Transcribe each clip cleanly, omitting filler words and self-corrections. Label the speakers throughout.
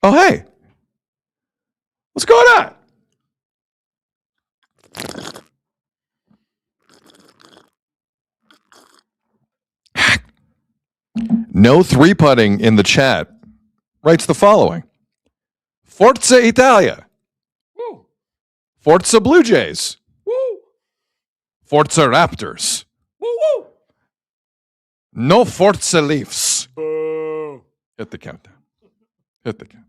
Speaker 1: Oh, hey. What's going on? No three-putting in the chat writes the following. Forza Italia.
Speaker 2: Woo.
Speaker 1: Forza Blue Jays.
Speaker 2: Woo.
Speaker 1: Forza Raptors.
Speaker 2: Woo woo.
Speaker 1: No Forza Leafs.
Speaker 2: Boo.
Speaker 1: Hit the countdown. Hit the countdown.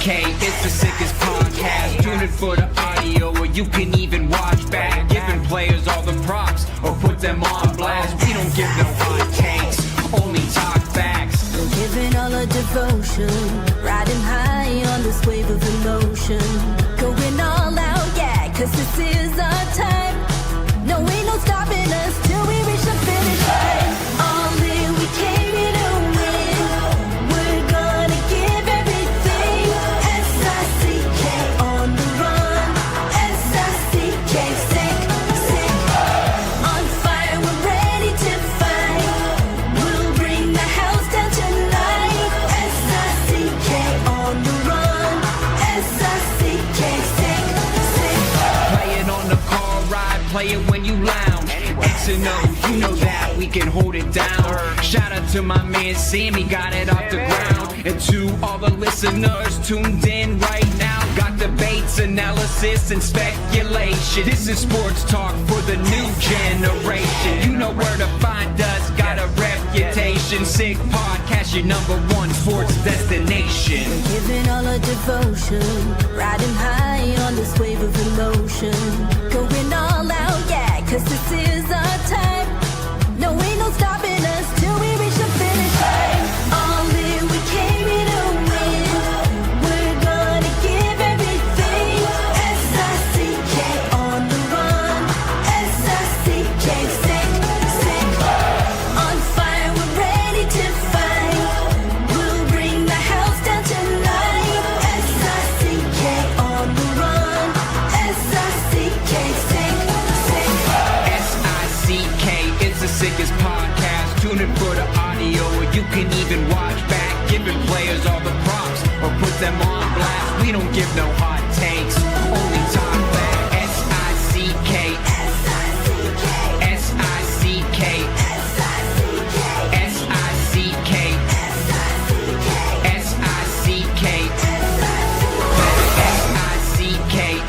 Speaker 3: It's the sickest podcast. Tune in for the audio, or you can even watch back. Giving players all the props, or put them on blast. We don't give no hot takes, only talk facts.
Speaker 4: We're giving all our devotion, riding high on this wave of emotion. Going all out, yeah, cause this is our time. No, ain't no stopping us till we reach the finish line. All in, we came here to win. We're gonna give everything. S-I-C-K on the run. S-I-C-K, sick, sick. On fire, we're ready to fight. We'll bring the house down tonight. S-I-C-K on the run. S-I-C-K, sick, sick.
Speaker 3: Play it on the car ride, play it when you lounge. X and O, you know that we can hold it down. Shout out to my man Sammy, got it off the ground. And to all the listeners tuned in right now, got debates, analysis, and speculation. This is sports talk for the new generation. You know where to find us, got a reputation. Sick podcast, your number one sports destination.
Speaker 4: Giving all our devotion, riding high on this wave of emotion. Going all out, yeah, cause this is our time. No, ain't no stopping us till we reach the finish line. All in, we came here to win. We're gonna give everything. S-I-C-K on the run. S-I-C-K, sick, sick. On fire, we're ready to fight. We'll bring the house down tonight. S-I-C-K on the run. S-I-C-K, sick, sick.
Speaker 3: S-I-C-K, it's the sickest podcast. Tune in for the audio, or you can even watch back. Giving players all the props, or put them on blast. We don't give no hot takes, only talk back. S-I-C-K,
Speaker 4: S-I-C-K,
Speaker 3: S-I-C-K,
Speaker 4: S-I-C-K,
Speaker 3: S-I-C-K,
Speaker 4: S-I-C-K,
Speaker 3: S-I-C-K,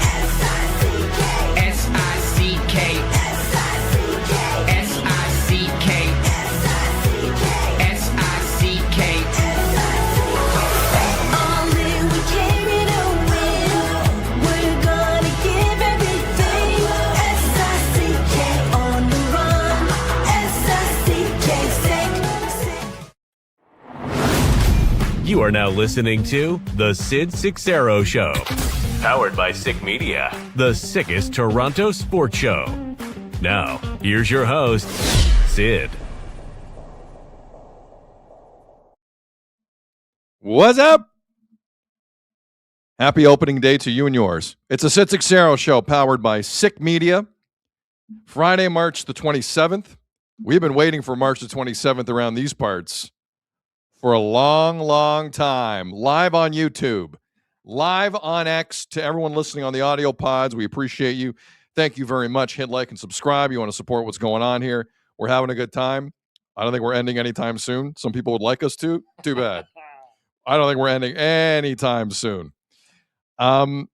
Speaker 3: S-I-C-K,
Speaker 4: S-I-C-K,
Speaker 3: S-I-C-K, S-I-C-K, S-I-C-K.
Speaker 4: All in, we came here to win. We're gonna give everything. S-I-C-K on the run. S-I-C-K, sick, sick.
Speaker 5: You are now listening to The Sid Seixeiro Show. Powered by Sick Media, the sickest Toronto sports show. Now, here's your host, Sid.
Speaker 1: What's up? Happy opening day to you and yours. It's a Sid Seixeiro Show powered by Sick Media. Friday, March the 27th. We've been waiting for March the 27th around these parts for a long, long time. Live on YouTube, live on X. To everyone listening on the audio pods, we appreciate you. Thank you very much. Hit like and subscribe. You want to support what's going on here. We're having a good time. I don't think we're ending anytime soon. Some people would like us to. Too bad. I don't think we're ending anytime soon. A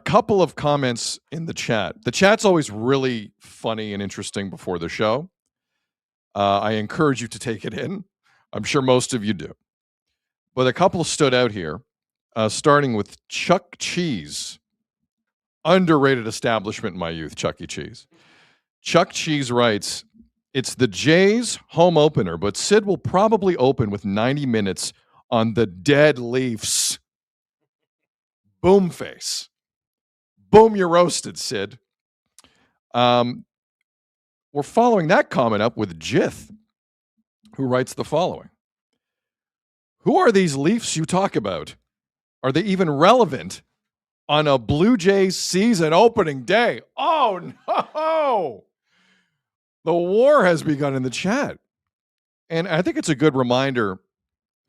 Speaker 1: couple of comments in the chat. The chat's always really funny and interesting before the show. I encourage you to take it in. I'm sure most of you do. But a couple stood out here, starting with Chuck Cheese. Underrated establishment in my youth, Chuck E. Cheese. Chuck Cheese writes, it's the Jays home opener, but Sid will probably open with 90 minutes on the dead Leafs. Boom face. Boom, you're roasted, Sid. We're following that comment up with Jith. who writes the following. Who are these Leafs you talk about? Are they even relevant on a Blue Jays season opening day? Oh, no. The war has begun in the chat. And I think it's a good reminder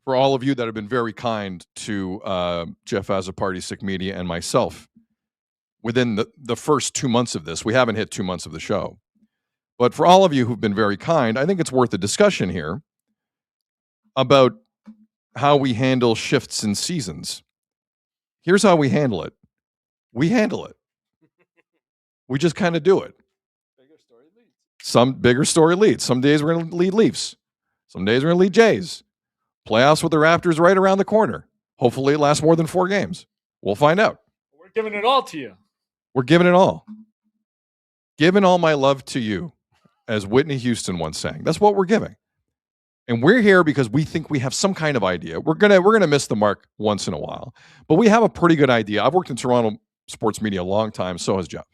Speaker 1: for all of you that have been very kind to Jeff Azzopardi, Sick Media, and myself within the first 2 months of this. We haven't hit 2 months of the show. But for all of you who've been very kind, I think it's worth a discussion here about how we handle shifts in seasons. Here's how we handle it. We handle it. We just kind of do it. Some bigger story leads. Some days we're going to lead Leafs. Some days we're going to lead Jays. Playoffs with the Raptors right around the corner. Hopefully it lasts more than 4 games. We'll find out.
Speaker 2: We're giving it all to you.
Speaker 1: We're giving it all. Giving all my love to you, as Whitney Houston once sang. That's what we're giving. And we're here because we think we have some kind of idea. We're gonna miss the mark once in a while, but we have a pretty good idea. I've worked in Toronto sports media a long time. So has Jeff.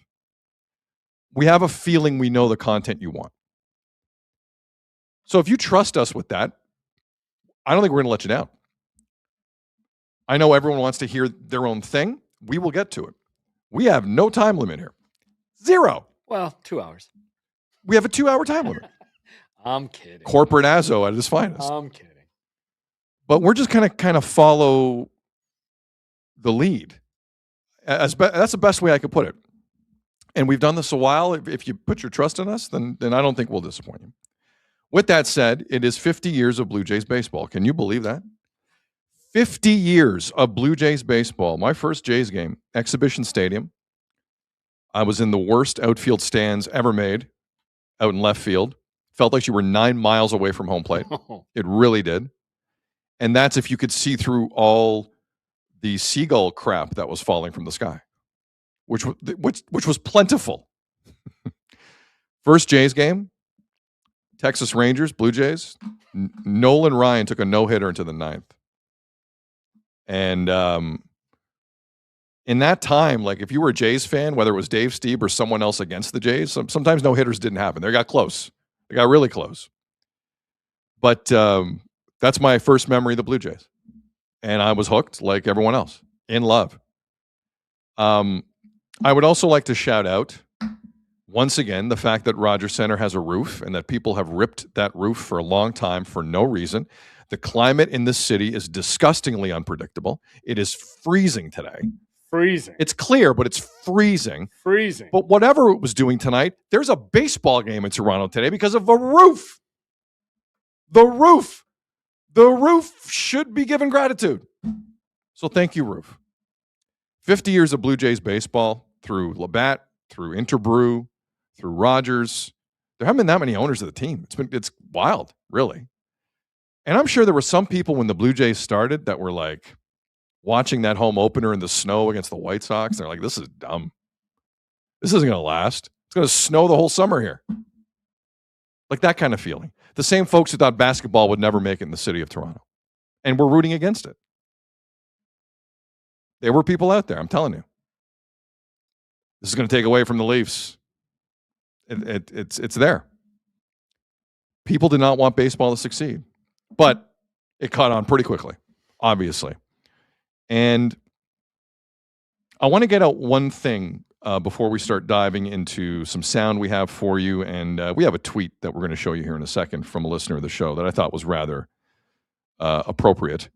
Speaker 1: We have a feeling we know the content you want. So if you trust us with that, I don't think we're going to let you down. I know everyone wants to hear their own thing. We will get to it. We have no time limit here. 0.
Speaker 2: Well, 2 hours.
Speaker 1: We have a 2-hour time limit.
Speaker 2: I'm kidding.
Speaker 1: Corporate Azzo at his finest.
Speaker 2: I'm kidding.
Speaker 1: But we're just going to kind of follow the lead. That's the best way I could put it. And we've done this a while. If you put your trust in us, then I don't think we'll disappoint you. With that said, it is 50 years of Blue Jays baseball. Can you believe that? 50 years of Blue Jays baseball. My first Jays game, Exhibition Stadium. I was in the worst outfield stands ever made, out in left field. Felt like you were 9 miles away from home plate. It really did. And that's if you could see through all the seagull crap that was falling from the sky, which was plentiful. First Jays game, Texas Rangers, Blue Jays. Nolan Ryan took a no-hitter into the 9th. And in that time, like if you were a Jays fan, whether it was Dave Stieb or someone else against the Jays, sometimes no-hitters didn't happen. They got close. They got really close. But that's my first memory of the Blue Jays. And I was hooked like everyone else, in love. I would also like to shout out, once again, the fact that Rogers Center has a roof and that people have ripped that roof for a long time for no reason. The climate in this city is disgustingly unpredictable. It is freezing today.
Speaker 2: Freezing.
Speaker 1: It's clear, but it's freezing.
Speaker 2: Freezing.
Speaker 1: But whatever it was doing tonight, there's a baseball game in Toronto today because of a roof. The roof. The roof should be given gratitude. So thank you, roof. 50 years of Blue Jays baseball through Labatt, through Interbrew, through Rogers. There haven't been that many owners of the team. It's wild, really. And I'm sure there were some people when the Blue Jays started that were like watching that home opener in the snow against the White Sox. They're like, this is dumb. This isn't going to last. It's going to snow the whole summer here. Like that kind of feeling. The same folks who thought basketball would never make it in the city of Toronto. And we're rooting against it. There were people out there, I'm telling you. This is going to take away from the Leafs. It's there. People did not want baseball to succeed. But it caught on pretty quickly, obviously. And I want to get out one thing before we start diving into some sound we have for you. And we have a tweet that we're going to show you here in a second from a listener of the show that I thought was rather appropriate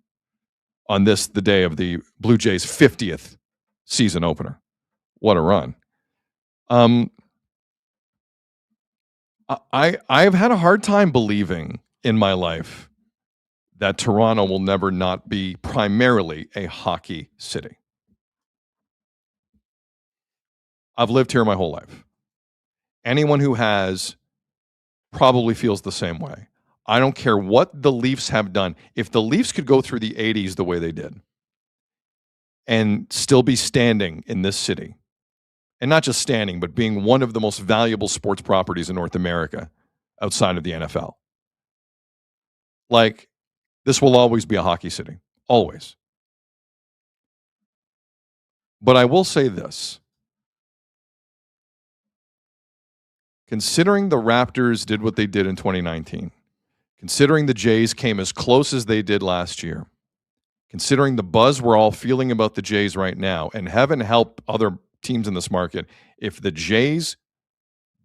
Speaker 1: on the day of the Blue Jays' 50th season opener. What a run. I've had a hard time believing in my life that Toronto will never not be primarily a hockey city. I've lived here my whole life. Anyone who has probably feels the same way. I don't care what the Leafs have done. If the Leafs could go through the 80s the way they did and still be standing in this city, and not just standing, but being one of the most valuable sports properties in North America outside of the NFL, like, this will always be a hockey city. Always. But I will say this. Considering the Raptors did what they did in 2019, considering the Jays came as close as they did last year, considering the buzz we're all feeling about the Jays right now, and heaven help other teams in this market, if the Jays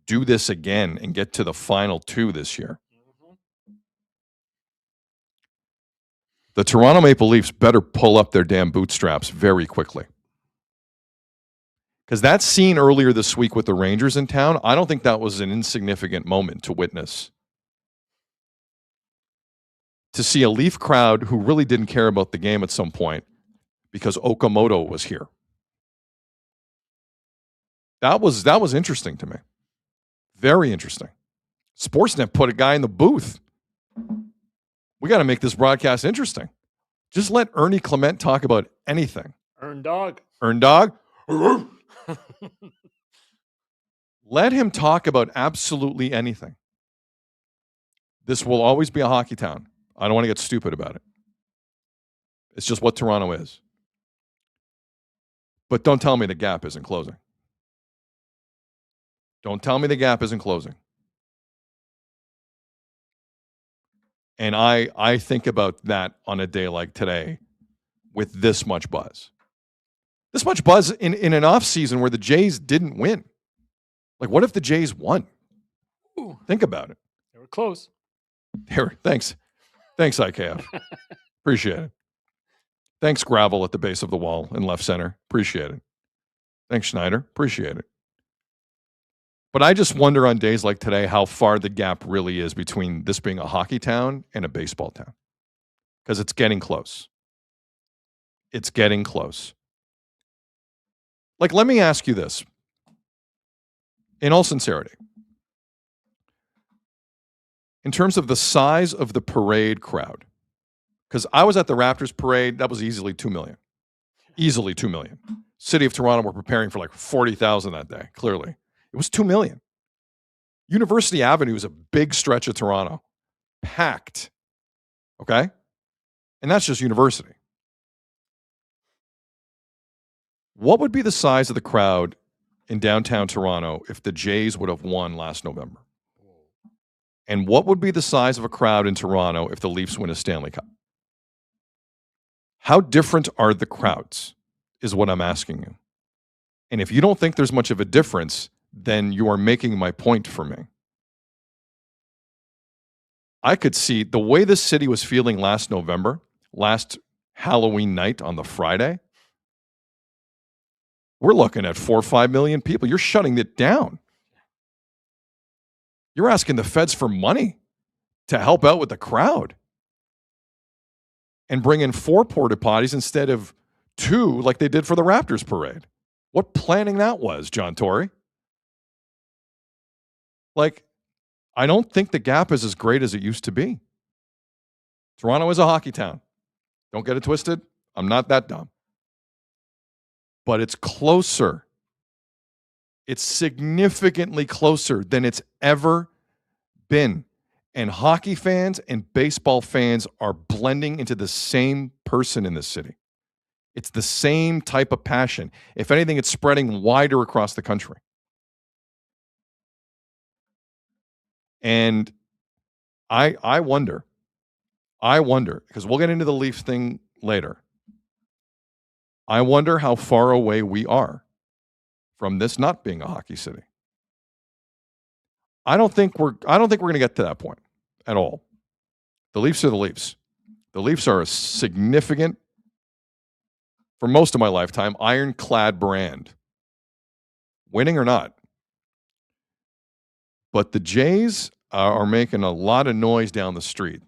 Speaker 1: do this again and get to the final two this year, the Toronto Maple Leafs better pull up their damn bootstraps very quickly. Because that scene earlier this week with the Rangers in town, I don't think that was an insignificant moment to witness. To see a Leaf crowd who really didn't care about the game at some point because Okamoto was here. That was interesting to me. Very interesting. Sportsnet put a guy in the booth. We got to make this broadcast interesting. Just let Ernie Clement talk about anything.
Speaker 2: Earn dog.
Speaker 1: Earn dog? Let him talk about absolutely anything. This will always be a hockey town. I don't want to get stupid about it. It's just what Toronto is. But don't tell me the gap isn't closing. Don't tell me the gap isn't closing. And I think about that on a day like today with this much buzz. This much buzz in an offseason where the Jays didn't win. Like, what if the Jays won?
Speaker 2: Ooh.
Speaker 1: Think about it.
Speaker 2: They were close.
Speaker 1: Thanks. Thanks, IKF. Appreciate it. Thanks, Gravel at the base of the wall in left center. Appreciate it. Thanks, Schneider. Appreciate it. But I just wonder on days like today how far the gap really is between this being a hockey town and a baseball town. Because it's getting close. It's getting close. Like, let me ask you this. In all sincerity. In terms of the size of the parade crowd. Because I was at the Raptors parade. That was easily 2 million. Easily 2 million. City of Toronto were preparing for like 40,000 that day, clearly. It was 2 million. University Avenue is a big stretch of Toronto. Packed. Okay? And that's just University. What would be the size of the crowd in downtown Toronto if the Jays would have won last November? And what would be the size of a crowd in Toronto if the Leafs win a Stanley Cup? How different are the crowds is what I'm asking you. And if you don't think there's much of a difference, then you are making my point for me. I could see the way this city was feeling last November, last Halloween night on the Friday. We're looking at 4 or 5 million people. You're shutting it down. You're asking the feds for money to help out with the crowd and bring in 4 porta potties instead of 2 like they did for the Raptors parade. What planning that was, John Tory. Like, I don't think the gap is as great as it used to be. Toronto is a hockey town. Don't get it twisted. I'm not that dumb. But it's closer. It's significantly closer than it's ever been. And hockey fans and baseball fans are blending into the same person in this city. It's the same type of passion. If anything, it's spreading wider across the country. And I wonder, because we'll get into the Leafs thing later. I wonder how far away we are from this not being a hockey city. I don't think we're going to get to that point at all. The Leafs are the Leafs. The Leafs are a significant, for most of my lifetime, ironclad brand. Winning or not. But the Jays are making a lot of noise down the street.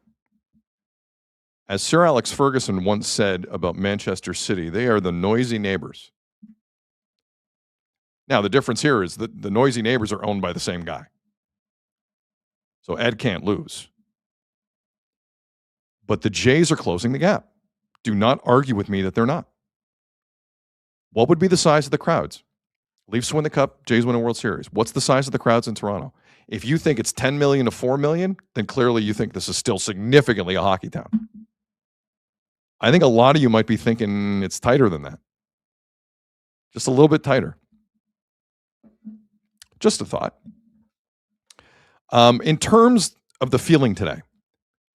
Speaker 1: As Sir Alex Ferguson once said about Manchester City, they are the noisy neighbors. Now, the difference here is that the noisy neighbors are owned by the same guy. So Ed can't lose. But the Jays are closing the gap. Do not argue with me that they're not. What would be the size of the crowds? Leafs win the Cup, Jays win a World Series. What's the size of the crowds in Toronto? If you think it's 10 million to 4 million, then clearly you think this is still significantly a hockey town. I think a lot of you might be thinking it's tighter than that. Just a little bit tighter. Just a thought. In terms of the feeling today,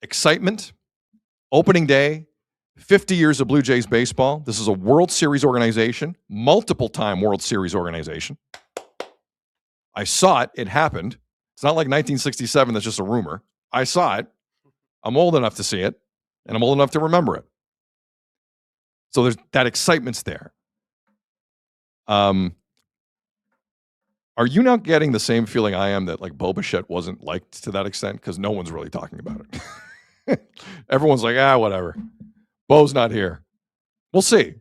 Speaker 1: excitement, opening day, 50 years of Blue Jays baseball. This is a World Series organization, multiple-time World Series organization. I saw it. It happened. It's not like 1967 that's just a rumor. I saw it. I'm old enough to see it, and I'm old enough to remember it. So there's that excitement's there. Are you now getting the same feeling I am that like Bo Bichette wasn't liked to that extent? Because no one's really talking about it. Everyone's like, whatever. Bo's not here. We'll see.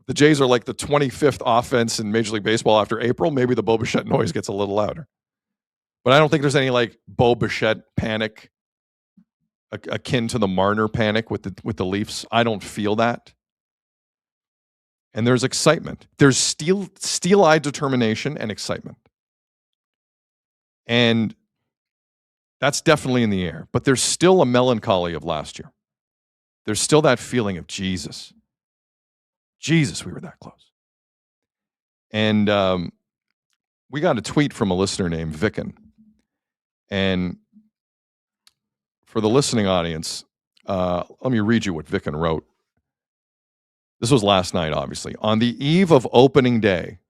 Speaker 1: The Jays are like the 25th offense in Major League Baseball after April. Maybe the Bo Bichette noise gets a little louder. But I don't think there's any like Bo Bichette panic akin to the Marner panic with the Leafs. I don't feel that. And there's excitement. There's steel-eyed determination and excitement. And that's definitely in the air. But there's still a melancholy of last year. There's still that feeling of Jesus. Jesus, we were that close. And we got a tweet from a listener named Vicken. And for the listening audience, let me read you what Vicken wrote. This was last night, obviously. On the eve of opening day,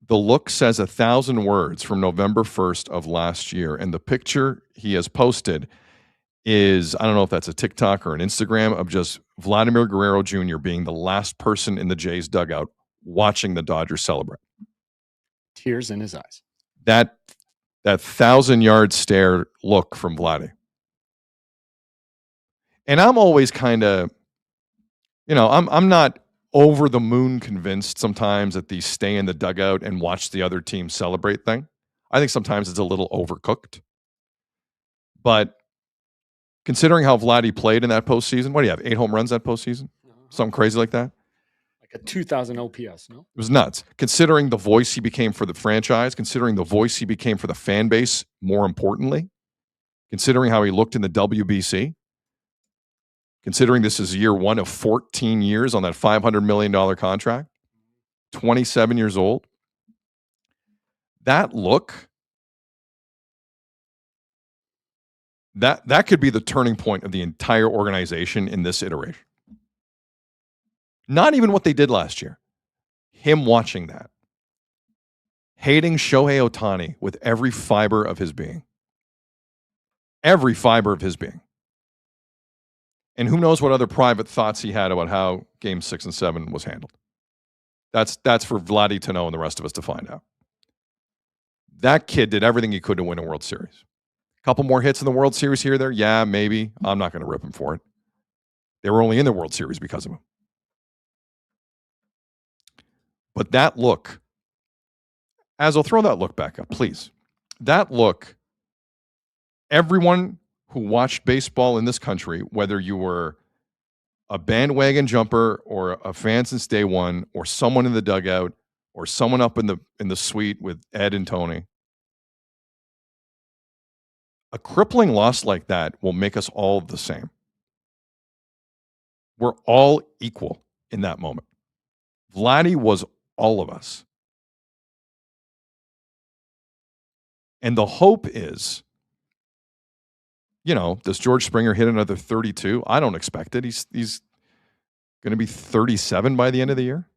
Speaker 1: the look says 1,000 words from November 1st of last year. And the picture he has posted is, I don't know if that's a TikTok or an Instagram, of just Vladimir Guerrero Jr. being the last person in the Jays dugout watching the Dodgers celebrate.
Speaker 2: Tears in his eyes.
Speaker 1: That 1,000-yard stare look from Vladdy. And I'm always kind of, I'm not over the moon convinced sometimes that the stay in the dugout and watch the other team celebrate thing. I think sometimes it's a little overcooked. But considering how Vladdy played in that postseason, what do you have, 8 home runs that postseason? Something crazy like that?
Speaker 2: Like a 2,000 OPS, no?
Speaker 1: It was nuts. Considering the voice he became for the franchise, considering the voice he became for the fan base, more importantly, considering how he looked in the WBC, considering this is year 1 of 14 years on that $500 million contract, 27 years old, that look, that could be the turning point of the entire organization in this iteration. Not even what they did last year. Him watching that. Hating Shohei Ohtani with every fiber of his being. Every fiber of his being. And who knows what other private thoughts he had about how Game 6 and 7 was handled. That's for Vladdy to know and the rest of us to find out. That kid did everything he could to win a World Series. A couple more hits in the World Series here or there? Yeah, maybe. I'm not going to rip him for it. They were only in the World Series because of him. But that look, as I'll throw that look back up, please. That look, everyone who watched baseball in this country, whether you were a bandwagon jumper or a fan since day one, or someone in the dugout, or someone up in the suite with Ed and Tony, a crippling loss like that will make us all the same. We're all equal in that moment. Vladdy was all of us. And the hope is, does George Springer hit another 32? I don't expect it. He's going to be 37 by the end of the year.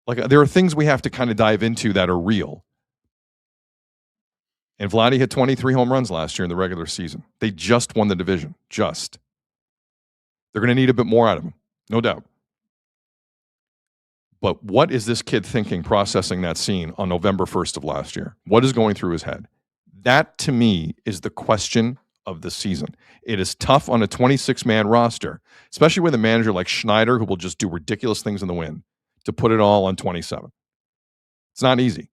Speaker 1: Like, there are things we have to kind of dive into that are real. And Vladdy hit 23 home runs last year in the regular season. They just won the division. Just. They're going to need a bit more out of him. No doubt. But what is this kid thinking processing that scene on November 1st of last year? What is going through his head? That, to me, is the question of the season. It is tough on a 26-man roster, especially with a manager like Schneider who will just do ridiculous things in the wind, to put it all on 27. It's not easy.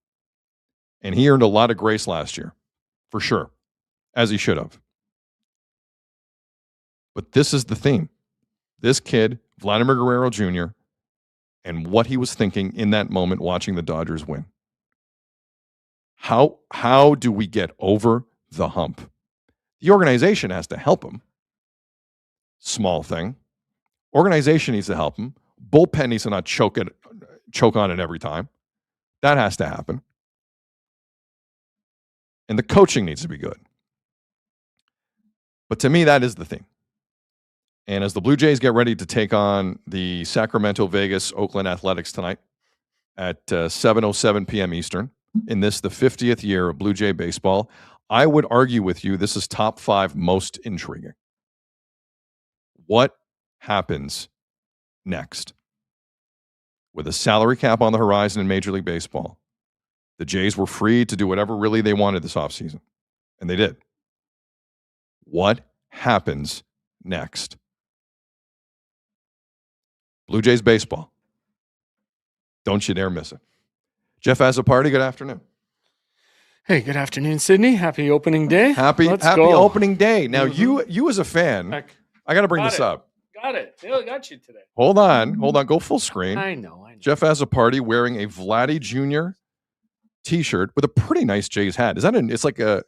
Speaker 1: And he earned a lot of grace last year, for sure, as he should have. But this is the theme. This kid, Vladimir Guerrero Jr., and what he was thinking in that moment watching the Dodgers win. How do we get over the hump? The organization has to help him. Small thing. Organization needs to help him. Bullpen needs to not choke on it every time. That has to happen. And the coaching needs to be good. But to me, that is the thing. And as the Blue Jays get ready to take on the Sacramento, Vegas, Oakland Athletics tonight at 7:07 p.m. Eastern, in this, the 50th year of Blue Jay baseball, I would argue with you this is top 5 most intriguing. What happens next? With a salary cap on the horizon in Major League Baseball, the Jays were free to do whatever really they wanted this offseason, and they did. What happens next? Blue Jays baseball. Don't you dare miss it. Jeff Azzopardi, good afternoon.
Speaker 2: Hey, good afternoon, Sydney. Happy opening day.
Speaker 1: Happy
Speaker 2: go.
Speaker 1: opening day. Now, you as a fan,
Speaker 2: Heck,
Speaker 1: I got to bring
Speaker 2: got
Speaker 1: this
Speaker 2: it.
Speaker 1: up.
Speaker 2: Got it. They got you today.
Speaker 1: Hold on. Go full screen.
Speaker 2: I know.
Speaker 1: Jeff Azzopardi wearing a Vladdy Jr. T-shirt with a pretty nice Jays hat. Is that it's like a,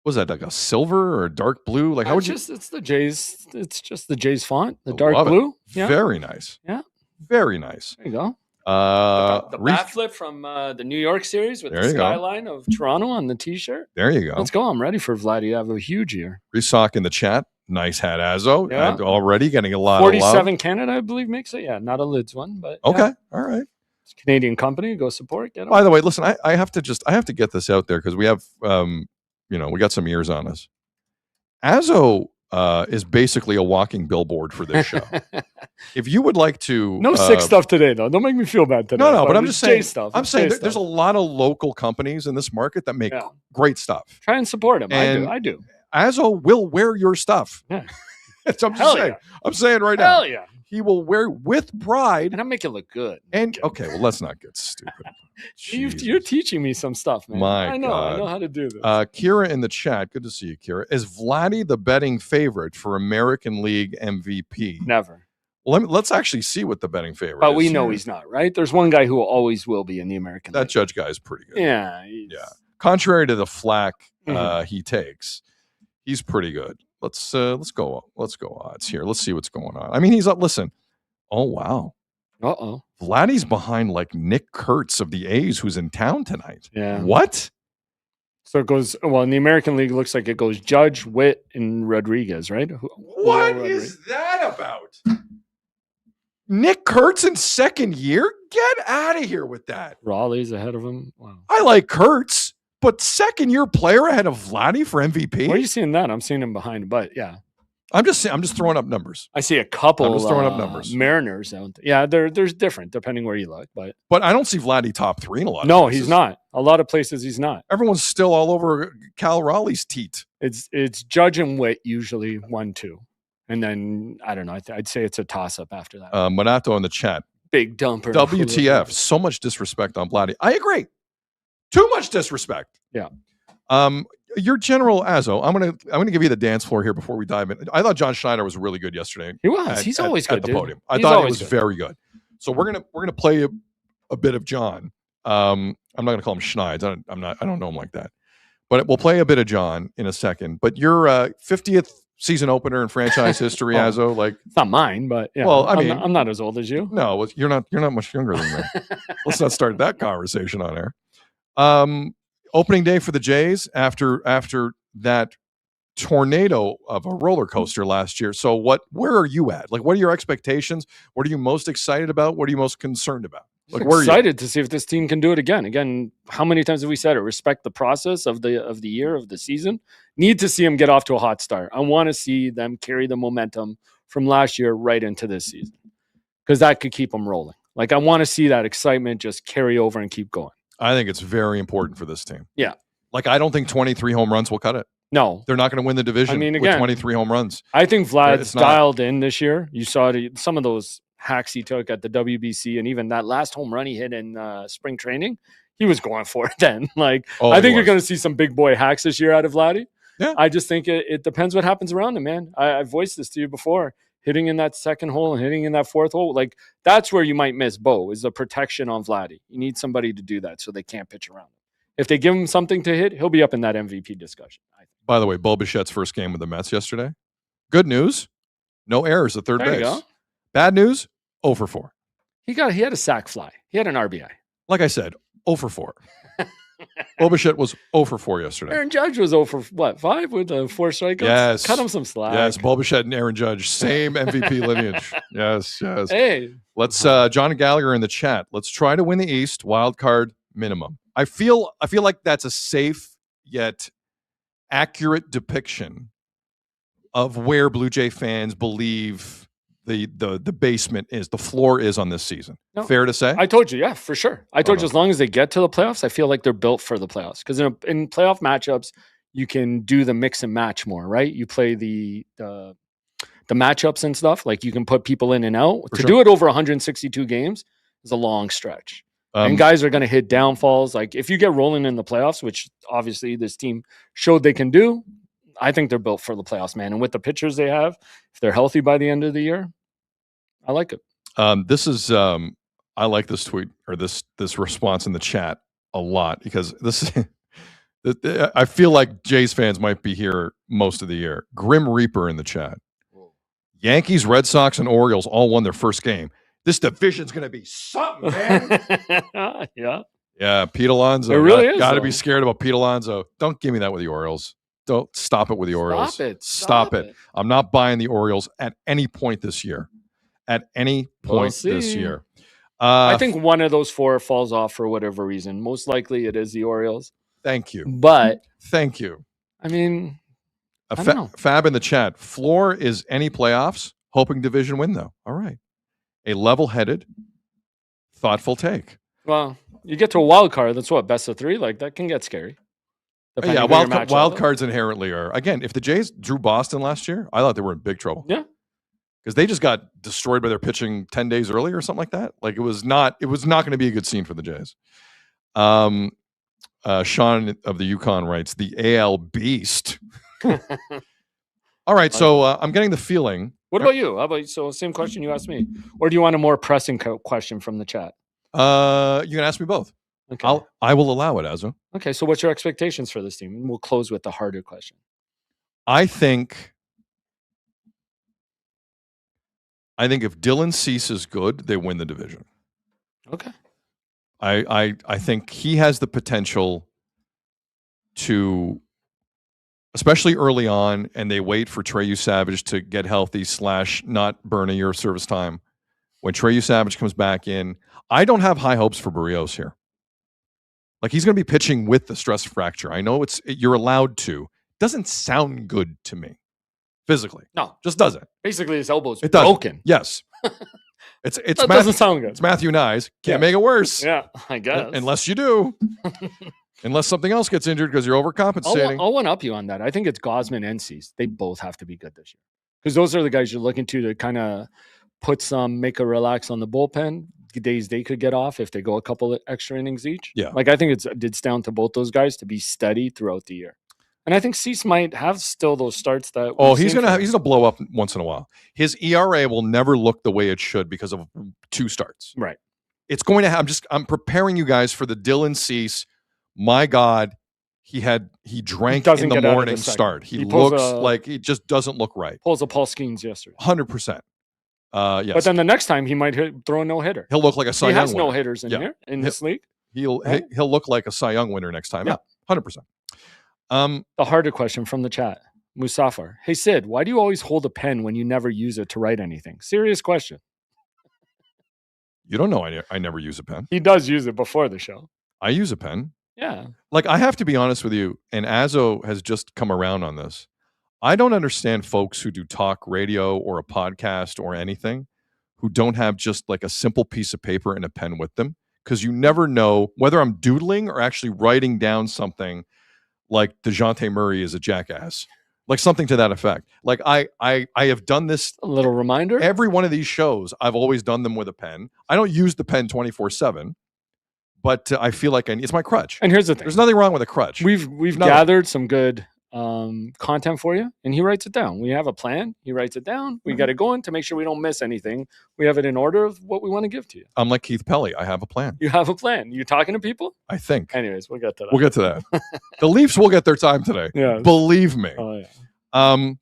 Speaker 1: was that like a silver or a dark blue? Like how would you?
Speaker 2: It's the Jays. It's just the Jays font, the
Speaker 1: I
Speaker 2: dark
Speaker 1: love it.
Speaker 2: blue. Yeah.
Speaker 1: Very nice.
Speaker 2: Yeah.
Speaker 1: Very nice.
Speaker 2: There you go. The
Speaker 1: Reese-
Speaker 2: bat flip from the New York series with
Speaker 1: There
Speaker 2: the
Speaker 1: you go.
Speaker 2: skyline of Toronto on the T-shirt.
Speaker 1: There you go.
Speaker 2: Let's go. I'm ready for Vladdy to have a huge year.
Speaker 1: Resock in the chat. Nice hat, Azzo.
Speaker 2: Yeah.
Speaker 1: And already getting a lot of
Speaker 2: 47
Speaker 1: love.
Speaker 2: Canada, I believe, makes it. Yeah, not a lids one, but
Speaker 1: Okay.
Speaker 2: yeah.
Speaker 1: All right.
Speaker 2: It's a Canadian company. Go support. Get 'em.
Speaker 1: By the way, listen, I have to get this out there because we have, we got some ears on us. Azzo is basically a walking billboard for this show. If you would like to,
Speaker 2: No sick stuff today, though. Don't make me feel bad today.
Speaker 1: No, but I'm
Speaker 2: it's
Speaker 1: just saying.
Speaker 2: Jay stuff.
Speaker 1: I'm
Speaker 2: It's
Speaker 1: saying
Speaker 2: Jay
Speaker 1: there's a
Speaker 2: stuff.
Speaker 1: lot of local companies in this market that make
Speaker 2: Yeah.
Speaker 1: great stuff.
Speaker 2: Try and support him.
Speaker 1: And
Speaker 2: I do.
Speaker 1: Azzo will wear your stuff.
Speaker 2: Yeah.
Speaker 1: I'm just
Speaker 2: Hell
Speaker 1: saying.
Speaker 2: yeah.
Speaker 1: I'm saying right now.
Speaker 2: Hell yeah.
Speaker 1: He will wear with pride.
Speaker 2: And I make it look good.
Speaker 1: And okay, well, let's not get stupid.
Speaker 2: You're
Speaker 1: Jesus.
Speaker 2: teaching me some stuff, man.
Speaker 1: My
Speaker 2: I know.
Speaker 1: God.
Speaker 2: I know how to do this.
Speaker 1: Kira in the chat. Good to see you, Kira. Is Vladdy the betting favorite for American League MVP?
Speaker 2: Never.
Speaker 1: Well, let's actually see what the betting favorite
Speaker 2: But
Speaker 1: is.
Speaker 2: we know
Speaker 1: here.
Speaker 2: he's not, right? There's one guy who always will be in the American
Speaker 1: That
Speaker 2: League.
Speaker 1: Judge guy is pretty good.
Speaker 2: Yeah.
Speaker 1: Yeah. Contrary to the flack
Speaker 2: Mhm.
Speaker 1: he takes, he's pretty good. Let's go odds here. Let's see what's going on. I mean, he's up. Listen. Oh wow.
Speaker 2: Uh-oh.
Speaker 1: Vladdy's behind like Nick Kurtz of the A's, who's in town tonight.
Speaker 2: Yeah.
Speaker 1: What?
Speaker 2: So it goes, well, in the American League, it looks like it goes Judge, Witt, and Rodriguez, right?
Speaker 1: What is that about? Nick Kurtz in second year? Get out of here with that.
Speaker 2: Raleigh's ahead of him. Wow.
Speaker 1: I like Kurtz, but second year player ahead of Vladdy for MVP?
Speaker 2: Where are you seeing that? I'm seeing him behind, but yeah.
Speaker 1: I'm just throwing up numbers.
Speaker 2: I see a couple
Speaker 1: I'm just throwing up numbers.
Speaker 2: Mariners out there. Yeah, there's different depending where you look, but
Speaker 1: But I don't see Vladdy top 3 in a lot of
Speaker 2: no,
Speaker 1: places.
Speaker 2: he's not. A lot of places he's not.
Speaker 1: Everyone's still all over Cal Raleigh's teat.
Speaker 2: It's Judge and Witt usually 1-2. And then I don't know. I'd say it's a toss up after that.
Speaker 1: Monato in the chat.
Speaker 2: Big dumper.
Speaker 1: WTF. So much disrespect on Vladdy. I agree. Too much disrespect.
Speaker 2: Yeah.
Speaker 1: Your general Azzo, I'm gonna give you the dance floor here before we dive in. I thought John Schneider was really good yesterday.
Speaker 2: He was. He's always good
Speaker 1: at the
Speaker 2: dude.
Speaker 1: podium. I
Speaker 2: He's
Speaker 1: thought it
Speaker 2: always
Speaker 1: was
Speaker 2: good.
Speaker 1: very good. So we're gonna play a bit of John. I'm not gonna call him Schneids. I don't know him like that. But we'll play a bit of John in a second. But your 50th season opener in franchise history, Azzo, like
Speaker 2: It's not mine, but yeah.
Speaker 1: Well, I
Speaker 2: I'm
Speaker 1: mean-
Speaker 2: not, I'm not as old as you.
Speaker 1: no, you're not much younger than me. Let's not start that conversation on air. Opening day for the Jays after that tornado of a roller coaster last year. So where are you at? Like, what are your expectations? What are you most excited about? What are you most concerned about? Like, where are you?
Speaker 2: Excited to see if this team can do it again. Again, how many times have we said it? Respect the process of the year, of the season. Need to see them get off to a hot start. I want to see them carry the momentum from last year right into this season, because that could keep them rolling. Like, I want to see that excitement just carry over and keep going.
Speaker 1: I think it's very important for this team.
Speaker 2: Yeah.
Speaker 1: Like, I don't think 23 home runs will cut it.
Speaker 2: No,
Speaker 1: They're not going to win the division
Speaker 2: I mean,
Speaker 1: with
Speaker 2: again,
Speaker 1: 23 home runs.
Speaker 2: I think Vlad's
Speaker 1: It's not.
Speaker 2: dialed in this year. You saw some of those hacks he took at the WBC, and even that last home run he hit in spring training, he was going for it then. Like,
Speaker 1: Oh,
Speaker 2: I
Speaker 1: he
Speaker 2: think you're
Speaker 1: was.
Speaker 2: going to see some big boy hacks this year out of Vladdy.
Speaker 1: Yeah.
Speaker 2: I just think it depends what happens around him, man. I voiced this to you before. Hitting in that second hole and hitting in that fourth hole, like, that's where you might miss Bo, is the protection on Vladdy. You need somebody to do that so they can't pitch around him. If they give him something to hit, he'll be up in that MVP discussion.
Speaker 1: By the way, Bo Bichette's first game with the Mets yesterday. Good news. No errors at third
Speaker 2: There you
Speaker 1: base.
Speaker 2: go.
Speaker 1: Bad news, 0 for 4.
Speaker 2: He had a sac fly. He had an RBI.
Speaker 1: Like I said, 0 for 4. Bo Bichette was 0 for 4 yesterday.
Speaker 2: Aaron Judge was 0 for what, 5 with 4 strikeouts?
Speaker 1: Yes.
Speaker 2: Cut him some slack.
Speaker 1: Yes, Bo Bichette and Aaron Judge, same MVP lineage. Yes.
Speaker 2: Hey.
Speaker 1: Let's John Gallagher in the chat. Let's try to win the East, wild card minimum. I feel like that's a safe yet accurate depiction of where Blue Jay fans believe the basement is, the floor is on this season.
Speaker 2: No,
Speaker 1: fair to say?
Speaker 2: I told you, yeah, for sure. I told you, as long as they get to the playoffs, I feel like they're built for the playoffs. Because in playoff matchups, you can do the mix and match more, right? You play the matchups and stuff. Like you can put people in and out.
Speaker 1: For
Speaker 2: To
Speaker 1: sure.
Speaker 2: do it over 162 games is a long stretch. And guys are going to hit downfalls. Like if you get rolling in the playoffs, which obviously this team showed they can do, I think they're built for the playoffs, man. And with the pitchers they have, if they're healthy by the end of the year, I like it.
Speaker 1: This is I like this tweet or this response in the chat a lot because this I feel like Jays fans might be here most of the year. Grim Reaper in the chat. Yankees, Red Sox, and Orioles all won their first game. This division's going to be something, man. Yeah, Pete Alonso.
Speaker 2: It really is,
Speaker 1: Got to
Speaker 2: though.
Speaker 1: be scared about Pete Alonso. Don't give me that with the Orioles. Don't stop it with the Orioles.
Speaker 2: Stop it.
Speaker 1: I'm not buying the Orioles at any point this year. At any point this
Speaker 2: see.
Speaker 1: year.
Speaker 2: I think one of those 4 falls off for whatever reason. Most likely it is the Orioles.
Speaker 1: Thank you.
Speaker 2: But
Speaker 1: Thank you.
Speaker 2: I mean, I don't know.
Speaker 1: Fab in the chat. Floor is any playoffs. Hoping division win, though. All right. A level-headed, thoughtful take.
Speaker 2: Well, you get to a wild card. That's what, best of 3? Like that can get scary. Depending
Speaker 1: Yeah,
Speaker 2: who your matchup
Speaker 1: wild
Speaker 2: is.
Speaker 1: cards inherently are. Again, if the Jays drew Boston last year, I thought they were in big trouble.
Speaker 2: Yeah.
Speaker 1: Because they just got destroyed by their pitching 10 days earlier or something like that. Like it was not going to be a good scene for the Jays. Sean of the Yukon writes, the AL beast. All right, so I'm getting the feeling.
Speaker 2: What about you? How about so same question you asked me, or do you want a more pressing question from the chat?
Speaker 1: You can ask me both.
Speaker 2: Okay.
Speaker 1: I will allow it, Azo.
Speaker 2: Okay. So what's your expectations for this team? We'll close with the harder question.
Speaker 1: I think if Dylan Cease is good, they win the division.
Speaker 2: Okay.
Speaker 1: I think he has the potential to, especially early on, and they wait for Treyu Savage to get healthy / not burn a year of service time. When Treyu Savage comes back in, I don't have high hopes for Barrios here. Like he's going to be pitching with the stress fracture. I know you're allowed to. Doesn't sound good to me physically.
Speaker 2: No,
Speaker 1: just doesn't.
Speaker 2: Basically, his elbow's
Speaker 1: It doesn't.
Speaker 2: broken.
Speaker 1: Yes. That
Speaker 2: doesn't sound good.
Speaker 1: It's Matthew Nyes. Can't make it worse.
Speaker 2: Yeah, I guess.
Speaker 1: Unless you do. Unless something else gets injured because you're overcompensating.
Speaker 2: I'll one up you on that. I think it's Gosman and Cease. They both have to be good this year because those are the guys you're looking to kind of make a relax on the bullpen. Days they could get off if they go a couple of extra innings each.
Speaker 1: Yeah.
Speaker 2: Like I think it's down to both those guys to be steady throughout the year. And I think Cease might have still those starts that.
Speaker 1: He's gonna blow up once in a while. His ERA will never look the way it should because of 2 starts.
Speaker 2: Right.
Speaker 1: It's going to have. I'm preparing you guys for the Dylan Cease. My God, he drank in the morning start. He looks like he just doesn't look right.
Speaker 2: Pulls a Paul Skeens yesterday.
Speaker 1: 100%. Yes.
Speaker 2: But then the next time he might throw a no hitter.
Speaker 1: He'll look like a Cy Young winner.
Speaker 2: He has no hitters in here in this league.
Speaker 1: He'll look like a Cy Young winner next time. Yeah, 100%.
Speaker 2: The harder question from the chat, Musafar. Hey Sid, why do you always hold a pen when you never use it to write anything? Serious question.
Speaker 1: You don't know I never use a pen.
Speaker 2: He does use it before the show.
Speaker 1: I use a pen.
Speaker 2: Yeah.
Speaker 1: Like I have to be honest with you, and Azo has just come around on this. I don't understand folks who do talk radio or a podcast or anything who don't have just like a simple piece of paper and a pen with them, because you never know whether I'm doodling or actually writing down something like DeJounte Murray is a jackass, like something to that effect. Like I have done this.
Speaker 2: A little reminder.
Speaker 1: Every one of these shows, I've always done them with a pen. I don't use the pen 24/7, but I feel like it's my crutch.
Speaker 2: And here's the thing.
Speaker 1: There's nothing wrong with a crutch.
Speaker 2: We've gathered some good content for you, and he writes it down. We have a plan. He writes it down. We got it going to make sure we don't miss anything. We have it in order of what we want to give to you.
Speaker 1: I'm like Keith Pelly. I have a plan.
Speaker 2: You have a plan. You talking to people?
Speaker 1: I think.
Speaker 2: Anyways, we'll get to that.
Speaker 1: We'll get to that. The Leafs will get their time today.
Speaker 2: Yeah.
Speaker 1: Believe me.
Speaker 2: Oh, yeah.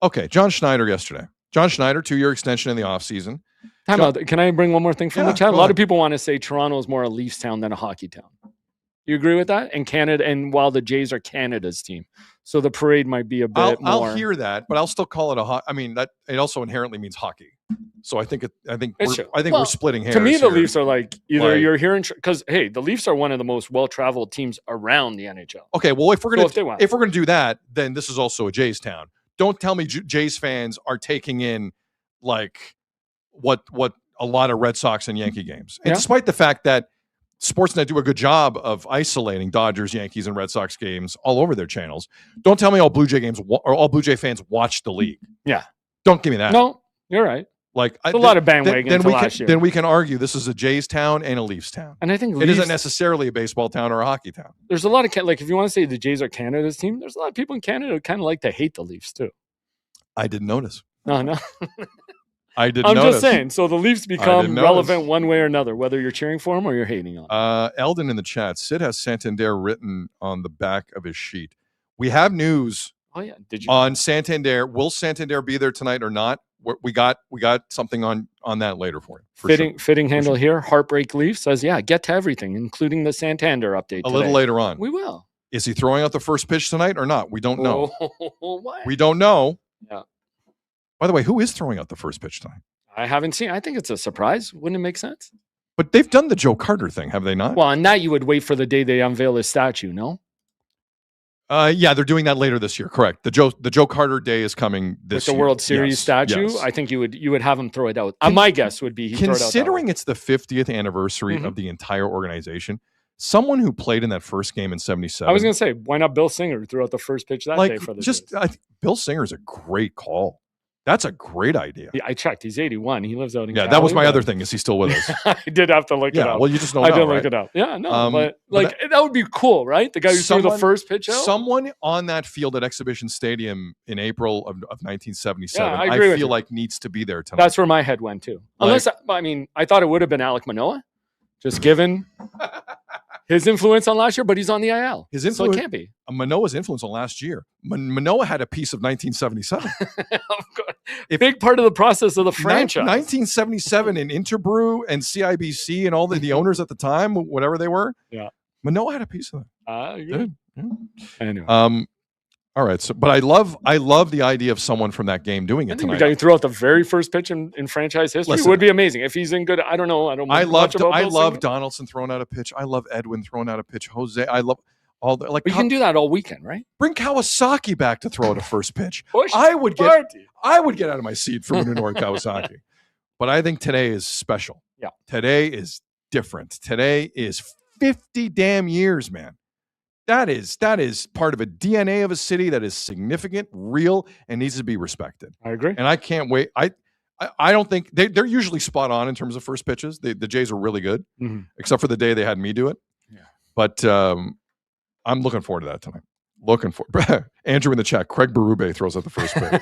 Speaker 1: Okay, John Schneider yesterday. John Schneider, 2-year extension in the offseason.
Speaker 2: Time out. Can I bring one more thing from the chat? A lot of people want to say Toronto is more a Leafs town than a hockey town. You agree with that? And Canada, and while the Jays are Canada's team, so the parade might be a bit more.
Speaker 1: I'll hear that, but I'll still call it I mean, that it also inherently means hockey. So I think we're splitting hairs.
Speaker 2: To me, the
Speaker 1: here.
Speaker 2: Leafs are like either
Speaker 1: Like-
Speaker 2: you're hearing because hey, the Leafs are one of the most well-traveled teams around the NHL.
Speaker 1: Okay, well, if we're
Speaker 2: they want.
Speaker 1: gonna do that, then this is also a Jays town. Don't tell me Jays fans are taking in like what a lot of Red Sox and Yankee games, and despite the fact that Sportsnet do a good job of isolating Dodgers, Yankees, and Red Sox games all over their channels. Don't tell me all Blue Jay games or all Blue Jay fans watch the league.
Speaker 2: Yeah,
Speaker 1: don't give me that.
Speaker 2: No, you're right.
Speaker 1: Like
Speaker 2: a lot of bandwagon last year.
Speaker 1: Then we can argue this is a Jays town and a Leafs town,
Speaker 2: and I think
Speaker 1: it isn't necessarily a baseball town or a hockey town.
Speaker 2: There's a lot of like if you want to say the Jays are Canada's team, there's a lot of people in Canada who kind of like to hate the Leafs too.
Speaker 1: I didn't notice.
Speaker 2: No.
Speaker 1: I didn't.
Speaker 2: I'm
Speaker 1: notice.
Speaker 2: just saying. So the Leafs become relevant one way or another, whether you're cheering for them or you're hating on them.
Speaker 1: Eldon in the chat. Sid has Santander written on the back of his sheet. We have news.
Speaker 2: Oh yeah, did you
Speaker 1: on Santander? Will Santander be there tonight or not? We got something on that later for you.
Speaker 2: Fitting handle here. Heartbreak Leaf says, yeah, get to everything, including the Santander update.
Speaker 1: A little later on.
Speaker 2: We will.
Speaker 1: Is he throwing out the first pitch tonight or not? We don't know.
Speaker 2: What?
Speaker 1: We don't know.
Speaker 2: Yeah.
Speaker 1: By the way, who is throwing out the first pitch tonight?
Speaker 2: I haven't seen. I think it's a surprise. Wouldn't it make sense?
Speaker 1: But they've done the Joe Carter thing, have they not?
Speaker 2: Well, on that you would wait for the day they unveil his statue. No.
Speaker 1: Yeah, they're doing that later this year. Correct. The Joe Carter day is coming this
Speaker 2: year. With the World Series statue,
Speaker 1: yes.
Speaker 2: I think you would have him throw it out. My guess would be
Speaker 1: considering it's the 50th anniversary of the entire organization. Someone who played in that first game in '77.
Speaker 2: I was going to say, why not Bill Singer threw out the first pitch that day for the
Speaker 1: Bill Singer's a great call. That's a great idea.
Speaker 2: Yeah, I checked. He's 81. He lives out in
Speaker 1: Cali, that was my other thing. Is he still with us?
Speaker 2: I did have to look it up.
Speaker 1: Well, you just don't
Speaker 2: know.
Speaker 1: I did
Speaker 2: look it up. Yeah, no, but that would be cool, right? The guy who threw the first pitch out?
Speaker 1: Someone on that field at Exhibition Stadium in April of 1977,
Speaker 2: yeah, I
Speaker 1: feel like needs to be there tonight.
Speaker 2: That's where my head went too. Unless, I thought it would have been Alek Manoah, just given his influence on last year, but he's on the IL.
Speaker 1: His influence,
Speaker 2: so it can't be.
Speaker 1: Manoah's influence on last year. Manoah had a piece of 1977.
Speaker 2: Big part of the process of the franchise.
Speaker 1: 1977 in Interbrew and CIBC and all the owners at the time, whatever they were.
Speaker 2: Yeah.
Speaker 1: Manoah had a piece of that.
Speaker 2: Good.
Speaker 1: Yeah.
Speaker 2: Anyway.
Speaker 1: All right. So, but I love the idea of someone from that game doing it tonight.
Speaker 2: The guy who threw out the very first pitch in franchise history would be amazing if he's in good. I don't know. I
Speaker 1: love Donaldson throwing out a pitch. I love Edwin throwing out a pitch. Jose. I love all the
Speaker 2: But you can do that all weekend, right?
Speaker 1: Bring Kawasaki back to throw out a first pitch.
Speaker 2: I
Speaker 1: would get out of my seat for Munenori Kawasaki. But I think today is special.
Speaker 2: Yeah.
Speaker 1: Today is different. Today is 50 damn years, man. That is part of a DNA of a city that is significant, real, and needs to be respected.
Speaker 2: I agree.
Speaker 1: And I can't wait. I don't think they're usually spot on in terms of first pitches. The Jays are really good, except for the day they had me do it.
Speaker 2: Yeah.
Speaker 1: But I'm looking forward to that tonight. Looking for Andrew in the chat. Craig Berube throws out the first pitch.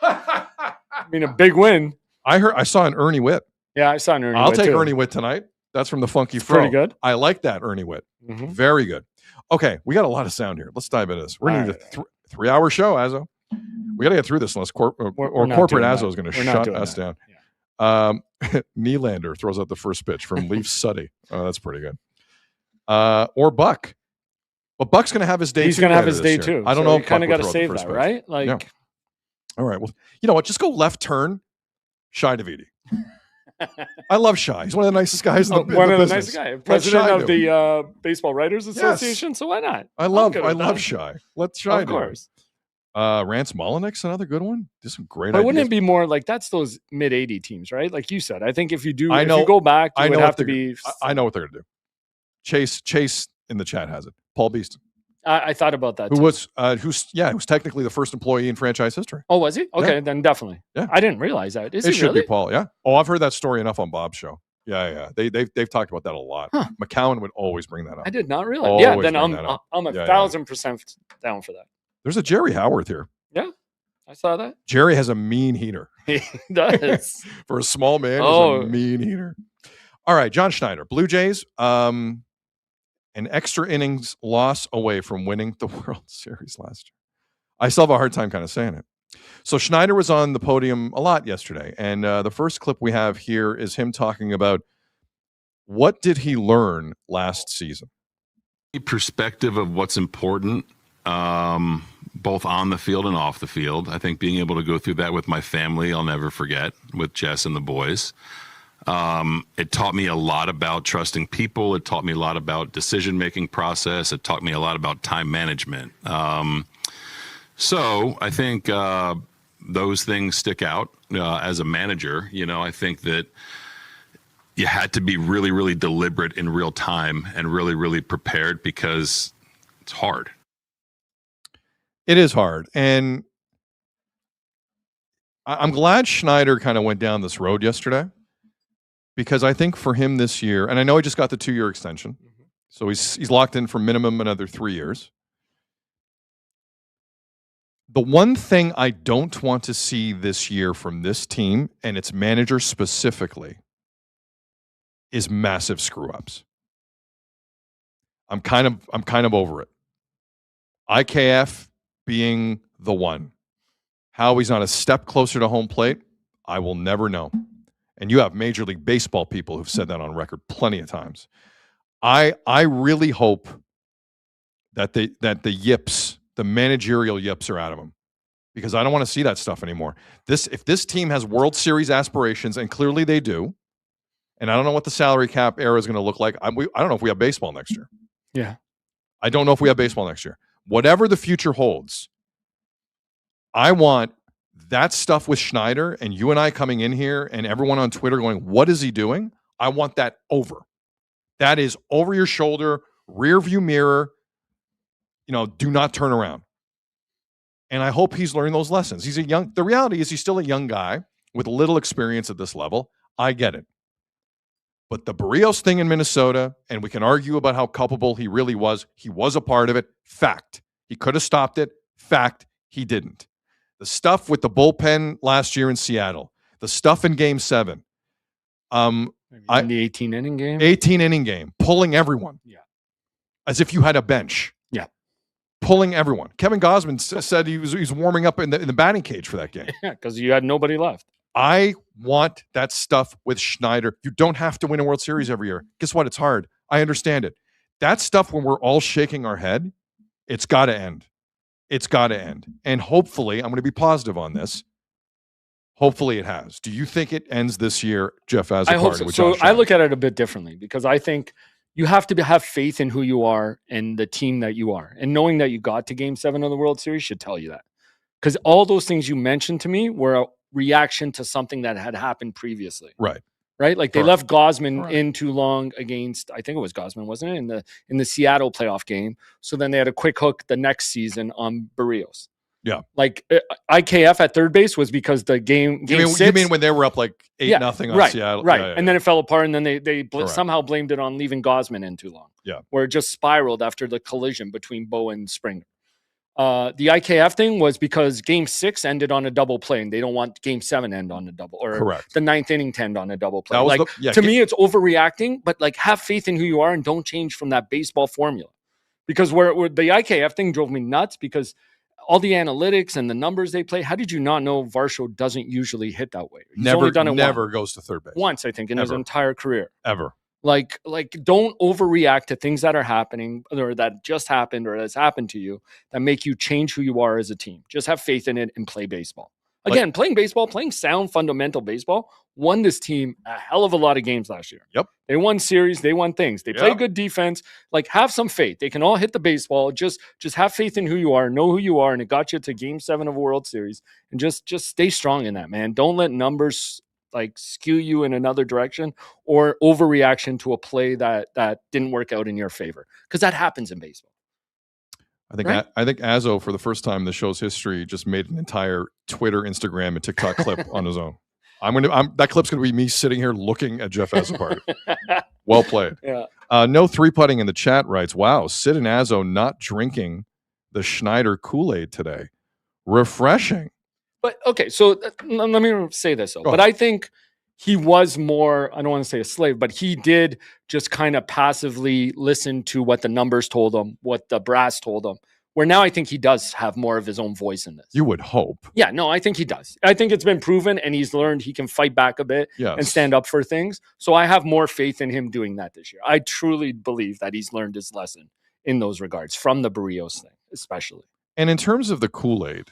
Speaker 2: I mean, a big win.
Speaker 1: I saw an Ernie Witt.
Speaker 2: Yeah, I saw an Ernie.
Speaker 1: I'll
Speaker 2: Witt
Speaker 1: take
Speaker 2: too.
Speaker 1: Ernie Witt tonight. That's from the Funky
Speaker 2: It's
Speaker 1: Fro.
Speaker 2: pretty good.
Speaker 1: I like that Ernie Witt. Very good. Okay, we got a lot of sound here. Let's dive into this. We're going to need a 3-hour show, Azo. We got to get through this unless corporate Azo is going to shut us down. Yeah. Nylander throws out the first pitch from Leaf Suddy. Oh, that's pretty good. Or Buck. But Buck's going to have his day.
Speaker 2: He's going to have his day too.
Speaker 1: I don't know.
Speaker 2: You kind of got to save that, right? Like,
Speaker 1: yeah. All right. Well, you know what? Just go left turn. Shai Davidi. I love Shai. He's one of the nicest guys in the business.
Speaker 2: One of the nicest guys. President of the Baseball Writers Association. Yes. So why not?
Speaker 1: I love Shai. Let Shai do it.
Speaker 2: Of course.
Speaker 1: Rance Molinik's another good one. Just some great
Speaker 2: but
Speaker 1: ideas.
Speaker 2: Wouldn't it be more like that's those mid-80 teams, right? Like you said. I think if you go back, it would have to be.
Speaker 1: I know what they're going to do. Chase in the chat has it. Paul Beeston.
Speaker 2: I thought about that.
Speaker 1: Who's technically the first employee in franchise history.
Speaker 2: Oh, was he? Okay, then definitely.
Speaker 1: Yeah,
Speaker 2: I didn't realize that.
Speaker 1: It should be Paul. Yeah. Oh, I've heard that story enough on Bob's show. Yeah. They've talked about that a lot.
Speaker 2: Huh.
Speaker 1: McCowan would always bring that up.
Speaker 2: I did not realize.
Speaker 1: Always
Speaker 2: then I'm 1,000% down for that.
Speaker 1: There's a Jerry Howarth here.
Speaker 2: Yeah, I saw that.
Speaker 1: Jerry has a mean heater.
Speaker 2: He does.
Speaker 1: For a small man, he's a mean heater. All right, John Schneider, Blue Jays. An extra innings loss away from winning the World Series last year. I still have a hard time kind of saying it. So Schneider was on the podium a lot yesterday, and the first clip we have here is him talking about What did he learn last season?
Speaker 6: Perspective of what's important, both on the field and off the field. I think being able to go through that with my family, I'll never forget, with Jess and the boys. It taught me a lot about trusting people. It taught me a lot about decision-making process. It taught me a lot about time management. So I think those things stick out as a manager. I think that you had to be really, really deliberate in real time and really, really prepared because it's hard.
Speaker 1: It is hard. And I'm glad Schneider kind of went down this road yesterday, because I think for him this year, and I know he just got the 2-year extension, so he's locked in for minimum another 3 years. The one thing I don't want to see this year from this team and its manager specifically is massive screw ups. I'm kind of over it. IKF being the one. How he's not a step closer to home plate, I will never know. And you have Major League Baseball people who've said that on record plenty of times. I really hope that the yips, the managerial yips, are out of him, because I don't want to see that stuff anymore. If this team has World Series aspirations, and clearly they do, and I don't know what the salary cap era is going to look like. I don't know if we have baseball next year.
Speaker 2: Yeah.
Speaker 1: I don't know if we have baseball next year. Whatever the future holds, I want that stuff with Schneider and you and I coming in here and everyone on Twitter going, what is he doing? I want that over. That is over your shoulder, rear view mirror. Do not turn around. And I hope he's learned those lessons. The reality is he's still a young guy with little experience at this level. I get it. But the Barrios thing in Minnesota, and we can argue about how culpable he really was. He was a part of it. Fact. He could have stopped it. Fact. He didn't. The stuff with the bullpen last year in Seattle. The stuff in Game 7.
Speaker 2: In the 18-inning game?
Speaker 1: 18-inning game. Pulling everyone.
Speaker 2: Yeah.
Speaker 1: As if you had a bench.
Speaker 2: Yeah.
Speaker 1: Pulling everyone. Kevin Gausman said he was warming up in the batting cage for that game.
Speaker 2: Yeah, because you had nobody left.
Speaker 1: I want that stuff with Schneider. You don't have to win a World Series every year. Guess what? It's hard. I understand it. That stuff when we're all shaking our head, it's got to end. It's got to end. And hopefully, I'm going to be positive on this. Hopefully it has. Do you think it ends this year, Jeff, as a
Speaker 2: I hope
Speaker 1: party?
Speaker 2: so. I look at it a bit differently, because I think you have to have faith in who you are and the team that you are. And knowing that you got to Game 7 of the World Series should tell you that. Because all those things you mentioned to me were a reaction to something that had happened previously.
Speaker 1: Right.
Speaker 2: Like they left Gausman in too long against, I think it was Gausman, wasn't it? In the Seattle playoff game. So then they had a quick hook the next season on Barrios.
Speaker 1: Yeah.
Speaker 2: Like IKF at third base was because the game
Speaker 1: you mean when they were up like 8-0 on Seattle?
Speaker 2: Right.
Speaker 1: Yeah,
Speaker 2: and then it fell apart, and then they somehow blamed it on leaving Gausman in too long.
Speaker 1: Yeah.
Speaker 2: Where it just spiraled after the collision between Bo and Springer. The IKF thing was because Game 6 ended on a double play, and they don't want Game 7 to end on a double, or
Speaker 1: Correct.
Speaker 2: the 9th inning to end on a double play.
Speaker 1: To
Speaker 2: me, it's overreacting, but have faith in who you are and don't change from that baseball formula. Because where the IKF thing drove me nuts, because all the analytics and the numbers they play, how did you not know Varsho doesn't usually hit that way? He's only done it
Speaker 1: never goes to third base.
Speaker 2: once, I think, in his entire career.
Speaker 1: Ever.
Speaker 2: Like don't overreact to things that are happening, or that just happened, or that's happened to you, that make you change who you are as a team. Just have faith in it and play baseball. Again, playing baseball, playing sound, fundamental baseball, won this team a hell of a lot of games last year.
Speaker 1: Yep.
Speaker 2: They won series. They won things. They play good defense. Have some faith. They can all hit the baseball. Just have faith in who you are. Know who you are. And it got you to Game 7 of a World Series. And just stay strong in that, man. Don't let numbers skew you in another direction, or overreaction to a play that didn't work out in your favor. Because that happens in baseball.
Speaker 1: I think Azzo, for the first time in the show's history, just made an entire Twitter, Instagram, and TikTok clip on his own. That clip's gonna be me sitting here looking at Jeff Azzo. Well played.
Speaker 2: Yeah.
Speaker 1: No 3-putting in the chat writes, wow, Sid and Azzo not drinking the Schneider Kool-Aid today. Refreshing.
Speaker 2: But okay, so let me say this though. But I think he was more, I don't want to say a slave, but he did just kind of passively listen to what the numbers told him, what the brass told him, Where now I think he does have more of his own voice in this.
Speaker 1: You would hope.
Speaker 2: Yeah, no, I think he does. I think it's been proven, and he's learned he can fight back a bit
Speaker 1: Yes.
Speaker 2: and stand up for things. So I have more faith in him doing that this year. I truly believe that he's learned his lesson in those regards from the Barrios thing, especially.
Speaker 1: And in terms of the Kool-Aid,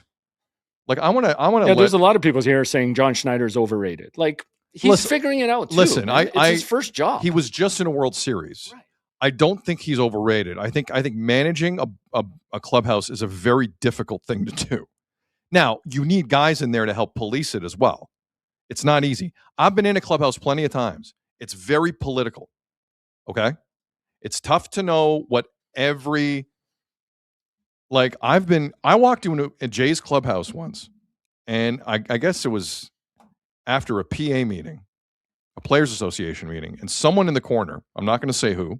Speaker 1: like I want to
Speaker 2: Yeah, there's a lot of people here saying John Schneider's overrated. Like he's figuring it out too.
Speaker 1: Listen,
Speaker 2: man. It's his first job.
Speaker 1: He was just in a World Series.
Speaker 2: Right.
Speaker 1: I don't think he's overrated. I think managing a clubhouse is a very difficult thing to do. Now, you need guys in there to help police it as well. It's not easy. I've been in a clubhouse plenty of times. It's very political. Okay? It's tough to know what every like I walked into a Jay's clubhouse once, and I guess it was after a PA meeting, a Players Association meeting, and someone in the corner, I'm not going to say who,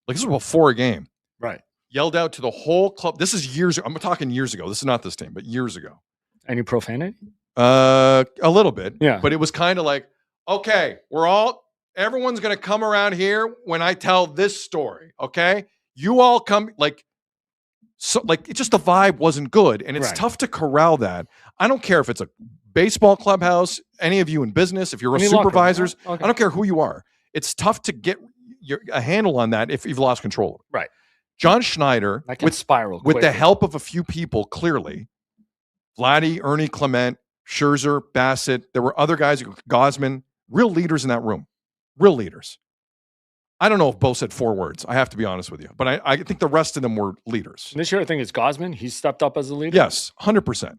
Speaker 1: like this was before a game,
Speaker 2: right,
Speaker 1: yelled out to the whole club. This is years. I'm talking years ago. This is not this team, but years ago.
Speaker 2: Any profanity?
Speaker 1: A little bit,
Speaker 2: yeah.
Speaker 1: But it was kind of like, okay, everyone's going to come around here when I tell this story. Okay, you all come it's just the vibe wasn't good, and it's tough to corral that. I don't care if it's a baseball clubhouse, any of you in business, if you're supervisors, okay. I don't care who you are. It's tough to get a handle on that if you've lost control of it.
Speaker 2: Right.
Speaker 1: John Schneider,
Speaker 2: that can spiral quickly.
Speaker 1: With the help of a few people, clearly, Vladdy, Ernie Clement, Scherzer, Bassett, there were other guys, Gosman, real leaders in that room. Real leaders. I don't know if Bo said 4 words. I have to be honest with you. But I think the rest of them were leaders.
Speaker 2: This year, I think it's Gosman. He stepped up as a leader.
Speaker 1: Yes, 100%.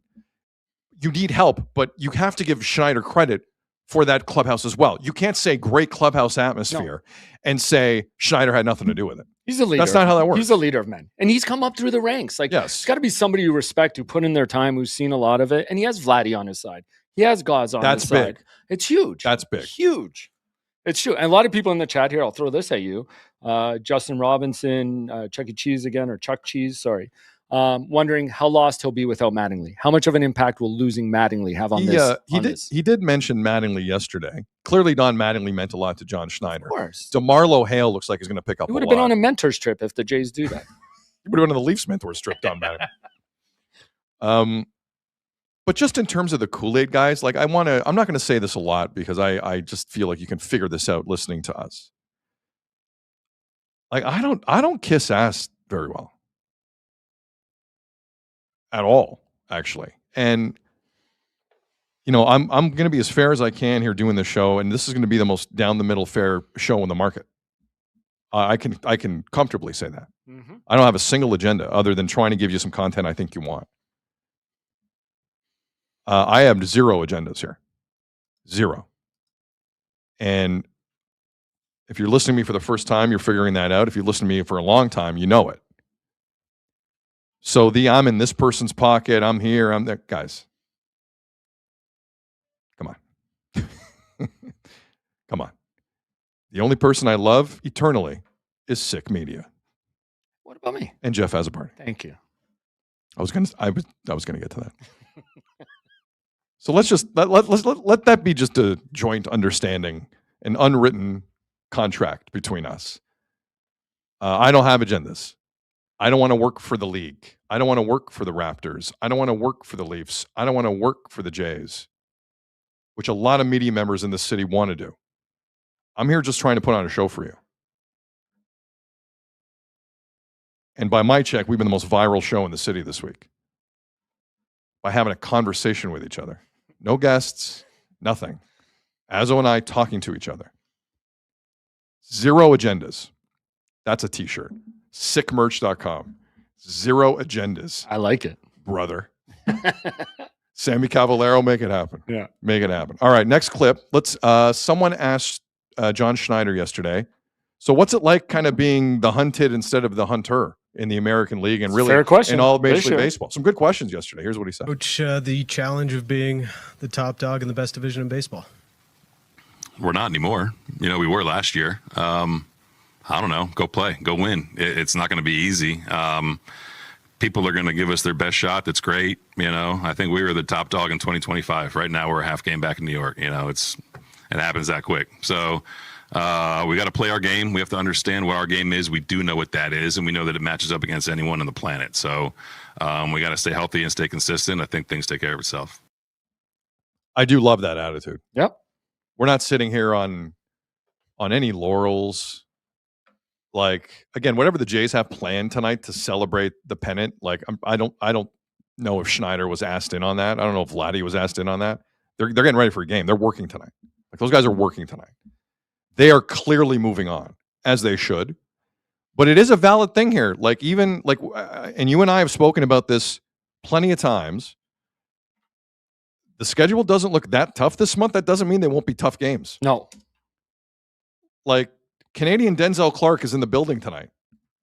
Speaker 1: You need help, but you have to give Schneider credit for that clubhouse as well. You can't say great clubhouse atmosphere and say Schneider had nothing to do with it.
Speaker 2: He's a leader.
Speaker 1: That's not how that works.
Speaker 2: He's a leader of men. And he's come up through the ranks. Like,
Speaker 1: yes.
Speaker 2: It's got to be somebody you respect, who put in their time, who's seen a lot of it. And he has Vladdy on his side. He has Goz on his side.
Speaker 1: Big.
Speaker 2: It's huge.
Speaker 1: That's big.
Speaker 2: Huge. It's true. And a lot of people in the chat here, I'll throw this at you. Justin Robinson, Chuck E. Cheese again, or Chuck Cheese, sorry. Wondering how lost he'll be without Mattingly. How much of an impact will losing Mattingly have on this?
Speaker 1: He did mention Mattingly yesterday. Clearly, Don Mattingly meant a lot to John Schneider.
Speaker 2: Of course.
Speaker 1: DeMarlo Hale looks like he's going to pick up a lot.
Speaker 2: He would have been on a mentor's trip if the Jays do that.
Speaker 1: He would have been on the Leafs mentor's trip, Don Mattingly. But just in terms of the Kool-Aid guys, like I'm not going to say this a lot because I just feel like you can figure this out listening to us. Like I don't kiss ass very well. At all, actually. And I'm going to be as fair as I can here doing this show, and this is going to be the most down the middle fair show in the market. I can comfortably say that. Mm-hmm. I don't have a single agenda other than trying to give you some content I think you want. I have 0 agendas here. 0. And if you're listening to me for the first time, you're figuring that out. If you listen to me for a long time, you know it. So I'm in this person's pocket, I'm here, I'm there. Guys, come on. Come on. The only person I love eternally is Sick Media.
Speaker 2: What about me?
Speaker 1: And Jeff Azabardi.
Speaker 2: Thank you.
Speaker 1: I was gonna get to that. So let's just let that be just a joint understanding, an unwritten contract between us. I don't have agendas. I don't want to work for the league. I don't want to work for the Raptors. I don't want to work for the Leafs. I don't want to work for the Jays, which a lot of media members in this city want to do. I'm here just trying to put on a show for you. And by my check, we've been the most viral show in the city this week by having a conversation with each other. No guests, nothing. Azzo and I talking to each other. 0 agendas. That's a t-shirt. Sickmerch.com. 0 agendas.
Speaker 2: I like it.
Speaker 1: Brother. Sammy Cavallero, make it happen.
Speaker 2: Yeah.
Speaker 1: Make it happen. All right, next clip. Let's someone asked John Schneider yesterday, so what's it like kind of being the hunted instead of the hunter in the American League and really in all of Major League Baseball? Some good questions yesterday. Here's what he said.
Speaker 7: Coach, the challenge of being the top dog in the best division in baseball.
Speaker 6: We're not anymore. We were last year. I don't know. Go play. Go win. It's not going to be easy. People are going to give us their best shot. That's great. I think we were the top dog in 2025. Right now, we're a half game back in New York. It happens that quick. So We got to play our game. We have to understand what our game is. We do know what that is, and we know that it matches up against anyone on the planet. So we got to stay healthy and stay consistent. I think things take care of itself.
Speaker 1: I do love that attitude.
Speaker 2: Yep.
Speaker 1: We're not sitting here on any laurels. Like, again, whatever the Jays have planned tonight to celebrate the pennant, like I don't know if Schneider was asked in on that. I don't know if Vladdy was asked in on that. They're getting ready for a game. They're working tonight. Like, those guys are working tonight. They are clearly moving on, as they should. But it is a valid thing here. Like, even like, and you and I have spoken about this plenty of times. The schedule doesn't look that tough this month. That doesn't mean they won't be tough games.
Speaker 2: No.
Speaker 1: Like, Canadian Denzel Clark is in the building tonight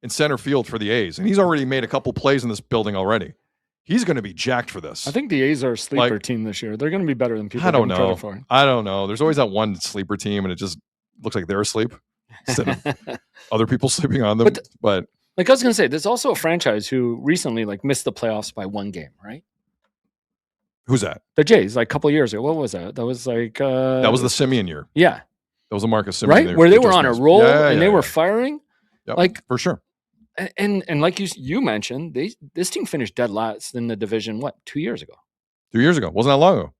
Speaker 1: in center field for the A's, and he's already made a couple plays in this building already. He's going to be jacked for this.
Speaker 2: I think the A's are a sleeper team this year. They're going to be better than people
Speaker 1: I don't
Speaker 2: give them
Speaker 1: know.
Speaker 2: credit for.
Speaker 1: I don't know. There's always that one sleeper team, and it just looks like they're asleep instead of other people sleeping on them. But
Speaker 2: like I was going to say, there's also a franchise who recently like missed the playoffs by one game, right?
Speaker 1: Who's that?
Speaker 2: The Jays, like a couple years ago. What was that? That was like
Speaker 1: that was the Simeon year.
Speaker 2: Yeah.
Speaker 1: That was a Marcus Simeon
Speaker 2: right?
Speaker 1: year.
Speaker 2: Where they were on a roll and they were firing.
Speaker 1: Yep,
Speaker 2: like
Speaker 1: for sure.
Speaker 2: And like you mentioned, this team finished dead last in the division, 2 years ago?
Speaker 1: 2 years ago. Wasn't that long ago.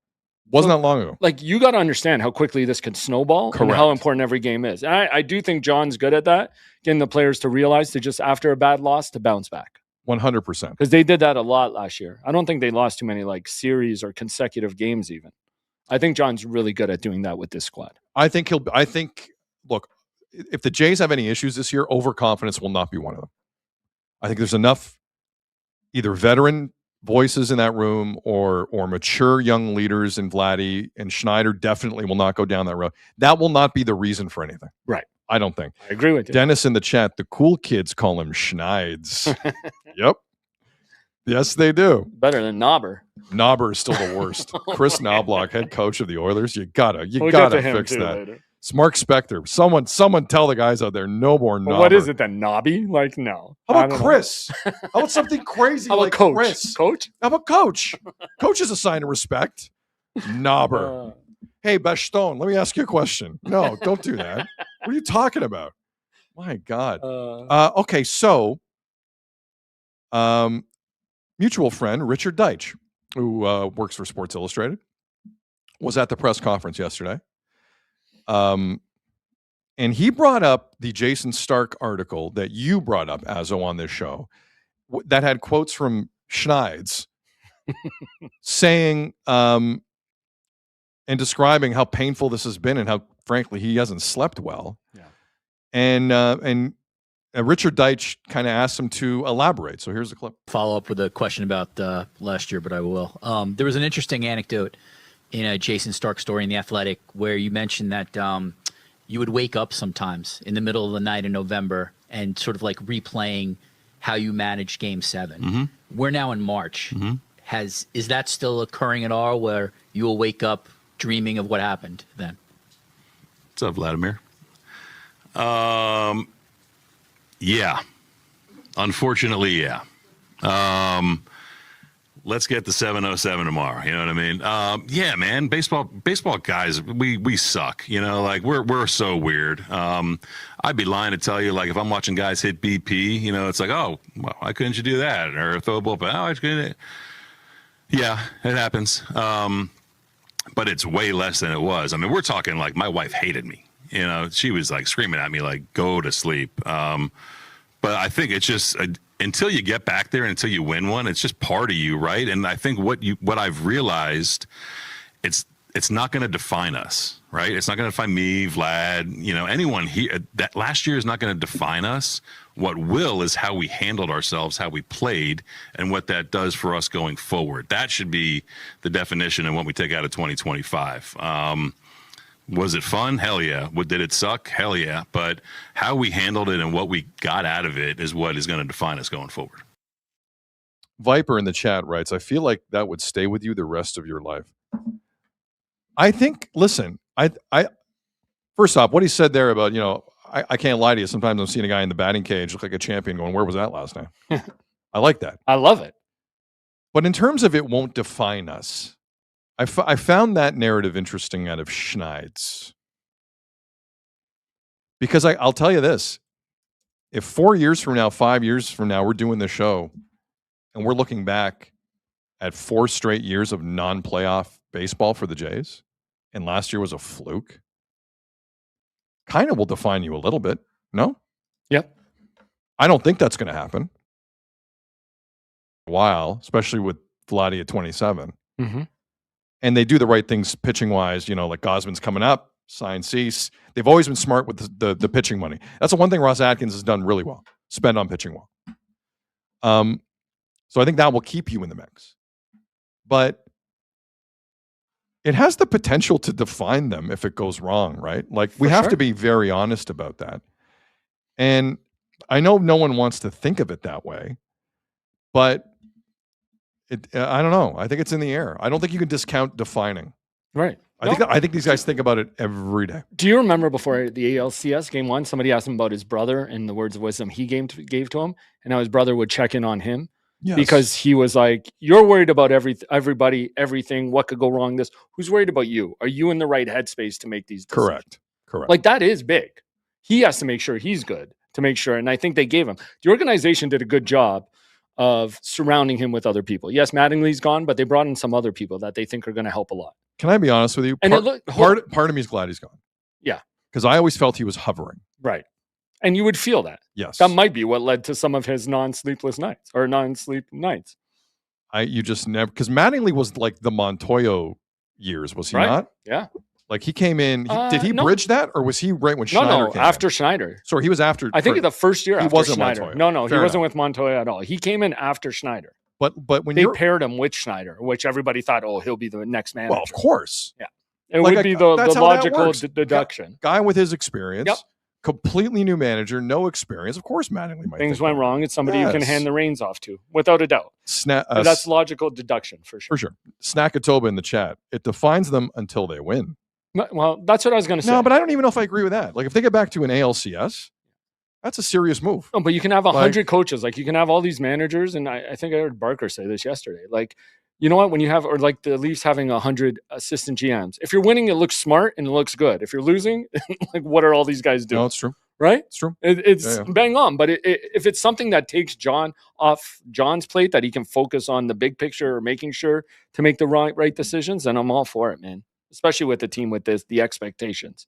Speaker 1: Wasn't that long ago.
Speaker 2: Like, you got to understand how quickly this can snowball.
Speaker 1: Correct.
Speaker 2: And how important every game is. And I do think John's good at that, getting the players to realize to just after a bad loss to bounce back.
Speaker 1: 100%.
Speaker 2: Because they did that a lot last year. I don't think they lost too many like series or consecutive games even. I think John's really good at doing that with this squad.
Speaker 1: Look, if the Jays have any issues this year, overconfidence will not be one of them. I think there's enough either veteran voices in that room or mature young leaders in Vladdy, and Schneider definitely will not go down that road. That will not be the reason for anything.
Speaker 2: Right.
Speaker 1: I don't think.
Speaker 2: I agree with you.
Speaker 1: Dennis in the chat, the cool kids call him Schneids. Yep. Yes, they do.
Speaker 2: Better than Knobber.
Speaker 1: Knobber is still the worst. Chris Knobloch, head coach of the Oilers. You gotta fix that.
Speaker 2: Later.
Speaker 1: It's Mark Spector. Someone tell the guys out there, no more Knobber.
Speaker 2: What is it then? Knobby? Like, no.
Speaker 1: How about Chris? How about something crazy
Speaker 2: How about
Speaker 1: like
Speaker 2: Coach?
Speaker 1: Chris?
Speaker 2: Coach?
Speaker 1: How about Coach? Coach is a sign of respect. Knobber. Hey, Baston, let me ask you a question. No, don't do that. What are you talking about? My God. Okay, so mutual friend Richard Deitch, who works for Sports Illustrated, was at the press conference yesterday. And he brought up the Jason Stark article that you brought up, Azzo, on this show, that had quotes from Schneids saying and describing how painful this has been and how, frankly, he hasn't slept well.
Speaker 2: Yeah.
Speaker 1: And Richard Deitch kind of asked him to elaborate. So here's the clip.
Speaker 8: Follow up with a question about last year, but I will. There was an interesting anecdote in a Jason Stark story in The Athletic where you mentioned that you would wake up sometimes in the middle of the night in November and sort of like replaying how you managed Game 7.
Speaker 6: Mm-hmm.
Speaker 8: We're now in March.
Speaker 6: Mm-hmm.
Speaker 8: Is that still occurring at all where you will wake up dreaming of what happened then?
Speaker 6: What's up, Vladimir? Yeah. Unfortunately, yeah. Let's get the 707 tomorrow. You know what I mean? Yeah, man. Baseball guys, we suck. You know, like we're so weird. I'd be lying to tell you, like, if I'm watching guys hit BP, you know, it's like, oh, well, why couldn't you do that? Or throw a ball, but I couldn't. Yeah, it happens. But it's way less than it was. I mean, we're talking like my wife hated me. You know, she was like screaming at me, like, go to sleep. But I think it's just until you get back there, until you win one, it's just part of you, right? And I think what I've realized, it's not going to define us, right? It's not going to define me, Vlad, you know, anyone here. That last year is not going to define us. What will is how we handled ourselves, how we played, and what that does for us going forward. That should be the definition of what we take out of 2025. Was it fun? Hell yeah. Did it suck? Hell yeah. But how we handled it and what we got out of it is what is going to define us going forward.
Speaker 1: Viper in the chat writes, I feel like that would stay with you the rest of your life. I think, listen, I first off, what he said there about, you know, I can't lie to you. Sometimes I'm seeing a guy in the batting cage look like a champion going, where was that last night? I like that.
Speaker 2: I love it.
Speaker 1: But in terms of it won't define us, I found that narrative interesting out of Schneids. Because I'll tell you this. If 4 years from now, 5 years from now, we're doing this show and we're looking back at 4 straight years of non-playoff baseball for the Jays, and last year was a fluke, kind of will define you a little bit, no?
Speaker 2: Yep.
Speaker 1: I don't think that's going to happen. A while, especially with Vladdy at 27.
Speaker 2: Mm-hmm.
Speaker 1: And they do the right things pitching-wise, like Gosman's coming up, sign Cease. They've always been smart with the pitching money. That's the one thing Ross Atkins has done really well, spend on pitching well. So I think that will keep you in the mix. But it has the potential to define them if it goes wrong, right? Like, we have to be very honest about that. And I know no one wants to think of it that way, but I don't know. I think it's in the air. I don't think you can discount defining.
Speaker 2: Right.
Speaker 1: I think these guys think about it every day.
Speaker 2: Do you remember before the ALCS game 1, somebody asked him about his brother and the words of wisdom he gave to him, and how his brother would check in on him? Yes. Because he was like, you're worried about everybody, everything, what could go wrong, this. Who's worried about you? Are you in the right headspace to make these decisions?
Speaker 1: Correct.
Speaker 2: Like, that is big. He has to make sure he's good, to make sure, and I think they gave him. The organization did a good job of surrounding him with other people. Yes, Mattingly's gone, but they brought in some other people that they think are going to help a lot.
Speaker 1: Can I be honest with you?
Speaker 2: And
Speaker 1: part of me is glad he's gone.
Speaker 2: Yeah.
Speaker 1: Because I always felt he was hovering.
Speaker 2: Right. And you would feel that.
Speaker 1: Yes.
Speaker 2: That might be what led to some of his non-sleepless nights or non-sleep nights.
Speaker 1: You just never, because Mattingly was like the Montoyo years, was he not?
Speaker 2: Yeah.
Speaker 1: Like, he came in, did he bridge that, or was he right when Schneider came
Speaker 2: after
Speaker 1: in?
Speaker 2: Schneider.
Speaker 1: Sorry, he was after.
Speaker 2: I think the first year after
Speaker 1: wasn't
Speaker 2: Schneider.
Speaker 1: Montoya.
Speaker 2: No,
Speaker 1: Fair
Speaker 2: he wasn't
Speaker 1: enough.
Speaker 2: with Montoya at all. He came in after Schneider.
Speaker 1: But when
Speaker 2: they paired him with Schneider, which everybody thought, he'll be the next manager.
Speaker 1: Well, of course.
Speaker 2: Yeah. It would be the logical deduction.
Speaker 1: Guy with his experience.
Speaker 2: Yep.
Speaker 1: Completely new manager, no experience. Of course, Mattingly might.
Speaker 2: Things went wrong. It's somebody you can hand the reins off to, without a doubt. That's logical deduction for sure.
Speaker 1: For sure. Snackatoba in the chat. It defines them until they win.
Speaker 2: Well, that's what I was going to say.
Speaker 1: No, but I don't even know if I agree with that. Like, if they get back to an ALCS, that's a serious move.
Speaker 2: No, but you can have 100 coaches. Like, you can have all these managers, and I think I heard Barker say this yesterday. Like, you know what? When you have, or like the Leafs having 100 assistant GMs, if you're winning, it looks smart and it looks good. If you're losing, like, what are all these guys doing?
Speaker 1: No, it's true.
Speaker 2: Right?
Speaker 1: It's true.
Speaker 2: It's bang on. But if it's something that takes John off John's plate, that he can focus on the big picture or making sure to make the right decisions, then I'm all for it, man. Especially with the team with the expectations.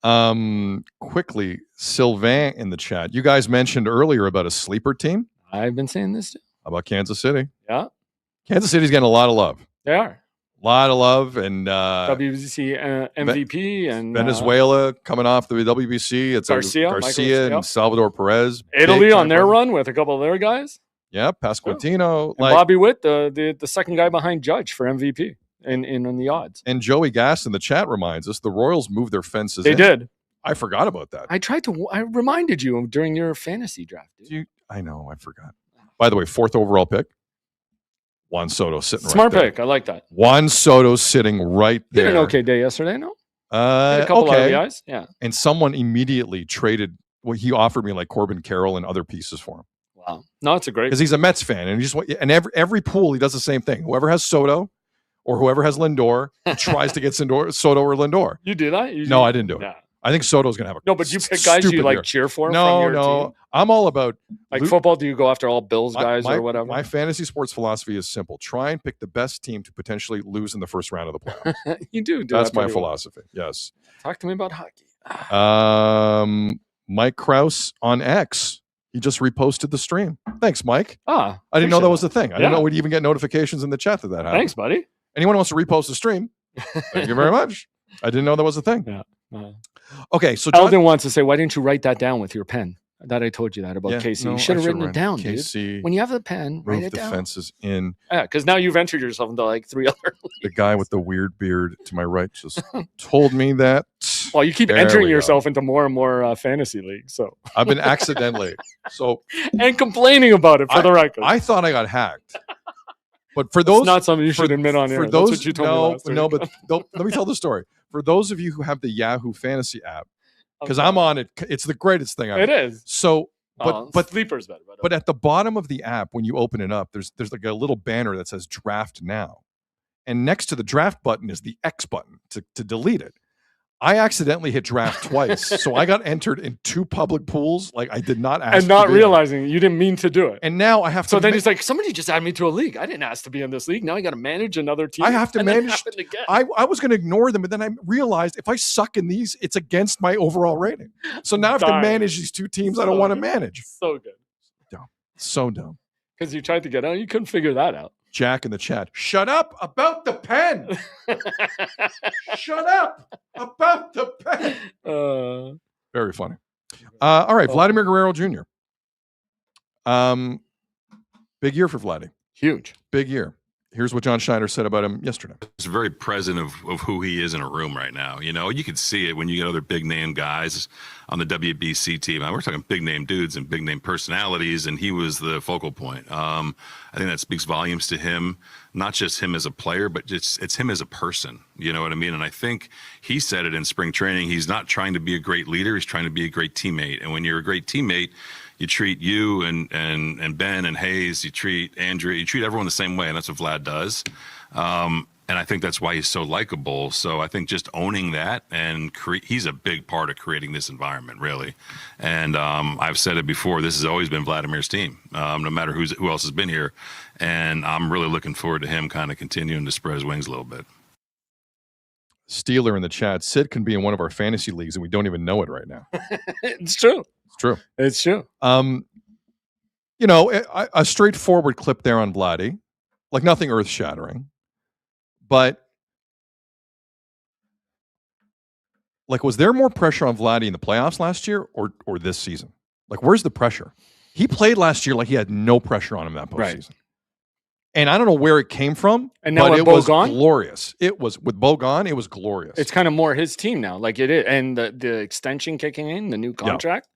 Speaker 1: Quickly, Sylvain in the chat. You guys mentioned earlier about a sleeper team.
Speaker 2: I've been saying this too.
Speaker 1: How about Kansas City?
Speaker 2: Yeah.
Speaker 1: Kansas City's getting a lot of love.
Speaker 2: They are.
Speaker 1: A lot of love. And
Speaker 2: WBC MVP and
Speaker 1: Venezuela coming off the WBC. It's Garcia and Salvador Perez.
Speaker 2: Italy on their run with a couple of their guys.
Speaker 1: Yeah, Pasquantino.
Speaker 2: And Bobby Witt, the second guy behind Judge for MVP in the odds.
Speaker 1: And Joey Gass in the chat reminds us the Royals moved their fences.
Speaker 2: They did.
Speaker 1: I forgot about that.
Speaker 2: I reminded you during your fantasy draft.
Speaker 1: I know, I forgot. By the way, 4th overall pick. Juan Soto sitting
Speaker 2: Smart
Speaker 1: right there.
Speaker 2: pick. I like that.
Speaker 1: Juan Soto sitting right there.
Speaker 2: Did an okay day yesterday, no? A couple of RBIs. Yeah.
Speaker 1: And someone immediately traded he offered me like Corbin Carroll and other pieces for him.
Speaker 2: Wow. No, it's a great,
Speaker 1: because he's a Mets fan, and every pool he does the same thing. Whoever has Soto or whoever has Lindor tries to get Soto or Lindor.
Speaker 2: You do that?
Speaker 1: No, I didn't do it.
Speaker 2: Yeah.
Speaker 1: I think Soto's going to have a
Speaker 2: no, but you pick guys you like cheer for.
Speaker 1: No,
Speaker 2: from your team?
Speaker 1: I'm all about
Speaker 2: like football. Do you go after all Bills guys or whatever?
Speaker 1: My fantasy sports philosophy is simple: try and pick the best team to potentially lose in the first round of the playoffs.
Speaker 2: You do.
Speaker 1: That's my philosophy. Yes.
Speaker 2: Talk to me about hockey.
Speaker 1: Mike Krause on X. He just reposted the stream. Thanks, Mike.
Speaker 2: I
Speaker 1: didn't know that was the thing. I didn't know we'd even get notifications in the chat that happened.
Speaker 2: Thanks, buddy.
Speaker 1: Anyone wants to repost the stream? Thank you very much. I didn't know that was a thing.
Speaker 2: Yeah.
Speaker 1: Okay, so
Speaker 2: Eldon wants to say, why didn't you write that down with your pen? That I told you that about Casey. You should have written it down, dude. When you have the pen, write it down.
Speaker 1: The fences in.
Speaker 2: Yeah, because now you've entered yourself into like 3 other leagues.
Speaker 1: The guy with the weird beard to my right just told me that.
Speaker 2: Well, you keep entering yourself into more and more fantasy leagues. So
Speaker 1: I've been accidentally.
Speaker 2: And complaining about it for the record.
Speaker 1: I thought I got hacked. But for those,
Speaker 2: it's not something you should admit on air.
Speaker 1: For those,
Speaker 2: that's what you told me last week.
Speaker 1: No, but let me tell the story. For those of you who have the Yahoo Fantasy app, because I'm on it, it's the greatest thing.
Speaker 2: It is.
Speaker 1: So, but
Speaker 2: sleepers better.
Speaker 1: But at the bottom of the app, when you open it up, there's like a little banner that says Draft Now, and next to the draft button is the X button to delete it. I accidentally hit draft twice, so I got entered in 2 public pools. Like I did not ask,
Speaker 2: and not
Speaker 1: to be in.
Speaker 2: realizing you didn't mean to do it.
Speaker 1: And now I have to.
Speaker 2: So then he's like, somebody just added me to a league. I didn't ask to be in this league. Now I got to manage another team.
Speaker 1: I have to
Speaker 2: and then it
Speaker 1: manage.
Speaker 2: happened again.
Speaker 1: I was going to ignore them, but then I realized if I suck in these, it's against my overall rating. So now I have to manage these 2 teams I don't want to manage.
Speaker 2: So good.
Speaker 1: Dumb. So dumb.
Speaker 2: Because you tried to get out, you couldn't figure that out.
Speaker 1: Jack in the chat. Shut up about the pen. Shut up about the pen. Very funny. All right, Vladimir Guerrero Jr. Big year for Vladdy.
Speaker 2: Huge.
Speaker 1: Big year. Here's what John Schneider said about him yesterday.
Speaker 6: It's very present of who he is in a room right now. You know, you can see it when you get other big name guys on the WBC team. We're talking big name dudes and big name personalities, and he was the focal point. I think that speaks volumes to him, not just him as a player, but it's him as a person. You know what I mean? And I think he said it in spring training. He's not trying to be a great leader. He's trying to be a great teammate. And when you're a great teammate, you treat you and Ben and Hayes, you treat Andrea, you treat everyone the same way, and that's what Vlad does. And I think that's why he's so likable. So I think just owning that and he's a big part of creating this environment, really. And I've said it before, this has always been Vladimir's team, no matter who else has been here. And I'm really looking forward to him kind of continuing to spread his wings a little bit.
Speaker 1: Steeler in the chat. Sid can be in one of our fantasy leagues, and we don't even know it right now.
Speaker 2: It's true.
Speaker 1: It's true.
Speaker 2: It's true.
Speaker 1: You know, a straightforward clip there on Vladdy, like nothing earth-shattering, but like, was there more pressure on Vladdy in the playoffs last year or this season? Like, where's the pressure? He played last year like he had no pressure on him that postseason. Right. And I don't know where it came from,
Speaker 2: and now
Speaker 1: but it
Speaker 2: Bo
Speaker 1: was
Speaker 2: gone?
Speaker 1: Glorious. It was with Bo gone, it was glorious.
Speaker 2: It's kind of more his team now, like it is, and the extension kicking in, the new contract,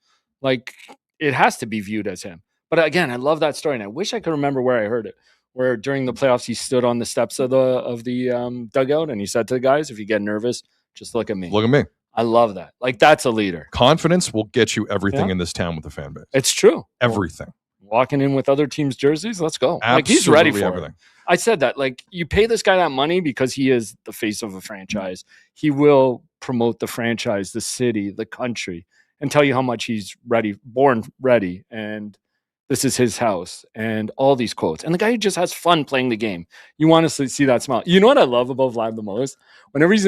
Speaker 2: like it has to be viewed as him. But again, I love that story, and I wish I could remember where I heard it. Where during the playoffs, he stood on the steps of the dugout, and he said to the guys, "If you get nervous, just look at me.
Speaker 1: Look at me."
Speaker 2: I love that. Like, that's a leader.
Speaker 1: Confidence will get you everything in this town with the fan base.
Speaker 2: It's true.
Speaker 1: Everything.
Speaker 2: Walking in with other teams' jerseys, let's go.
Speaker 1: Absolutely,
Speaker 2: like, he's ready for
Speaker 1: everything.
Speaker 2: it. I said that. Like, you pay this guy that money because he is the face of a franchise. He will promote the franchise, the city, the country, and tell you how much he's ready, born ready, and this is his house, and all these quotes. And the guy just has fun playing the game. You want to see that smile. You know what I love about Vlad the most? Whenever he's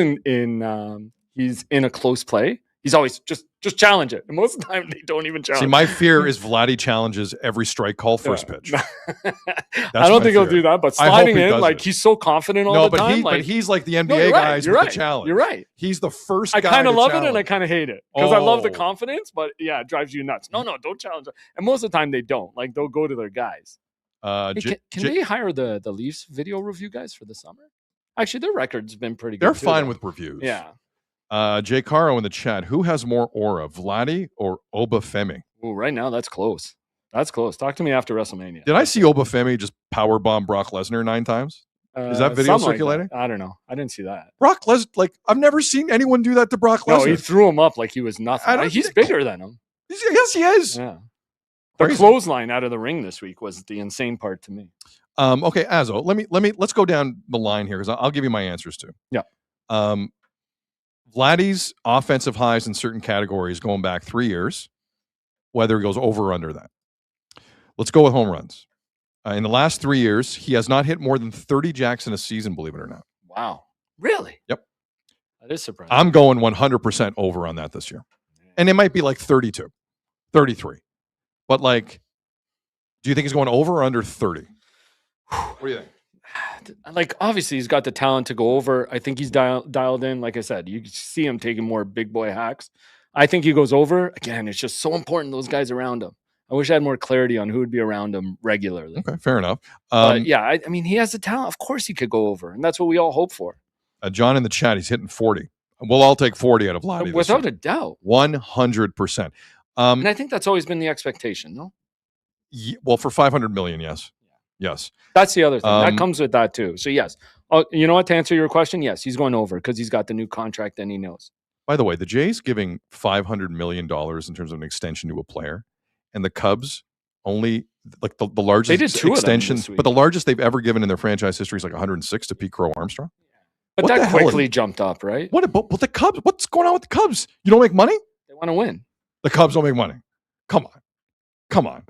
Speaker 2: he's in a close play, he's always just challenge it. And most of the time, they don't even challenge.
Speaker 1: See, my fear is Vladdy challenges every strike call first pitch.
Speaker 2: I don't think he'll do that, but sliding in, like, he's so confident all the time.
Speaker 1: But he's like the NBA guys with the challenge.
Speaker 2: You're right.
Speaker 1: He's the first guy.
Speaker 2: I kind of love
Speaker 1: challenge.
Speaker 2: it and I kind of hate it because I love the confidence, but yeah, it drives you nuts. No, don't challenge it. And most of the time, they don't. Like, they'll go to their guys. Hey, can they hire the Leafs video review guys for the summer? Actually, their record's been pretty good.
Speaker 1: They're fine with reviews.
Speaker 2: Yeah.
Speaker 1: Jay Caro in the chat. Who has more aura, Vladdy or Obafemi?
Speaker 2: Oh, right now that's close. That's close. Talk to me after WrestleMania.
Speaker 1: Did I see Obafemi just powerbomb Brock Lesnar 9 times? Is that video circulating?
Speaker 2: Like I don't know. I didn't see that.
Speaker 1: Brock Lesnar, like, I've never seen anyone do that to Brock Lesnar.
Speaker 2: No, he threw him up like he was nothing. He's bigger than him.
Speaker 1: Yes, he is.
Speaker 2: Yeah. The clothesline out of the ring this week was the insane part to me.
Speaker 1: Okay, Azzo, let's go down the line here because I'll give you my answers too.
Speaker 2: Yeah.
Speaker 1: Vladdy's offensive highs in certain categories going back 3 years, whether he goes over or under that. Let's go with home runs. In the last 3 years, he has not hit more than 30 jacks in a season, believe it or not.
Speaker 2: Wow. Really?
Speaker 1: Yep.
Speaker 2: That is surprising.
Speaker 1: I'm going 100% over on that this year. And it might be like 32, 33. But, like, do you think he's going over or under 30? What do you think?
Speaker 2: Like, obviously, he's got the talent to go over. I think he's dialed in. Like I said, you see him taking more big boy hacks. I think he goes over. Again, it's just so important, those guys around him. I wish I had more clarity on who would be around him regularly.
Speaker 1: Okay, fair enough.
Speaker 2: But yeah, I mean, he has the talent. Of course he could go over, and that's what we all hope for.
Speaker 1: John in the chat, he's hitting 40. We'll all take 40 out of Vladdy.
Speaker 2: Without a doubt.
Speaker 1: 100%.
Speaker 2: And I think that's always been the expectation, no?
Speaker 1: Well, for $500 million, yes. Yes.
Speaker 2: That's the other thing. That comes with that too. So, yes. You know what? To answer your question, yes, he's going over because he's got the new contract and he knows.
Speaker 1: By the way, the Jays giving $500 million in terms of an extension to a player, and the Cubs only, like, the largest
Speaker 2: they did 2
Speaker 1: extension,
Speaker 2: of them this week.
Speaker 1: but the largest they've ever given in their franchise history is like 106 to Pete Crow Armstrong.
Speaker 2: But
Speaker 1: What the
Speaker 2: that
Speaker 1: hell
Speaker 2: quickly jumped up, right?
Speaker 1: But the Cubs, what's going on with the Cubs? You don't make money?
Speaker 2: They want to win.
Speaker 1: The Cubs don't make money. Come on.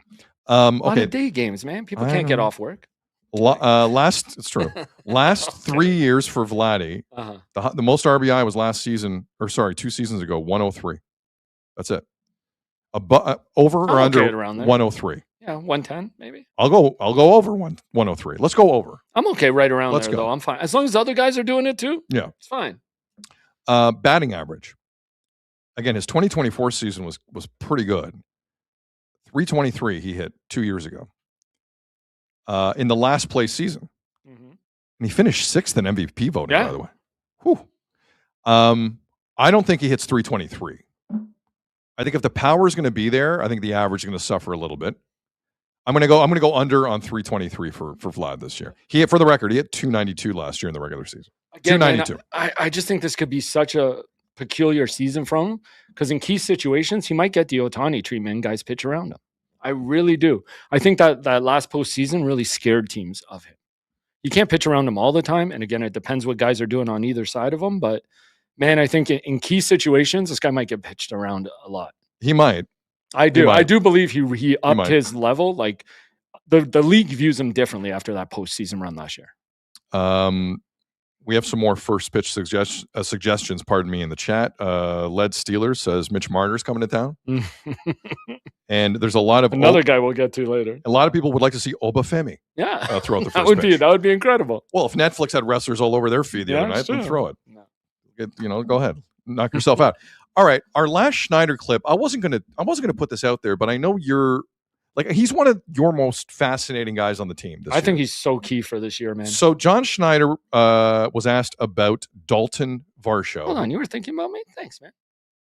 Speaker 2: A lot
Speaker 1: Okay.
Speaker 2: of day games, man. People
Speaker 1: I
Speaker 2: can't get
Speaker 1: know.
Speaker 2: off work.
Speaker 1: It's true. Last 3 years for Vladdy,
Speaker 2: Uh-huh.
Speaker 1: the most RBI was 2 seasons ago, 103. That's it. Over or
Speaker 2: I'm
Speaker 1: under
Speaker 2: okay around there.
Speaker 1: 103.
Speaker 2: Yeah, 110 maybe.
Speaker 1: I'll go over 103. Let's go over.
Speaker 2: I'm okay right around
Speaker 1: Let's
Speaker 2: there,
Speaker 1: go.
Speaker 2: though. I'm fine. As long as the other guys are doing it too,
Speaker 1: Yeah.
Speaker 2: it's fine.
Speaker 1: Batting average. Again, his 2024 season was pretty good. 323 he hit 2 years ago. In the last place season.
Speaker 2: Mhm.
Speaker 1: And he finished 6th in MVP voting,
Speaker 2: Yeah.
Speaker 1: by the way. Whew. I don't think he hits 323. I think if the power is going to be there, I think the average is going to suffer a little bit. I'm going to go under on 323 for Vlad this year. For the record, he hit 292 last year in the regular season.
Speaker 2: Again, man,
Speaker 1: 292.
Speaker 2: I just think this could be such a peculiar season from him because in key situations, he might get the Ohtani treatment and guys pitch around him. I really do. I think that last postseason really scared teams of him. You can't pitch around him all the time. And again, it depends what guys are doing on either side of him. But man, I think in key situations, this guy might get pitched around a lot.
Speaker 1: He might.
Speaker 2: I do.
Speaker 1: might.
Speaker 2: I do believe he upped
Speaker 1: might.
Speaker 2: his level. Like the league views him differently after that postseason run last year.
Speaker 1: We have some more first pitch suggestions, pardon me, in the chat. Led Steelers says Mitch Marner's coming to town. And there's a lot of
Speaker 2: Another guy we'll get to later.
Speaker 1: a lot of people would like to see Obafemi
Speaker 2: Yeah.
Speaker 1: throw out the
Speaker 2: that
Speaker 1: first pitch.
Speaker 2: would be incredible.
Speaker 1: Well, if Netflix had wrestlers all over their feed the
Speaker 2: Yeah,
Speaker 1: other night, then
Speaker 2: sure.
Speaker 1: throw it.
Speaker 2: No.
Speaker 1: Go ahead, knock yourself out. All right, our last Schneider clip. I wasn't gonna put this out there, but I know you're like he's one of your most fascinating guys on the team. This
Speaker 2: I think
Speaker 1: year.
Speaker 2: he's so key for this year, man.
Speaker 1: So John Schneider was asked about Dalton Varsho.
Speaker 2: Hold on, you were thinking about me? Thanks, man.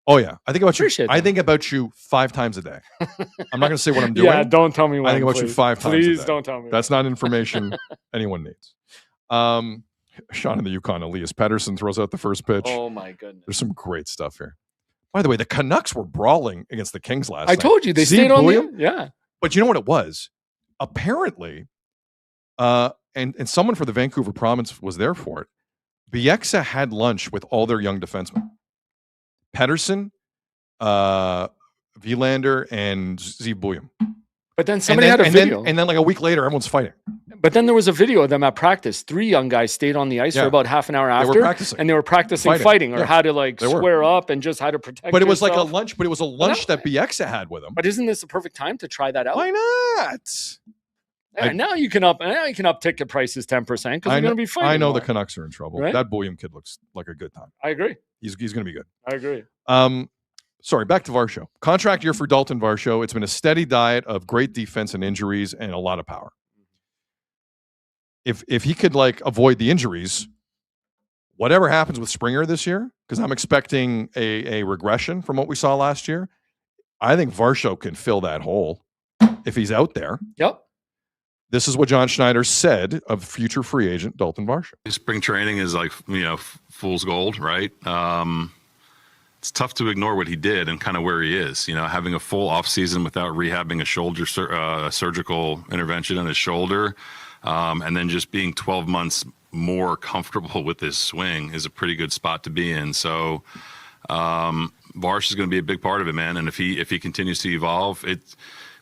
Speaker 1: Oh yeah, I think about you.
Speaker 2: Appreciate
Speaker 1: I
Speaker 2: that.
Speaker 1: think about you 5 times a day. I'm not going to say what I'm doing.
Speaker 2: Yeah, don't tell me when.
Speaker 1: I think about you
Speaker 2: please.
Speaker 1: 5 times.
Speaker 2: Please
Speaker 1: a day.
Speaker 2: don't tell me.
Speaker 1: That's not information anyone needs. Sean in the Yukon, Elias Pettersson throws out the first pitch.
Speaker 2: Oh my goodness.
Speaker 1: There's some great stuff here. By the way, the Canucks were brawling against the Kings last
Speaker 2: I
Speaker 1: night.
Speaker 2: told you they
Speaker 1: Sid
Speaker 2: stayed on
Speaker 1: William?
Speaker 2: the yeah.
Speaker 1: But you know what it was? Apparently, and someone for the Vancouver province was there for it. Bieksa had lunch with all their young defensemen. Pettersson, Vilander, and Zeev Bouillon.
Speaker 2: But then somebody had a video.
Speaker 1: And then like a week later, everyone's fighting.
Speaker 2: But then there was a video of them at practice. 3 young guys stayed on the ice
Speaker 1: Yeah.
Speaker 2: for about half an hour
Speaker 1: They were
Speaker 2: after.
Speaker 1: practicing.
Speaker 2: And they were practicing
Speaker 1: Fighting.
Speaker 2: fighting or
Speaker 1: Yeah.
Speaker 2: how to like
Speaker 1: They were.
Speaker 2: square up and just how to protect
Speaker 1: But it was like a
Speaker 2: yourself.
Speaker 1: lunch. But it was a lunch that Bieksa had with him.
Speaker 2: But isn't this the perfect time to try that out?
Speaker 1: Why not?
Speaker 2: Yeah, now you can up ticket prices 10% because
Speaker 1: I
Speaker 2: they're
Speaker 1: know,
Speaker 2: going to be fighting.
Speaker 1: I know the
Speaker 2: more.
Speaker 1: Canucks are in trouble.
Speaker 2: Right?
Speaker 1: That Bouillon kid looks like a good time.
Speaker 2: I agree.
Speaker 1: He's going to be good.
Speaker 2: I agree.
Speaker 1: Sorry, back to Varsho. Contract year for Dalton Varsho. It's been a steady diet of great defense and injuries and a lot of power. If he could like avoid the injuries, whatever happens with Springer this year, because I'm expecting a regression from what we saw last year, I think Varsho can fill that hole if he's out there.
Speaker 2: Yep.
Speaker 1: This is what John Schneider said of future free agent Dalton Varsho.
Speaker 6: Spring training is like, fool's gold, right? It's tough to ignore what he did and kind of where he is, having a full off season without rehabbing a shoulder surgical intervention on his shoulder. And then just being 12 months more comfortable with his swing is a pretty good spot to be in. So Varsh is going to be a big part of it, man. And if he continues to evolve,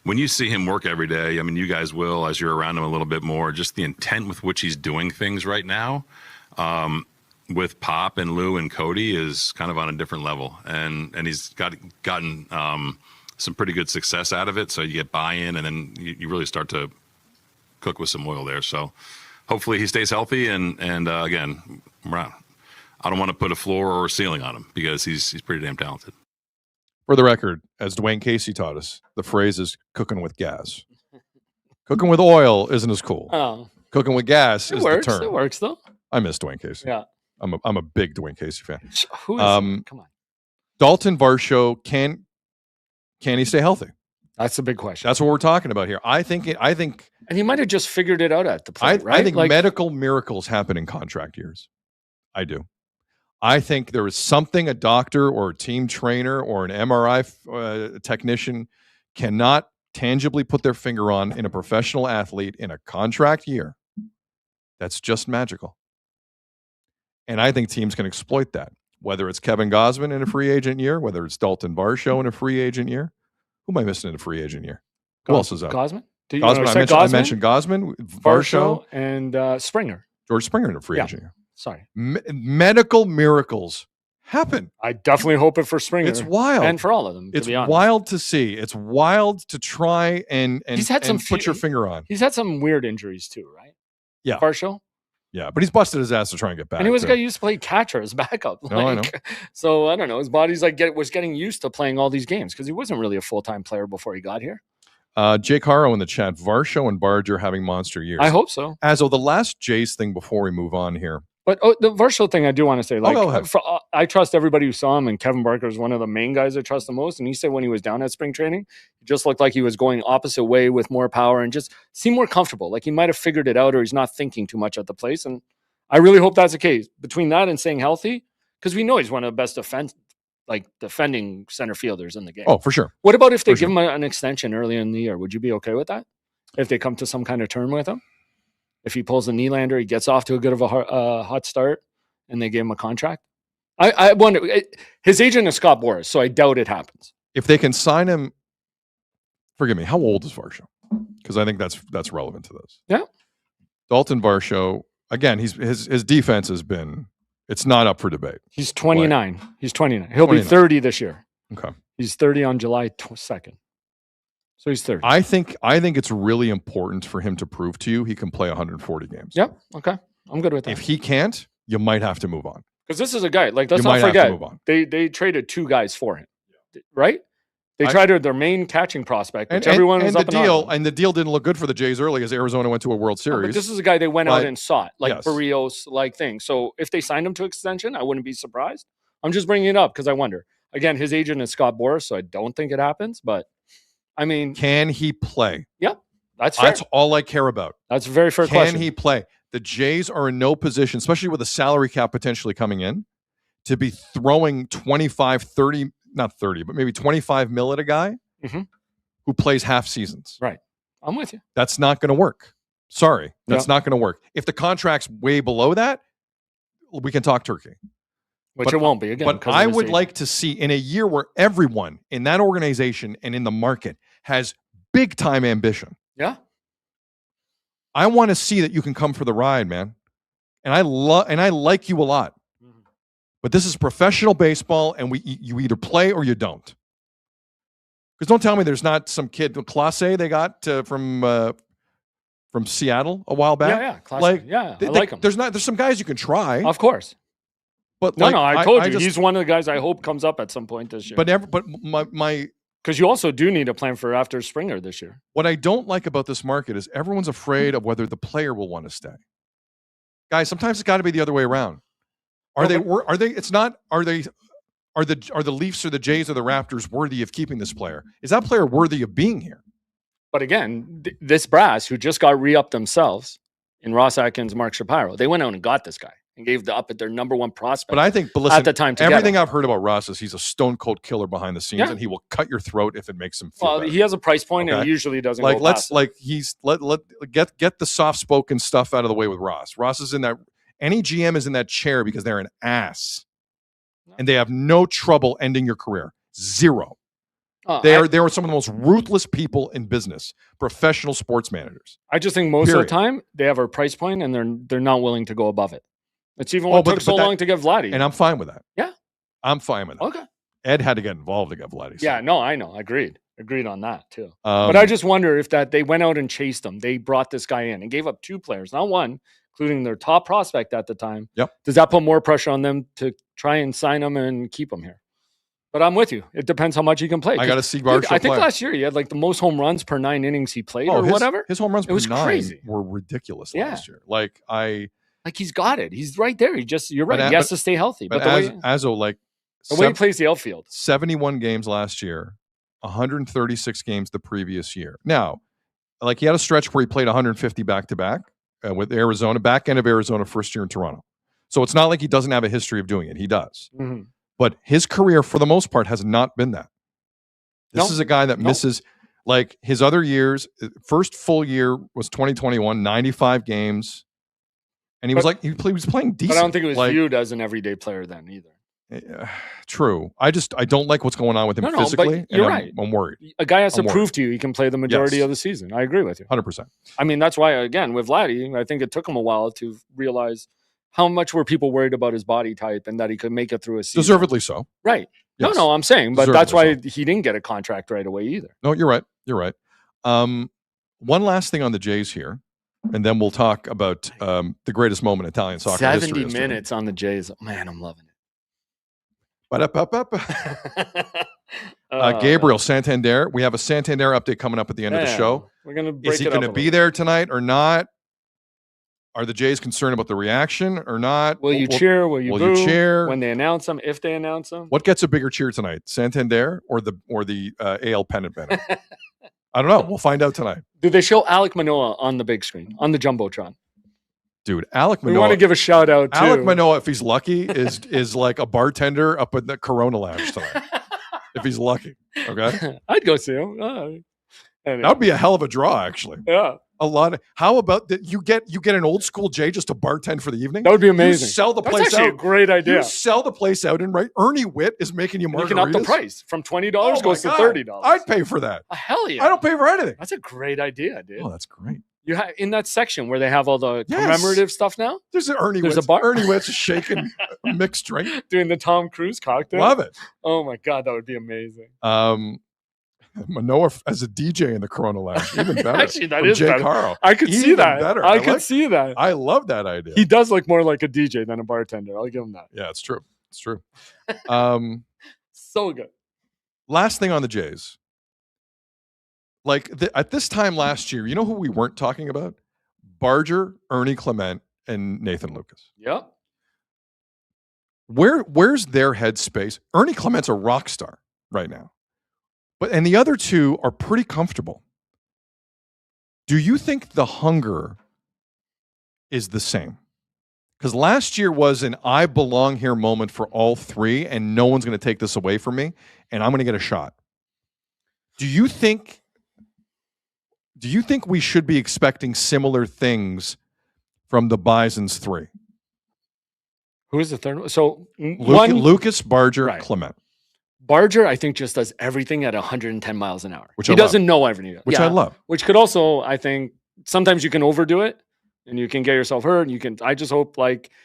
Speaker 6: when you see him work every day, I mean, you guys will as you're around him a little bit more, just the intent with which he's doing things right now with Pop and Lou and Cody is kind of on a different level. And he's gotten some pretty good success out of it. So you get buy-in and then you really start to cook with some oil there. So hopefully he stays healthy. And again, I don't want to put a floor or a ceiling on him because he's pretty damn talented.
Speaker 1: For the record, as Dwayne Casey taught us, the phrase is cooking with gas. Cooking with oil isn't as cool.
Speaker 2: Oh,
Speaker 1: Cooking with gas
Speaker 2: it
Speaker 1: is
Speaker 2: works.
Speaker 1: the term.
Speaker 2: It works though.
Speaker 1: I miss Dwayne Casey.
Speaker 2: Yeah.
Speaker 1: I'm a big Dwayne Casey fan.
Speaker 2: Who is? Come on.
Speaker 1: Dalton Varsho can he stay healthy?
Speaker 2: That's a big question.
Speaker 1: That's what we're talking about here. I think
Speaker 2: And he might have just figured it out at the plate, right?
Speaker 1: I think medical miracles happen in contract years. I do. I think there is something a doctor or a team trainer or an MRI technician cannot tangibly put their finger on in a professional athlete in a contract year. That's just magical. And I think teams can exploit that, whether it's Kevin Gausman in a free agent year, whether it's Dalton Varsho in a free agent year. Who am I missing in a free agent year? Who else is out?
Speaker 2: Gausman?
Speaker 1: Gausman. I mentioned Gausman, Varsho,
Speaker 2: and Springer.
Speaker 1: George Springer in a free agent year.
Speaker 2: Sorry.
Speaker 1: Medical miracles happen.
Speaker 2: I definitely hope it for Springer.
Speaker 1: It's wild.
Speaker 2: And for all of them,
Speaker 1: It's
Speaker 2: to be honest.
Speaker 1: wild to see. It's wild to try and
Speaker 2: He's had some
Speaker 1: put your finger on.
Speaker 2: He's had some weird injuries too, right?
Speaker 1: Yeah.
Speaker 2: Varsho?
Speaker 1: Yeah, but he's busted his ass to try and get back.
Speaker 2: And he was a
Speaker 1: too.
Speaker 2: guy who used to play catcher as backup.
Speaker 1: No, I know.
Speaker 2: So I don't know. His body's was getting used to playing all these games because he wasn't really a full-time player before he got here.
Speaker 1: Jake Haro in the chat. Varsho and Barge are having monster years.
Speaker 2: I hope so.
Speaker 1: As the last Jays thing before we move on here.
Speaker 2: But the Varsho thing, I do want to say,
Speaker 1: go ahead.
Speaker 2: I trust everybody who saw him, and Kevin Barker is one of the main guys I trust the most. And he said when he was down at spring training, he just looked like he was going opposite way with more power and just seemed more comfortable. Like he might have figured it out, or he's not thinking too much at the place. And I really hope that's the case. Between that and staying healthy, because we know he's one of the best defending center fielders in the game.
Speaker 1: Oh, for sure.
Speaker 2: What about if they give him an extension early in the year? Would you be okay with that? If they come to some kind of term with him? If he pulls a Nylander, he gets off to a good of a hot start, and they give him a contract? I wonder. His agent is Scott Boras, so I doubt it happens.
Speaker 1: If they can sign him, forgive me, how old is Varsho? Because I think that's relevant to this.
Speaker 2: Yeah.
Speaker 1: Dalton Varsho, again, his defense has been, it's not up for debate.
Speaker 2: He's 29.
Speaker 1: Like,
Speaker 2: he's 29. He'll
Speaker 1: 29.
Speaker 2: be 30 this year.
Speaker 1: Okay.
Speaker 2: He's 30 on July 2nd. So he's 30.
Speaker 1: I think it's really important for him to prove to you he can play 140 games.
Speaker 2: Yep. Okay. I'm good with that.
Speaker 1: If he can't, you might have to move on.
Speaker 2: Because this is a guy, let's
Speaker 1: You
Speaker 2: not
Speaker 1: might have to
Speaker 2: forget,
Speaker 1: move on.
Speaker 2: they traded 2 guys for him, right? They traded their main catching prospect, which
Speaker 1: And
Speaker 2: everyone was up
Speaker 1: and the deal didn't look good for the Jays early as Arizona went to a World Series.
Speaker 2: But this is a guy they went out
Speaker 1: But-
Speaker 2: and sought, like
Speaker 1: yes.
Speaker 2: Barrios, like thing. So if they signed him to extension, I wouldn't be surprised. I'm just bringing it up because I wonder. Again, his agent is Scott Boras, so I don't think it happens. But I mean,
Speaker 1: Can he play?
Speaker 2: yeah, that's fair.
Speaker 1: That's all I care about.
Speaker 2: That's a very fair
Speaker 1: Can
Speaker 2: question.
Speaker 1: he play? The Jays are in no position, especially with a salary cap potentially coming in, to be throwing 25, 30, not 30, but maybe 25 mil at a guy
Speaker 2: Mhm.
Speaker 1: who plays half seasons.
Speaker 2: Right. I'm with you.
Speaker 1: That's not going to work. Sorry. That's
Speaker 2: Yeah.
Speaker 1: not going to work. If the contract's way below that, we can talk turkey.
Speaker 2: Which
Speaker 1: But-
Speaker 2: it won't be again.
Speaker 1: But
Speaker 2: 'cause of
Speaker 1: I
Speaker 2: his
Speaker 1: would
Speaker 2: agent.
Speaker 1: like to see in a year where everyone in that organization and in the market has big time ambition.
Speaker 2: Yeah.
Speaker 1: I want to see that you can come for the ride, man. And I like you a lot.
Speaker 2: Mhm.
Speaker 1: But this is professional baseball, and you either play or you don't. Because don't tell me there's not some kid, Clase, they got from Seattle a while back.
Speaker 2: Yeah. Classic.
Speaker 1: Like,
Speaker 2: yeah.
Speaker 1: They-
Speaker 2: I like him.
Speaker 1: There's some guys you can try,
Speaker 2: Of course.
Speaker 1: but
Speaker 2: No,
Speaker 1: like,
Speaker 2: no, I told you.
Speaker 1: just-
Speaker 2: He's one of the guys I hope comes up at some point this year.
Speaker 1: but my
Speaker 2: Because you also do need a plan for after Springer this year.
Speaker 1: what I don't like about this market is everyone's afraid of whether the player will want to stay. Guys, sometimes it's got to be the other way around. Are the Leafs or the Jays or the Raptors worthy of keeping this player? Is that player worthy of being here?
Speaker 2: But again, this brass who just got re-upped themselves in Ross Atkins, Mark Shapiro, they went out and got this guy and gave the up at their number one prospect.
Speaker 1: But I think, but listen,
Speaker 2: at the time to get
Speaker 1: everything
Speaker 2: him.
Speaker 1: I've heard about Ross is he's a stone cold killer behind the scenes,
Speaker 2: Yeah.
Speaker 1: and he will cut your throat if it makes him feel
Speaker 2: Well,
Speaker 1: better.
Speaker 2: he has a price point and
Speaker 1: Okay.
Speaker 2: he usually doesn't
Speaker 1: Like
Speaker 2: go
Speaker 1: let's
Speaker 2: past
Speaker 1: like he's let get the soft spoken stuff out of the way with Ross. Ross is in that any GM is in that chair because they're an ass, and they have no trouble ending your career. Zero. They are some of the most ruthless people in business, professional sports managers.
Speaker 2: I just think most of
Speaker 1: Period.
Speaker 2: the time they have a price point and they're not willing to go above it. It's even what
Speaker 1: but-
Speaker 2: took so
Speaker 1: but that-
Speaker 2: long to get Vladdy.
Speaker 1: And I'm fine with that.
Speaker 2: Yeah.
Speaker 1: I'm fine with that.
Speaker 2: Okay.
Speaker 1: Ed had to get involved to get Vladdy.
Speaker 2: Yeah, no, I know. Agreed on that too.
Speaker 1: Um,
Speaker 2: But I just wonder if that they went out and chased him. They brought this guy in and gave up 2 players, not one, including their top prospect at the time.
Speaker 1: Yep.
Speaker 2: Does that put more pressure on them to try and sign him and keep him here? But I'm with you. It depends how much he can play.
Speaker 1: I got to see
Speaker 2: Dude,
Speaker 1: Varsho
Speaker 2: I think
Speaker 1: play.
Speaker 2: last year he had like the most home runs per 9 innings he played or
Speaker 1: his,
Speaker 2: whatever.
Speaker 1: His home runs per
Speaker 2: was
Speaker 1: 9
Speaker 2: crazy.
Speaker 1: were ridiculous
Speaker 2: Yeah.
Speaker 1: last year. Like
Speaker 2: Like he's got it. He's right there. You're right.
Speaker 1: But
Speaker 2: He has to stay healthy.
Speaker 1: but
Speaker 2: But the way he plays the outfield.
Speaker 1: 71 games last year, 136 games the previous year. Now, like he had a stretch where he played 150 back to back with Arizona, back end of Arizona, first year in Toronto. So it's not like he doesn't have a history of doing it. He does.
Speaker 2: Mhm.
Speaker 1: But his career, for the most part, has not been that. This
Speaker 2: No.
Speaker 1: is a guy that
Speaker 2: No.
Speaker 1: misses, like his other years. First full year was 2021, 95 games, And he was like, he was playing decent.
Speaker 2: But I don't think it was
Speaker 1: like,
Speaker 2: viewed as an everyday player then either.
Speaker 1: True. I don't like what's going on with him
Speaker 2: No,
Speaker 1: physically.
Speaker 2: but you're
Speaker 1: and
Speaker 2: right.
Speaker 1: I'm worried.
Speaker 2: A guy has to
Speaker 1: I'm
Speaker 2: prove
Speaker 1: worried.
Speaker 2: to you he can play the majority
Speaker 1: Yes.
Speaker 2: of the season. I agree with you.
Speaker 1: 100%.
Speaker 2: I mean, that's why, again, with Vladdy, I think it took him a while to realize how much were people worried about his body type and that he could make it through a season.
Speaker 1: Deservedly so.
Speaker 2: Right.
Speaker 1: Yes.
Speaker 2: No, I'm saying, but that's why
Speaker 1: Deservedly
Speaker 2: he didn't get a contract right away either.
Speaker 1: No, you're right. You're right. One last thing on the Jays here, and then we'll talk about the greatest moment in Italian soccer
Speaker 2: 70
Speaker 1: history.
Speaker 2: minutes on the Jays. Man, I'm loving it.
Speaker 1: Gabriel Santander. We have a Santander update coming up at the end of the show.
Speaker 2: We're going to break
Speaker 1: Is he
Speaker 2: it up
Speaker 1: going
Speaker 2: a
Speaker 1: to be
Speaker 2: little.
Speaker 1: there tonight or not? Are the Jays concerned about the reaction or not?
Speaker 2: Will you cheer? Will you boo
Speaker 1: cheer?
Speaker 2: when they announce them? If they announce them?
Speaker 1: What gets a bigger cheer tonight, Santander or the AL pennant banner? I don't know. We'll find out tonight.
Speaker 2: Do they show Alec Manoah on the big screen, on the Jumbotron?
Speaker 1: Dude, Alec Manoah.
Speaker 2: We want to give a shout out to
Speaker 1: Alec Manoah, if he's lucky, is like a bartender up in the Corona Lounge tonight. If he's lucky. Okay.
Speaker 2: I'd go see him.
Speaker 1: That would be a hell of a draw, actually.
Speaker 2: Yeah.
Speaker 1: A lot of, how about that? You get an old school Jay just to bartend for the evening.
Speaker 2: That would be amazing.
Speaker 1: You sell the
Speaker 2: That's
Speaker 1: place
Speaker 2: actually
Speaker 1: out.
Speaker 2: a great idea.
Speaker 1: You sell the place out and Ernie Witt is making you margaritas.
Speaker 2: You can up the price from $20
Speaker 1: Oh
Speaker 2: goes
Speaker 1: my
Speaker 2: to
Speaker 1: God.
Speaker 2: $30.
Speaker 1: I'd pay for that.
Speaker 2: Hell yeah.
Speaker 1: I don't pay for anything.
Speaker 2: That's a great idea, dude.
Speaker 1: Oh, that's great.
Speaker 2: You have in that section where they have all the
Speaker 1: Yes.
Speaker 2: commemorative stuff now,
Speaker 1: There's an Ernie
Speaker 2: There's
Speaker 1: Witt's.
Speaker 2: a bar?
Speaker 1: Ernie Witt's shaking a mixed drink.
Speaker 2: doing the Tom Cruise cocktail.
Speaker 1: Love it.
Speaker 2: Oh my God, that would be amazing.
Speaker 1: Manoah as a DJ in the Corona Lounge. Even better.
Speaker 2: Actually, that
Speaker 1: From
Speaker 2: is
Speaker 1: Jay
Speaker 2: better.
Speaker 1: Caro.
Speaker 2: I could see
Speaker 1: Even
Speaker 2: that.
Speaker 1: better.
Speaker 2: I
Speaker 1: I
Speaker 2: could
Speaker 1: like-
Speaker 2: see that.
Speaker 1: I love that idea.
Speaker 2: He does look more like a DJ than a bartender. I'll give him that.
Speaker 1: Yeah, it's true. It's true.
Speaker 2: So good.
Speaker 1: Last thing on the Jays. At this time last year, you know who we weren't talking about? Barger, Ernie Clement, and Nathan Lucas.
Speaker 2: Yep.
Speaker 1: Where's their headspace? Ernie Clement's a rock star right now. And the other two are pretty comfortable. Do you think the hunger is the same? Because last year was an I belong here moment for all three, and no one's going to take this away from me, and I'm going to get a shot. Do you think we should be expecting similar things from the Bison's three?
Speaker 2: Who is the third one? So
Speaker 1: Lucas, Barger,
Speaker 2: Right.
Speaker 1: Clement.
Speaker 2: Barger, I think, just does everything at 110 miles an hour.
Speaker 1: Which
Speaker 2: he
Speaker 1: I
Speaker 2: doesn't know everything.
Speaker 1: Which I love.
Speaker 2: Which could also, I think, sometimes you can overdo it and you can get yourself hurt. I just hope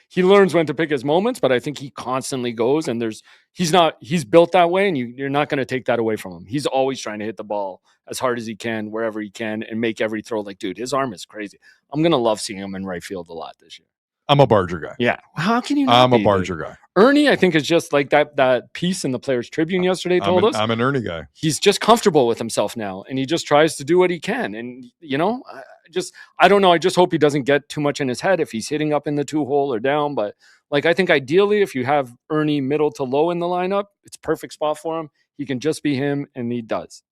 Speaker 2: he learns when to pick his moments, but I think he constantly goes and he's built that way and you're not going to take that away from him. He's always trying to hit the ball as hard as he can, wherever he can, and make every throw. Dude, his arm is crazy. I'm going to love seeing him in right field a lot this year.
Speaker 1: I'm a Barger guy.
Speaker 2: Yeah. How can you not
Speaker 1: I'm a
Speaker 2: be,
Speaker 1: Barger
Speaker 2: dude?
Speaker 1: guy.
Speaker 2: Ernie, I think, is just like that piece in the Players Tribune yesterday told us.
Speaker 1: I'm an Ernie guy.
Speaker 2: He's just comfortable with himself now, and he just tries to do what he can. And, I don't know. I just hope he doesn't get too much in his head if he's hitting up in the 2-hole or down. But, I think ideally, if you have Ernie middle to low in the lineup, it's a perfect spot for him. He can just be him, and he does.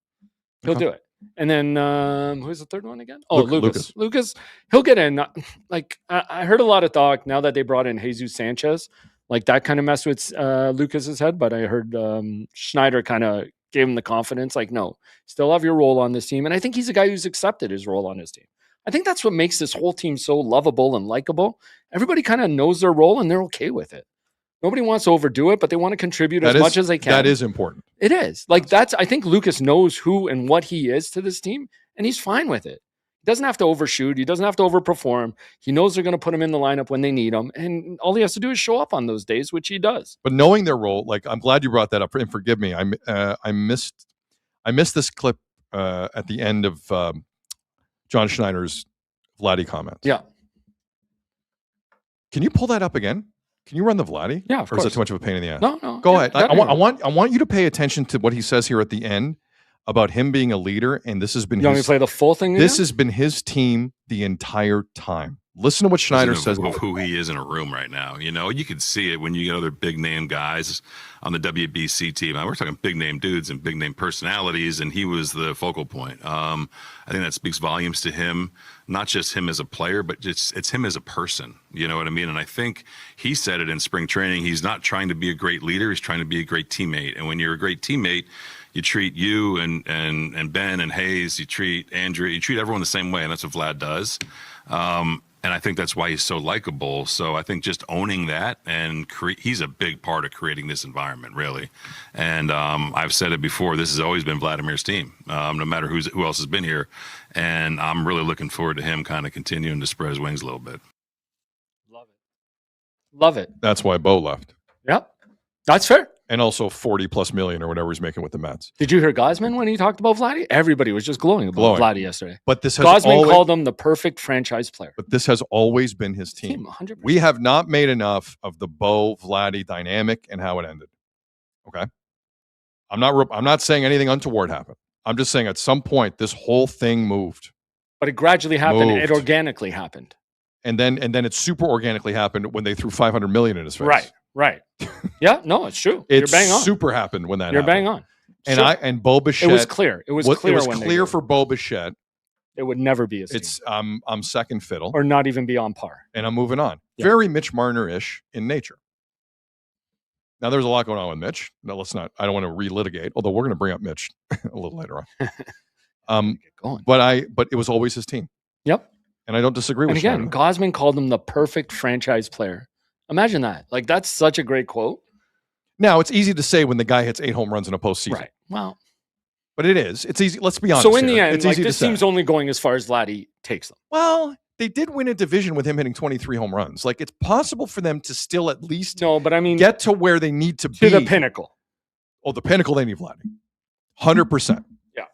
Speaker 2: He'll do it. And then who's the third one again? Oh, Lucas. Lucas, he'll get in. I heard a lot of talk now that they brought in Jesus Sanchez. That kind of messed with Lucas's head, but I heard Schneider kind of gave him the confidence. No, still have your role on this team. And I think he's a guy who's accepted his role on his team. I think that's what makes this whole team so lovable and likable. Everybody kind of knows their role and they're okay with it. Nobody wants to overdo it, but they want to contribute as much as they can.
Speaker 1: That is important.
Speaker 2: It is. I think Lucas knows who and what he is to this team, and he's fine with it. He doesn't have to overshoot. He doesn't have to overperform. He knows they're going to put him in the lineup when they need him, and all he has to do is show up on those days, which he does.
Speaker 1: But knowing their role, I'm glad you brought that up, and forgive me. I missed this clip at the end of John Schneider's Vladdy comments.
Speaker 2: Yeah.
Speaker 1: Can you pull that up again? Can you run the Vladdy?
Speaker 2: Yeah, of
Speaker 1: Or is
Speaker 2: course.
Speaker 1: that too much of a pain in the ass?
Speaker 2: No.
Speaker 1: Go
Speaker 2: Yeah,
Speaker 1: ahead. I want you to pay attention to what he says here at the end about him being a leader, and this has been
Speaker 2: You want me to play the full thing?
Speaker 1: this
Speaker 2: again?
Speaker 1: has been his team the entire time. Listen to what Schneider says.
Speaker 6: Of who he is in a room right now. You can see it when you get other big name guys on the WBC team. We're talking big name dudes and big name personalities, and he was the focal point. I think that speaks volumes to him, not just him as a player, but it's him as a person. You know what I mean? And I think he said it in spring training. He's not trying to be a great leader. He's trying to be a great teammate. And when you're a great teammate, you treat you and Ben and Hayes, you treat Andrew, you treat everyone the same way, and that's what Vlad does. And I think that's why he's so likable. So I think just owning that and he's a big part of creating this environment, really. And I've said it before, this has always been Vladimir's team, no matter who else has been here. And I'm really looking forward to him kind of continuing to spread his wings a little bit.
Speaker 2: Love it.
Speaker 1: That's why Bo left.
Speaker 2: Yep. That's fair.
Speaker 1: And also 40 plus million or whatever he's making with the Mets.
Speaker 2: Did you hear Gosman when he talked about Vladdy? Everybody was just glowing about Vladdy yesterday.
Speaker 1: But this has
Speaker 2: Gosman called him the perfect franchise player.
Speaker 1: But this has always been his team.
Speaker 2: 100%.
Speaker 1: We have not made enough of the Bo Vladdy dynamic and how it ended. Okay. I'm not saying anything untoward happened. I'm just saying at some point this whole thing moved.
Speaker 2: But it gradually happened. It organically happened.
Speaker 1: And then it super organically happened when they threw $500 million in his face.
Speaker 2: Right. Yeah, no, it's true.
Speaker 1: It
Speaker 2: You're bang on.
Speaker 1: super happened when that
Speaker 2: You're
Speaker 1: happened.
Speaker 2: bang on.
Speaker 1: And Bo Bichette.
Speaker 2: It was clear. It was clear
Speaker 1: for Bo Bichette.
Speaker 2: It would never be a team.
Speaker 1: It's I'm second fiddle.
Speaker 2: Or not even be on par.
Speaker 1: And I'm moving on.
Speaker 2: Yeah.
Speaker 1: Very Mitch Marner-ish in nature. Now there's a lot going on with Mitch. No, let's not. I don't want to relitigate. Although we're going to bring up Mitch a little later on.
Speaker 2: Get going.
Speaker 1: But it was always his team.
Speaker 2: Yep.
Speaker 1: And I don't disagree with.
Speaker 2: And again,
Speaker 1: Schneider.
Speaker 2: Gosman called him the perfect franchise player. Imagine that. Like that's such a great quote.
Speaker 1: Now it's easy to say when the guy hits 8 home runs in a postseason.
Speaker 2: Right. Well,
Speaker 1: but it is. It's easy. Let's be honest.
Speaker 2: So in the
Speaker 1: here.
Speaker 2: end,
Speaker 1: it's
Speaker 2: like,
Speaker 1: easy
Speaker 2: this
Speaker 1: to say.
Speaker 2: team's only going as far as Vladdy takes them.
Speaker 1: Well, they did win a division with him hitting 23 home runs. Like it's possible for them to still at least
Speaker 2: but I mean
Speaker 1: get to where they need to be.
Speaker 2: To the pinnacle.
Speaker 1: Oh, the pinnacle they need Vladdy. 100%.
Speaker 2: Yeah.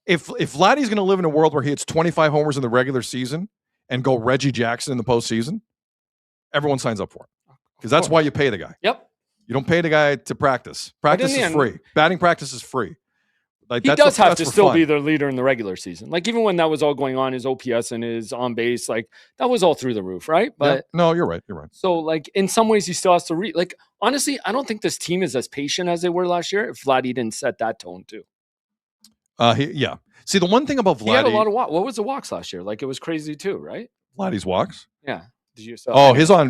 Speaker 1: If Vladdy's going to live in a world where he hits 25 homers in the regular season and go Reggie Jackson in the postseason, everyone signs up for it. Because that's why you pay the guy.
Speaker 2: Yep.
Speaker 1: You don't pay the guy to practice. Practice is free. Batting practice is free. Like
Speaker 2: he does have to still be their leader in the regular season. Like even when that was all going on, his OPS and his on base, like that was all through the roof, right? But
Speaker 1: yeah. No, you're right. You're right.
Speaker 2: So like in some ways, he still has to like honestly, I don't think this team is as patient as they were last year. If Vladdy didn't set that tone too.
Speaker 1: Yeah. See, the one thing about Vladdy,
Speaker 2: he had a lot of walks. What was the walks last year? Like it was crazy too, right?
Speaker 1: Vladdy's walks.
Speaker 2: Yeah. Did you
Speaker 1: his on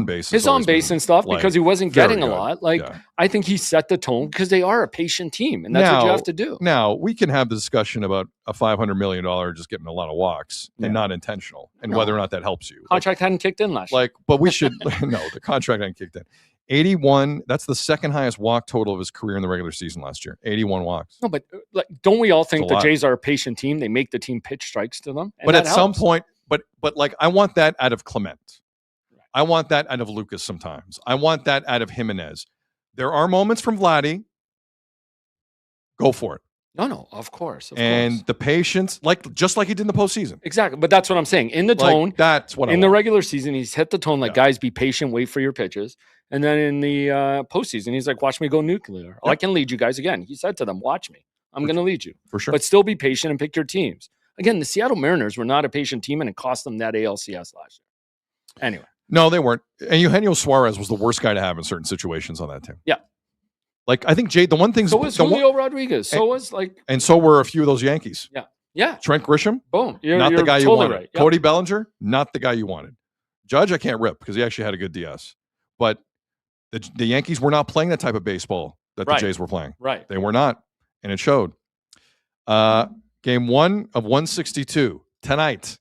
Speaker 1: base.
Speaker 2: His on base and stuff because he wasn't getting a lot. Like
Speaker 1: yeah.
Speaker 2: I think he set the tone because they are a patient team, and that's what you have to do.
Speaker 1: Now we can have the discussion about a $500 million just getting a lot of walks and not intentional, and whether or not that helps you.
Speaker 2: Contract hadn't kicked in last year.
Speaker 1: But we should no, the contract hadn't kicked in. 81. That's the second highest walk total of his career in the regular season last year. 81 walks.
Speaker 2: No, but like, don't we all think the Jays are a patient team? They make the team pitch strikes to them,
Speaker 1: but at some point, but like I want that out of Clement. I want that out of Lucas sometimes. I want that out of Jimenez. There are moments from Vladdy. Go for it.
Speaker 2: No, of course.
Speaker 1: And the patience, just like he did in the postseason.
Speaker 2: Exactly. But that's what I'm saying. In the tone,
Speaker 1: that's what
Speaker 2: in the regular season, he's hit the tone like guys be patient, wait for your pitches. And then in the postseason, he's like, watch me go nuclear. I can lead you guys again. He said to them, watch me. I'm going to lead you.
Speaker 1: For sure.
Speaker 2: But still be patient and pick your teams. Again, the Seattle Mariners were not a patient team, and it cost them that ALCS last year. Anyway.
Speaker 1: No, they weren't. And Eugenio Suarez was the worst guy to have in certain situations on that team.
Speaker 2: Yeah.
Speaker 1: Like, I think, Jay, the one thing...
Speaker 2: So was Julio Rodriguez.
Speaker 1: And so were a few of those Yankees.
Speaker 2: Yeah. Yeah.
Speaker 1: Trent Grisham.
Speaker 2: Boom.
Speaker 1: Not the guy you
Speaker 2: totally
Speaker 1: wanted.
Speaker 2: Right. Yep.
Speaker 1: Cody Bellinger. Not the guy you wanted. Judge, I can't rip because he actually had a good DS. But the Yankees were not playing that type of baseball that the Jays were playing.
Speaker 2: Right.
Speaker 1: They were not. And it showed. Game 1 of 162. Tonight.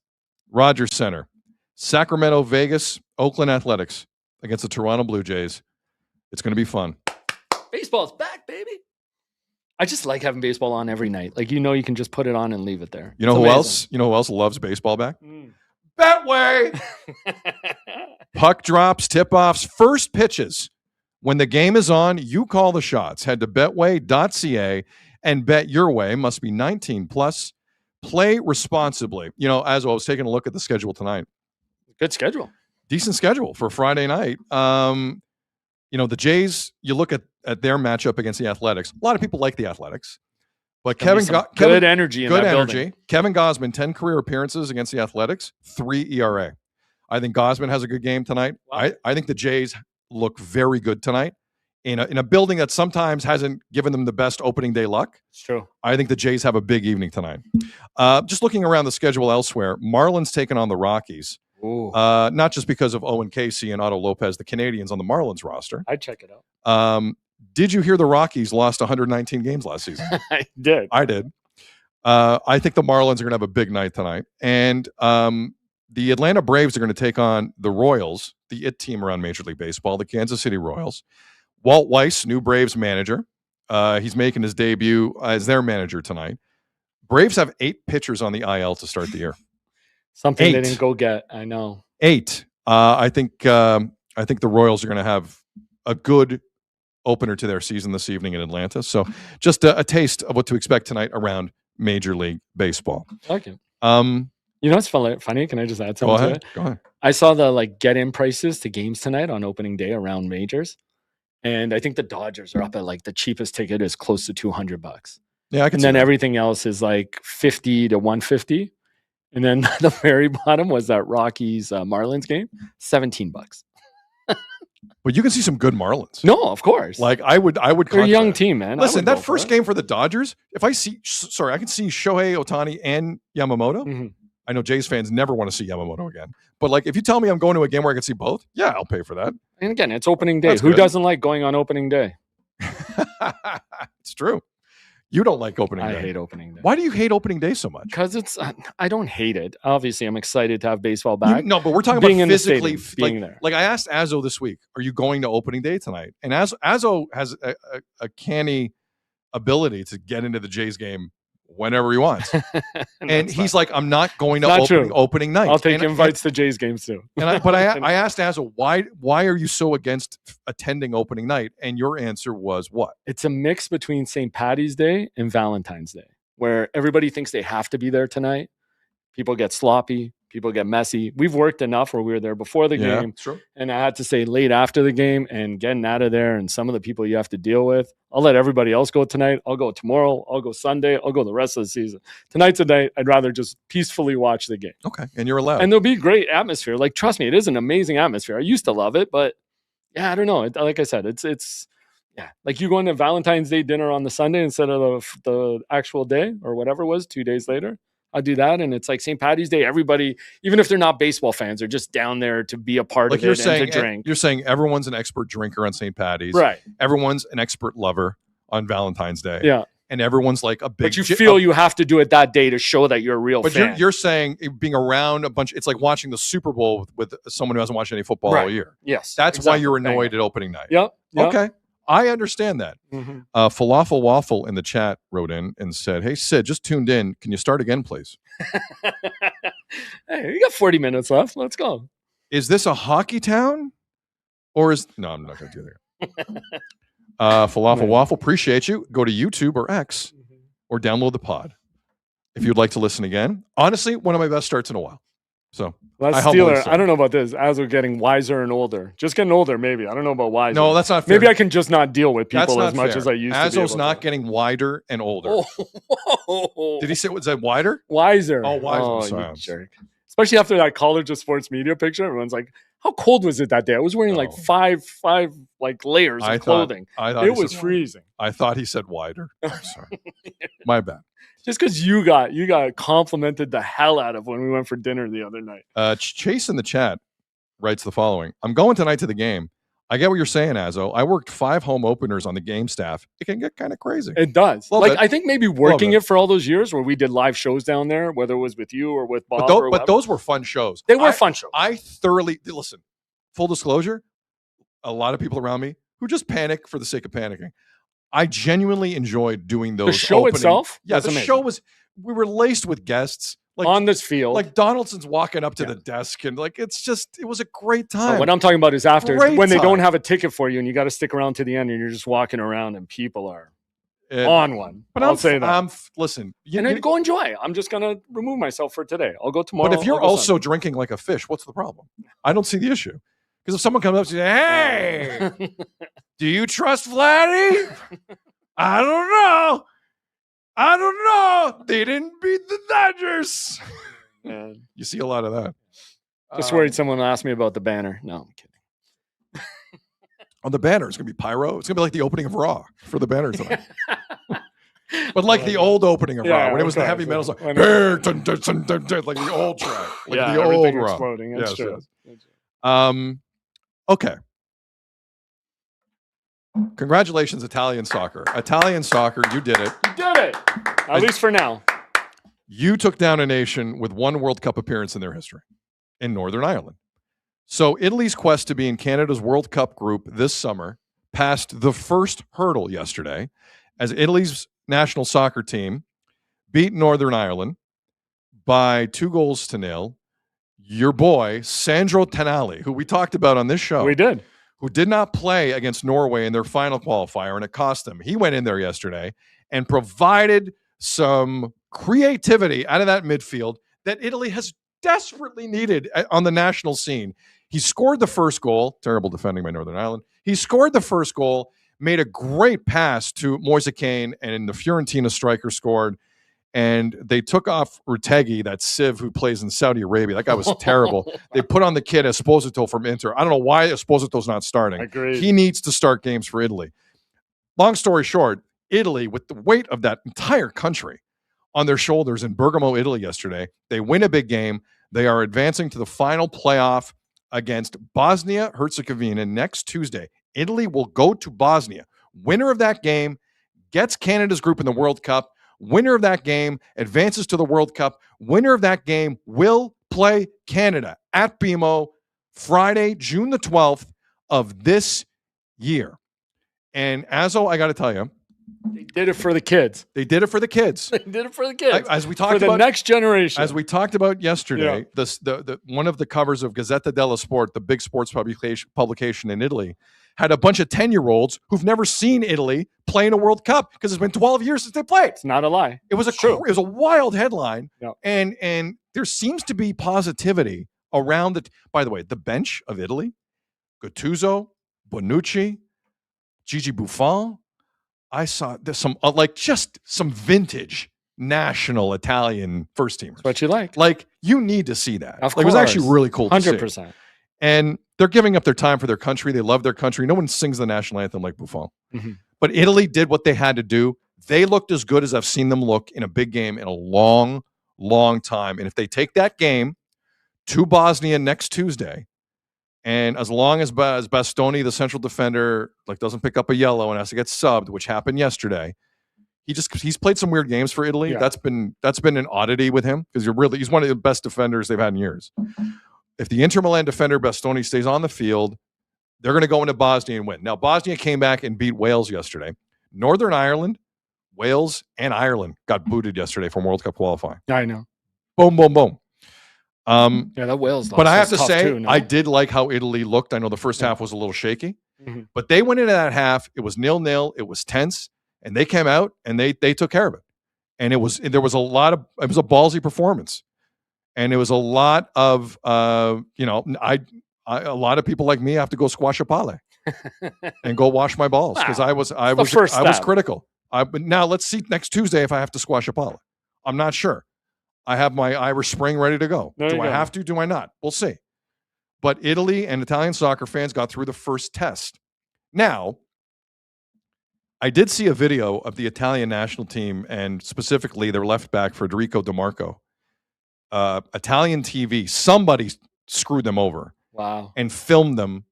Speaker 1: Rogers Center. Sacramento, Vegas, Oakland Athletics against the Toronto Blue Jays. It's going to be fun.
Speaker 2: Baseball's back, baby. I just like having baseball on every night. Like, you can just put it on and leave it there.
Speaker 1: You know who else? You know who else loves baseball back? Betway. Puck drops, tip-offs, first pitches. When the game is on, you call the shots. Head to betway.ca and bet your way. Must be 19 plus. Play responsibly. As I was taking a look at the schedule tonight.
Speaker 2: Good schedule.
Speaker 1: Decent schedule for Friday night. The Jays, you look at their matchup against the Athletics. A lot of people like the Athletics. But
Speaker 2: good energy in that building.
Speaker 1: Kevin Gausman, 10 career appearances against the Athletics, 3 ERA. I think Gausman has a good game tonight. Wow. I think the Jays look very good tonight in a building that sometimes hasn't given them the best opening day luck.
Speaker 2: It's true.
Speaker 1: I think the Jays have a big evening tonight. Just looking around the schedule elsewhere, Marlins taking on the Rockies. Not just because of Owen Casey and Otto Lopez, the Canadians on the Marlins roster.
Speaker 2: I'd check it out.
Speaker 1: Did you hear the Rockies lost 119 games last season?
Speaker 2: I did.
Speaker 1: I did. I think the Marlins are going to have a big night tonight. And the Atlanta Braves are going to take on the Royals, the IT team around Major League Baseball, the Kansas City Royals. Walt Weiss, new Braves manager. He's making his debut as their manager tonight. Braves have 8 pitchers on the IL to start the year.
Speaker 2: Something
Speaker 1: 8.
Speaker 2: they didn't go get. I know.
Speaker 1: 8. I think the Royals are going to have a good opener to their season this evening in Atlanta. So just a taste of what to expect tonight around Major League Baseball.
Speaker 2: Okay. You know what's funny? Can I just add something to it?
Speaker 1: Go ahead.
Speaker 2: I saw the get-in prices to games tonight on opening day around majors, and I think the Dodgers are up at the cheapest ticket is close to $200.
Speaker 1: Yeah, I can.
Speaker 2: And
Speaker 1: see
Speaker 2: then
Speaker 1: that.
Speaker 2: everything else is like 50 to 150, and then the very bottom was that Rockies Marlins game, $17.
Speaker 1: But you can see some good Marlins.
Speaker 2: No, of course.
Speaker 1: I would.
Speaker 2: They're a
Speaker 1: conjure
Speaker 2: young
Speaker 1: that.
Speaker 2: team, man.
Speaker 1: Listen, that first game for the Dodgers, if I see, I can see Shohei Ohtani and Yamamoto.
Speaker 2: Mhm.
Speaker 1: I know Jays fans never want to see Yamamoto again. But if you tell me I'm going to a game where I can see both, yeah, I'll pay for that.
Speaker 2: And again, it's opening day.
Speaker 1: That's
Speaker 2: Who
Speaker 1: good.
Speaker 2: doesn't like going on opening day?
Speaker 1: It's true. You don't like opening day.
Speaker 2: I hate opening day.
Speaker 1: Why do you hate opening day so much?
Speaker 2: Because I don't hate it. Obviously, I'm excited to have baseball back.
Speaker 1: No, but we're talking
Speaker 2: Being
Speaker 1: about
Speaker 2: in the
Speaker 1: physically,
Speaker 2: stadium, being there.
Speaker 1: Like I asked Azzo this week, are you going to opening day tonight? And Azzo has a canny ability to get into the Jays game whenever he wants. And he's like, I'm not going to opening night.
Speaker 2: I'll take invites to Jays games too.
Speaker 1: But I asked Azzo, why are you so against attending opening night? And your answer was what?
Speaker 2: It's a mix between St. Paddy's Day and Valentine's Day, where everybody thinks they have to be there tonight. People get sloppy. People get messy. We've worked enough where we were there before the game.
Speaker 1: True.
Speaker 2: And I had to stay late after the game and getting out of there and some of the people you have to deal with. I'll let everybody else go tonight. I'll go tomorrow. I'll go Sunday. I'll go the rest of the season. Tonight's a night I'd rather just peacefully watch the game.
Speaker 1: Okay. And you're allowed.
Speaker 2: And there'll be great atmosphere. Trust me, it is an amazing atmosphere. I used to love it, but yeah, I don't know. Like I said, it's like you going to Valentine's Day dinner on the Sunday instead of the actual day or whatever it was 2 days later. I'll do that. And it's like St. Paddy's Day. Everybody, even if they're not baseball fans, are just down there to be a part of it and to drink.
Speaker 1: You're saying everyone's an expert drinker on St. Paddy's.
Speaker 2: Right.
Speaker 1: Everyone's an expert lover on Valentine's Day.
Speaker 2: Yeah.
Speaker 1: And everyone's like a big...
Speaker 2: But you feel you have to do it that day to show that you're a real fan.
Speaker 1: But you're saying being around a bunch... It's like watching the Super Bowl with someone who hasn't watched any football all year.
Speaker 2: Yes.
Speaker 1: That's why you're annoyed at opening night.
Speaker 2: Yep.
Speaker 1: Okay. I understand that.
Speaker 2: Mm-hmm.
Speaker 1: Falafel Waffle in the chat wrote in and said, hey, Sid, just tuned in. Can you start again, please?
Speaker 2: Hey, you got 40 minutes left. Let's go.
Speaker 1: Is this a hockey town? Or is... No, I'm not going to do that. Falafel Waffle, appreciate you. Go to YouTube or X or download the pod if you'd like to listen again. Honestly, one of my best starts in a while. So
Speaker 2: Let's Steeler. I don't know about this. As we're getting wiser and older, just getting older, maybe. I don't know about wiser.
Speaker 1: No, that's not fair.
Speaker 2: Maybe I can just not deal with people as much
Speaker 1: fair.
Speaker 2: as I used to.
Speaker 1: Azzo's not getting wider and older.
Speaker 2: Oh.
Speaker 1: Did he say, was that wider?
Speaker 2: Wiser.
Speaker 1: Oh, wiser.
Speaker 2: Oh,
Speaker 1: sorry.
Speaker 2: you jerk. Especially after that College of Sports Media picture, everyone's like, "How cold was it that day?" I was wearing like five layers of clothing.
Speaker 1: I thought
Speaker 2: it was freezing.
Speaker 1: I thought he said wider. I'm sorry. My bad.
Speaker 2: Just because you got complimented the hell out of when we went for dinner the other night.
Speaker 1: Chase in the chat writes the following: I'm going tonight to the game. I get what you're saying, Azzo. I worked 5 home openers on the game staff. It can get kind of crazy.
Speaker 2: It does. I think maybe working
Speaker 1: it
Speaker 2: for all those years where we did live shows down there, whether it was with you or with Bob.
Speaker 1: But those were fun shows.
Speaker 2: They were fun shows.
Speaker 1: I thoroughly listen. Full disclosure, a lot of people around me who just panic for the sake of panicking. I genuinely enjoyed doing those.
Speaker 2: The show itself?
Speaker 1: Yeah, the show was. We were laced with guests.
Speaker 2: On this field.
Speaker 1: Like Donaldson's walking up to the desk and it was a great time.
Speaker 2: What I'm talking about is after
Speaker 1: Great
Speaker 2: when they
Speaker 1: time.
Speaker 2: don't have a ticket for you and you got to stick around to the end and you're just walking around and people are on one.
Speaker 1: But
Speaker 2: I'll say that.
Speaker 1: Listen.
Speaker 2: Then go enjoy. I'm just going to remove myself for today. I'll go tomorrow.
Speaker 1: But if you're also drinking like a fish, what's the problem? I don't see the issue. Because if someone comes up and says, hey, do you trust Vladdy? I don't know. They didn't beat the Dodgers.
Speaker 2: Man.
Speaker 1: You see a lot of that.
Speaker 2: Just worried someone will ask me about the banner. No, I'm kidding.
Speaker 1: On the banner, it's going to be pyro. It's going to be like the opening of Raw for the banner tonight. But like the old opening of Raw, when it was the heavy metal song. Like the old track. Like the old Raw.
Speaker 2: Exploding. That's true.
Speaker 1: Okay. Congratulations, Italian soccer. Italian soccer, you did it.
Speaker 2: You did it. At least for now.
Speaker 1: You took down a nation with 1 World Cup appearance in their history. in Northern Ireland. So Italy's quest to be in Canada's World Cup group this summer passed the first hurdle yesterday as Italy's national soccer team beat Northern Ireland by 2-0. Your boy, Sandro Tonali, who we talked about on this show.
Speaker 2: We did.
Speaker 1: Who did not play against Norway in their final qualifier, and it cost them. He went in there yesterday and provided some creativity out of that midfield that Italy has desperately needed on the national scene. He scored the first goal. Terrible defending by Northern Ireland. He scored the first goal, made a great pass to Moise Kean, and the Fiorentina striker scored. And they took off Retegui, that Civ who plays in Saudi Arabia. That guy was terrible. They put on the kid Esposito from Inter. I don't know why Esposito's not starting.
Speaker 2: Agreed.
Speaker 1: He needs to start games for Italy. Long story short, Italy, with the weight of that entire country on their shoulders in Bergamo, Italy yesterday, they win a big game. They are advancing to the final playoff against Bosnia-Herzegovina next Tuesday. Italy will go to Bosnia. Winner of that game gets Canada's group in the World Cup. Winner of that game advances to the World Cup. Winner of that game will play Canada at BMO Friday, June the 12th of this year. And Azzo, I got to tell you,
Speaker 2: They did it for the kids.
Speaker 1: they did it for the kids.
Speaker 2: They did it for the kids.
Speaker 1: As we talked
Speaker 2: for the
Speaker 1: about,
Speaker 2: next generation.
Speaker 1: as we talked about yesterday, the one of the covers of Gazzetta dello Sport, the big sports publication in Italy, had a bunch of 10-year-olds who've never seen Italy play in a World Cup because it's been 12 years since they played.
Speaker 2: It's not a lie.
Speaker 1: It was
Speaker 2: true.
Speaker 1: It was a wild headline,
Speaker 2: Yeah.
Speaker 1: and there seems to be positivity around it. By the way, the bench of Italy: Gattuso, Bonucci, Gigi Buffon. I saw there's some just some vintage national Italian first teamers.
Speaker 2: That's what you like.
Speaker 1: Like, you need to see that.
Speaker 2: Of
Speaker 1: Like, it was actually
Speaker 2: course.
Speaker 1: really cool to see.
Speaker 2: 100%.
Speaker 1: And they're giving up their time for their country. They love their country. No one sings the national anthem like Buffon.
Speaker 2: Mhm.
Speaker 1: But Italy did what they had to do. They looked as good as I've seen them look in a big game in a long, long time. And if they take that game to Bosnia next Tuesday, and as long as Bastoni, the central defender, doesn't pick up a yellow and has to get subbed, which happened yesterday, he's played some weird games for Italy.
Speaker 2: Yeah.
Speaker 1: That's been an oddity with him because he's one of the best defenders they've had in years. If the Inter Milan defender Bastoni stays on the field, they're going to go into Bosnia and win. Now, Bosnia came back and beat Wales yesterday. Northern Ireland, Wales, and Ireland got booted yesterday from World Cup qualifying.
Speaker 2: I know.
Speaker 1: Boom, boom, boom.
Speaker 2: Yeah, that Wales loss
Speaker 1: But I have
Speaker 2: was
Speaker 1: to
Speaker 2: tough
Speaker 1: say,
Speaker 2: too, no?
Speaker 1: I did like how Italy looked. I know the first half was a little shaky,
Speaker 2: Mhm.
Speaker 1: but they went into that half. It was 0-0. It was tense, and they came out and they took care of it. And it was a ballsy performance, and it was a lot of a lot of people like me have to go squash a pale and go wash my balls because I was
Speaker 2: first step.
Speaker 1: critical. But now let's see next Tuesday if I have to squash a pale. I'm not sure. I have my Irish Spring ready to go.
Speaker 2: There
Speaker 1: Do
Speaker 2: you
Speaker 1: I
Speaker 2: go.
Speaker 1: have to? Do I not? We'll see. But Italy and Italian soccer fans got through the first test. Now, I did see a video of the Italian national team and specifically their left back, Federico Di Marco. Italian TV, somebody screwed them over
Speaker 2: Wow.
Speaker 1: and filmed them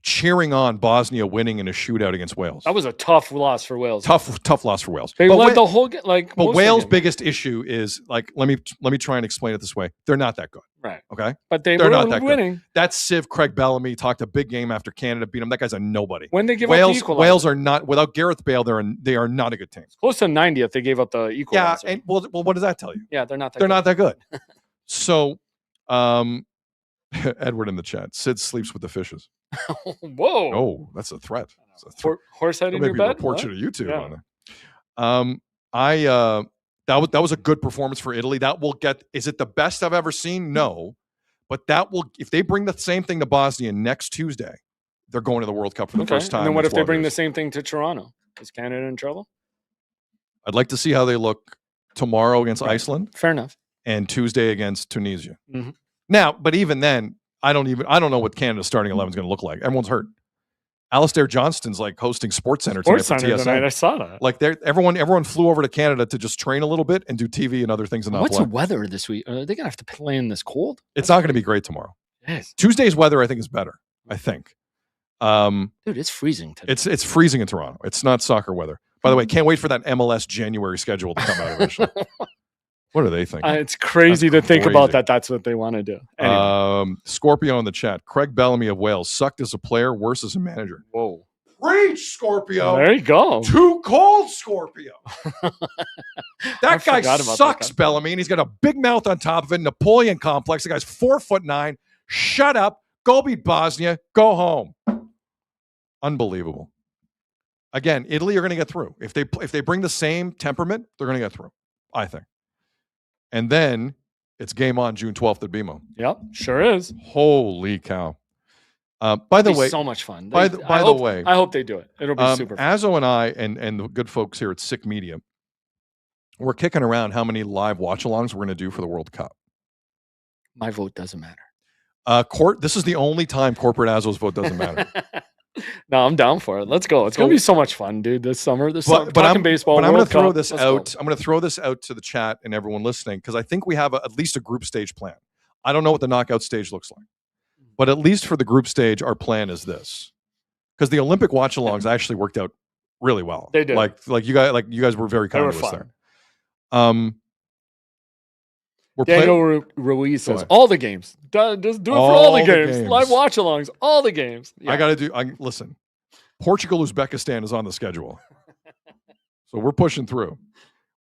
Speaker 1: cheering on Bosnia winning in a shootout against Wales.
Speaker 2: That was a tough loss for Wales.
Speaker 1: Tough loss for Wales.
Speaker 2: They
Speaker 1: But
Speaker 2: led
Speaker 1: Wa-
Speaker 2: the whole game.
Speaker 1: But
Speaker 2: most of the
Speaker 1: Wales'
Speaker 2: game.
Speaker 1: biggest issue is let me try and explain it this way. They're not that good.
Speaker 2: Right.
Speaker 1: Okay.
Speaker 2: But they
Speaker 1: They're
Speaker 2: were
Speaker 1: not that good.
Speaker 2: winning.
Speaker 1: That Civ Craig Bellamy talked a big game after Canada beat him. That guy's a nobody.
Speaker 2: When they give
Speaker 1: Wales,
Speaker 2: up the equalizer.
Speaker 1: Wales are not without Gareth Bale. They are not a good team.
Speaker 2: Close to 90th, they gave up the
Speaker 1: Yeah,
Speaker 2: equalizer.
Speaker 1: and well, what does that tell you?
Speaker 2: Yeah, they're not that
Speaker 1: They're
Speaker 2: good.
Speaker 1: not that good. So, Edward in the chat. Sid sleeps with the fishes.
Speaker 2: Whoa.
Speaker 1: Oh, that's a threat. That's a threat.
Speaker 2: Horse head in
Speaker 1: Maybe
Speaker 2: your bed?
Speaker 1: report
Speaker 2: What?
Speaker 1: you to YouTube
Speaker 2: Yeah.
Speaker 1: on it. That was a good performance for Italy. That will get. Is it the best I've ever seen? No, but that will. If they bring the same thing to Bosnia next Tuesday, they're going to the World Cup for the
Speaker 2: Okay.
Speaker 1: first time.
Speaker 2: And then what
Speaker 1: in
Speaker 2: if they bring
Speaker 1: 12
Speaker 2: the
Speaker 1: years.
Speaker 2: same thing to Toronto? Is Canada in trouble?
Speaker 1: I'd like to see how they look tomorrow against
Speaker 2: Right.
Speaker 1: Iceland
Speaker 2: Fair enough.
Speaker 1: and Tuesday against Tunisia.
Speaker 2: Mhm.
Speaker 1: Now, but even then, I don't know what Canada's starting 11 is going to look like. Everyone's hurt. Alistair Johnston's hosting Sports Center tonight
Speaker 2: Sports
Speaker 1: for
Speaker 2: Center
Speaker 1: TSN.
Speaker 2: tonight. I saw that.
Speaker 1: Everyone flew over to Canada to just train a little bit and do TV and other things and not
Speaker 2: What's
Speaker 1: play.
Speaker 2: the weather this week? Are they going to have to play in this cold?
Speaker 1: It's not going to be great tomorrow.
Speaker 2: Yes.
Speaker 1: Tuesday's weather, I think, is better. I think.
Speaker 2: Dude, it's freezing today.
Speaker 1: It's freezing in Toronto. It's not soccer weather. By the way, can't wait for that MLS January schedule to come out eventually. What are they thinking?
Speaker 2: It's crazy
Speaker 1: That's
Speaker 2: to think about
Speaker 1: crazy.
Speaker 2: that. That's what they want to do. Anyway.
Speaker 1: Scorpio in the chat. Craig Bellamy of Wales sucked as a player, worse as a manager.
Speaker 2: Whoa.
Speaker 1: Preach, Scorpio.
Speaker 2: There you go.
Speaker 1: Too cold, Scorpio. That guy
Speaker 2: forgot about
Speaker 1: sucks,
Speaker 2: that.
Speaker 1: Bellamy, and he's got a big mouth on top of it. Napoleon complex. The guy's 4'9". Shut up. Go beat Bosnia. Go home. Unbelievable. Again, Italy are going to get through. If they bring the same temperament, they're going to get through, I think. And then it's game on June 12th at BMO.
Speaker 2: Yep, sure is.
Speaker 1: Holy cow. By the way,
Speaker 2: so much fun.
Speaker 1: By the way,
Speaker 2: I hope they do it. It'll be super fun.
Speaker 1: Azo and I and the good folks here at Sick Media, we're kicking around how many live watch-alongs we're going to do for the World Cup.
Speaker 2: My vote doesn't matter.
Speaker 1: This is the only time corporate Azo's vote doesn't matter.
Speaker 2: No, I'm down for it. Let's go. It's going to be so much fun, dude, this summer.
Speaker 1: But I'm
Speaker 2: baseball.
Speaker 1: But I'm going to throw
Speaker 2: Cup.
Speaker 1: this
Speaker 2: Let's
Speaker 1: out.
Speaker 2: go.
Speaker 1: I'm going to throw this out to the chat and everyone listening because I think we have at least a group stage plan. I don't know what the knockout stage looks like, but at least for the group stage, our plan is this. Because the Olympic watch-alongs actually worked out really well.
Speaker 2: They did.
Speaker 1: Like you guys were very kind
Speaker 2: They
Speaker 1: to
Speaker 2: were
Speaker 1: us
Speaker 2: fun.
Speaker 1: there. We're
Speaker 2: Diego Ruiz says
Speaker 1: ahead.
Speaker 2: all the games. Just do it for all the games.
Speaker 1: games.
Speaker 2: Live watch-alongs, all the games. Yeah.
Speaker 1: I got to listen. Portugal, Uzbekistan is on the schedule, so we're pushing through.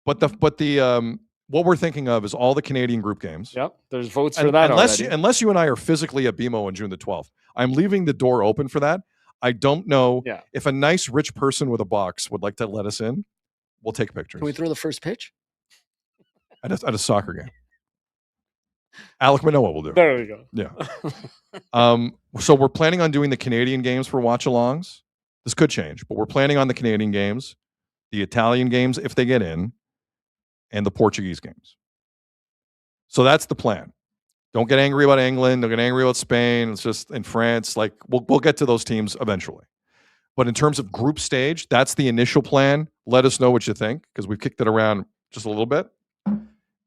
Speaker 1: But the what we're thinking of is all the Canadian group games.
Speaker 2: Yep, there's votes for that already.
Speaker 1: Unless you and I are physically at BMO on June the 12th, I'm leaving the door open for that. I don't know if a nice rich person with a box would like to let us in. We'll take pictures.
Speaker 2: Can we throw the first pitch
Speaker 1: at a soccer game? Alec Manoa will do.
Speaker 2: There we go.
Speaker 1: Yeah. So we're planning on doing the Canadian games for watch-alongs. This could change, but we're planning on the Canadian games, the Italian games if they get in, and the Portuguese games. So that's the plan. Don't get angry about England. Don't get angry about Spain. It's just in France. Like we'll get to those teams eventually. But in terms of group stage, that's the initial plan. Let us know what you think because we've kicked it around just a little bit,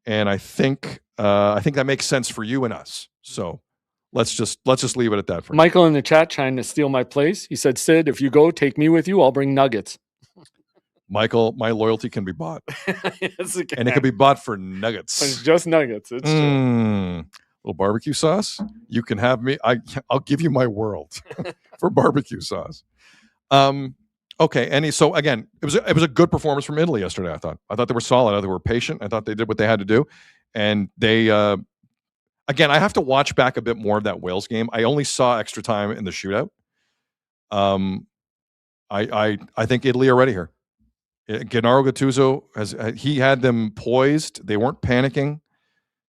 Speaker 1: and I think that makes sense for you and us. So let's just leave it at that. For
Speaker 2: Michael in the chat trying to steal my place. He said, "Sid, if you go, take me with you. I'll bring nuggets."
Speaker 1: Michael, my loyalty can be bought.
Speaker 2: Yes, it can.
Speaker 1: And it can be bought for nuggets.
Speaker 2: It's just nuggets. It's true.
Speaker 1: Little barbecue sauce. You can have me. I'll give you my world for barbecue sauce. Okay. So again, it was a good performance from Italy yesterday. I thought they were solid. I thought they were patient. I thought they did what they had to do. And they, again, I have to watch back a bit more of that Wales game. I only saw extra time in the shootout. I think Italy are ready here. Gennaro Gattuso he had them poised. They weren't panicking.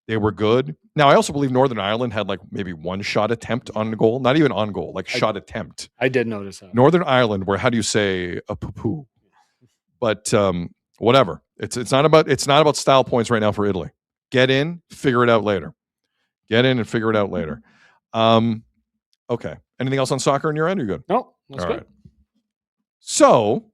Speaker 1: They were good. Now, I also believe Northern Ireland had like maybe one shot attempt on the goal, not even on goal, like shot attempt.
Speaker 2: I did notice that.
Speaker 1: Northern Ireland, where how do you say a poo-poo? But whatever. It's not about style points right now for Italy. Get in, figure it out later. Get in and figure it out later. Okay. Anything else on soccer on your end? Are you good?
Speaker 2: No, that's
Speaker 1: All
Speaker 2: good.
Speaker 1: right. So,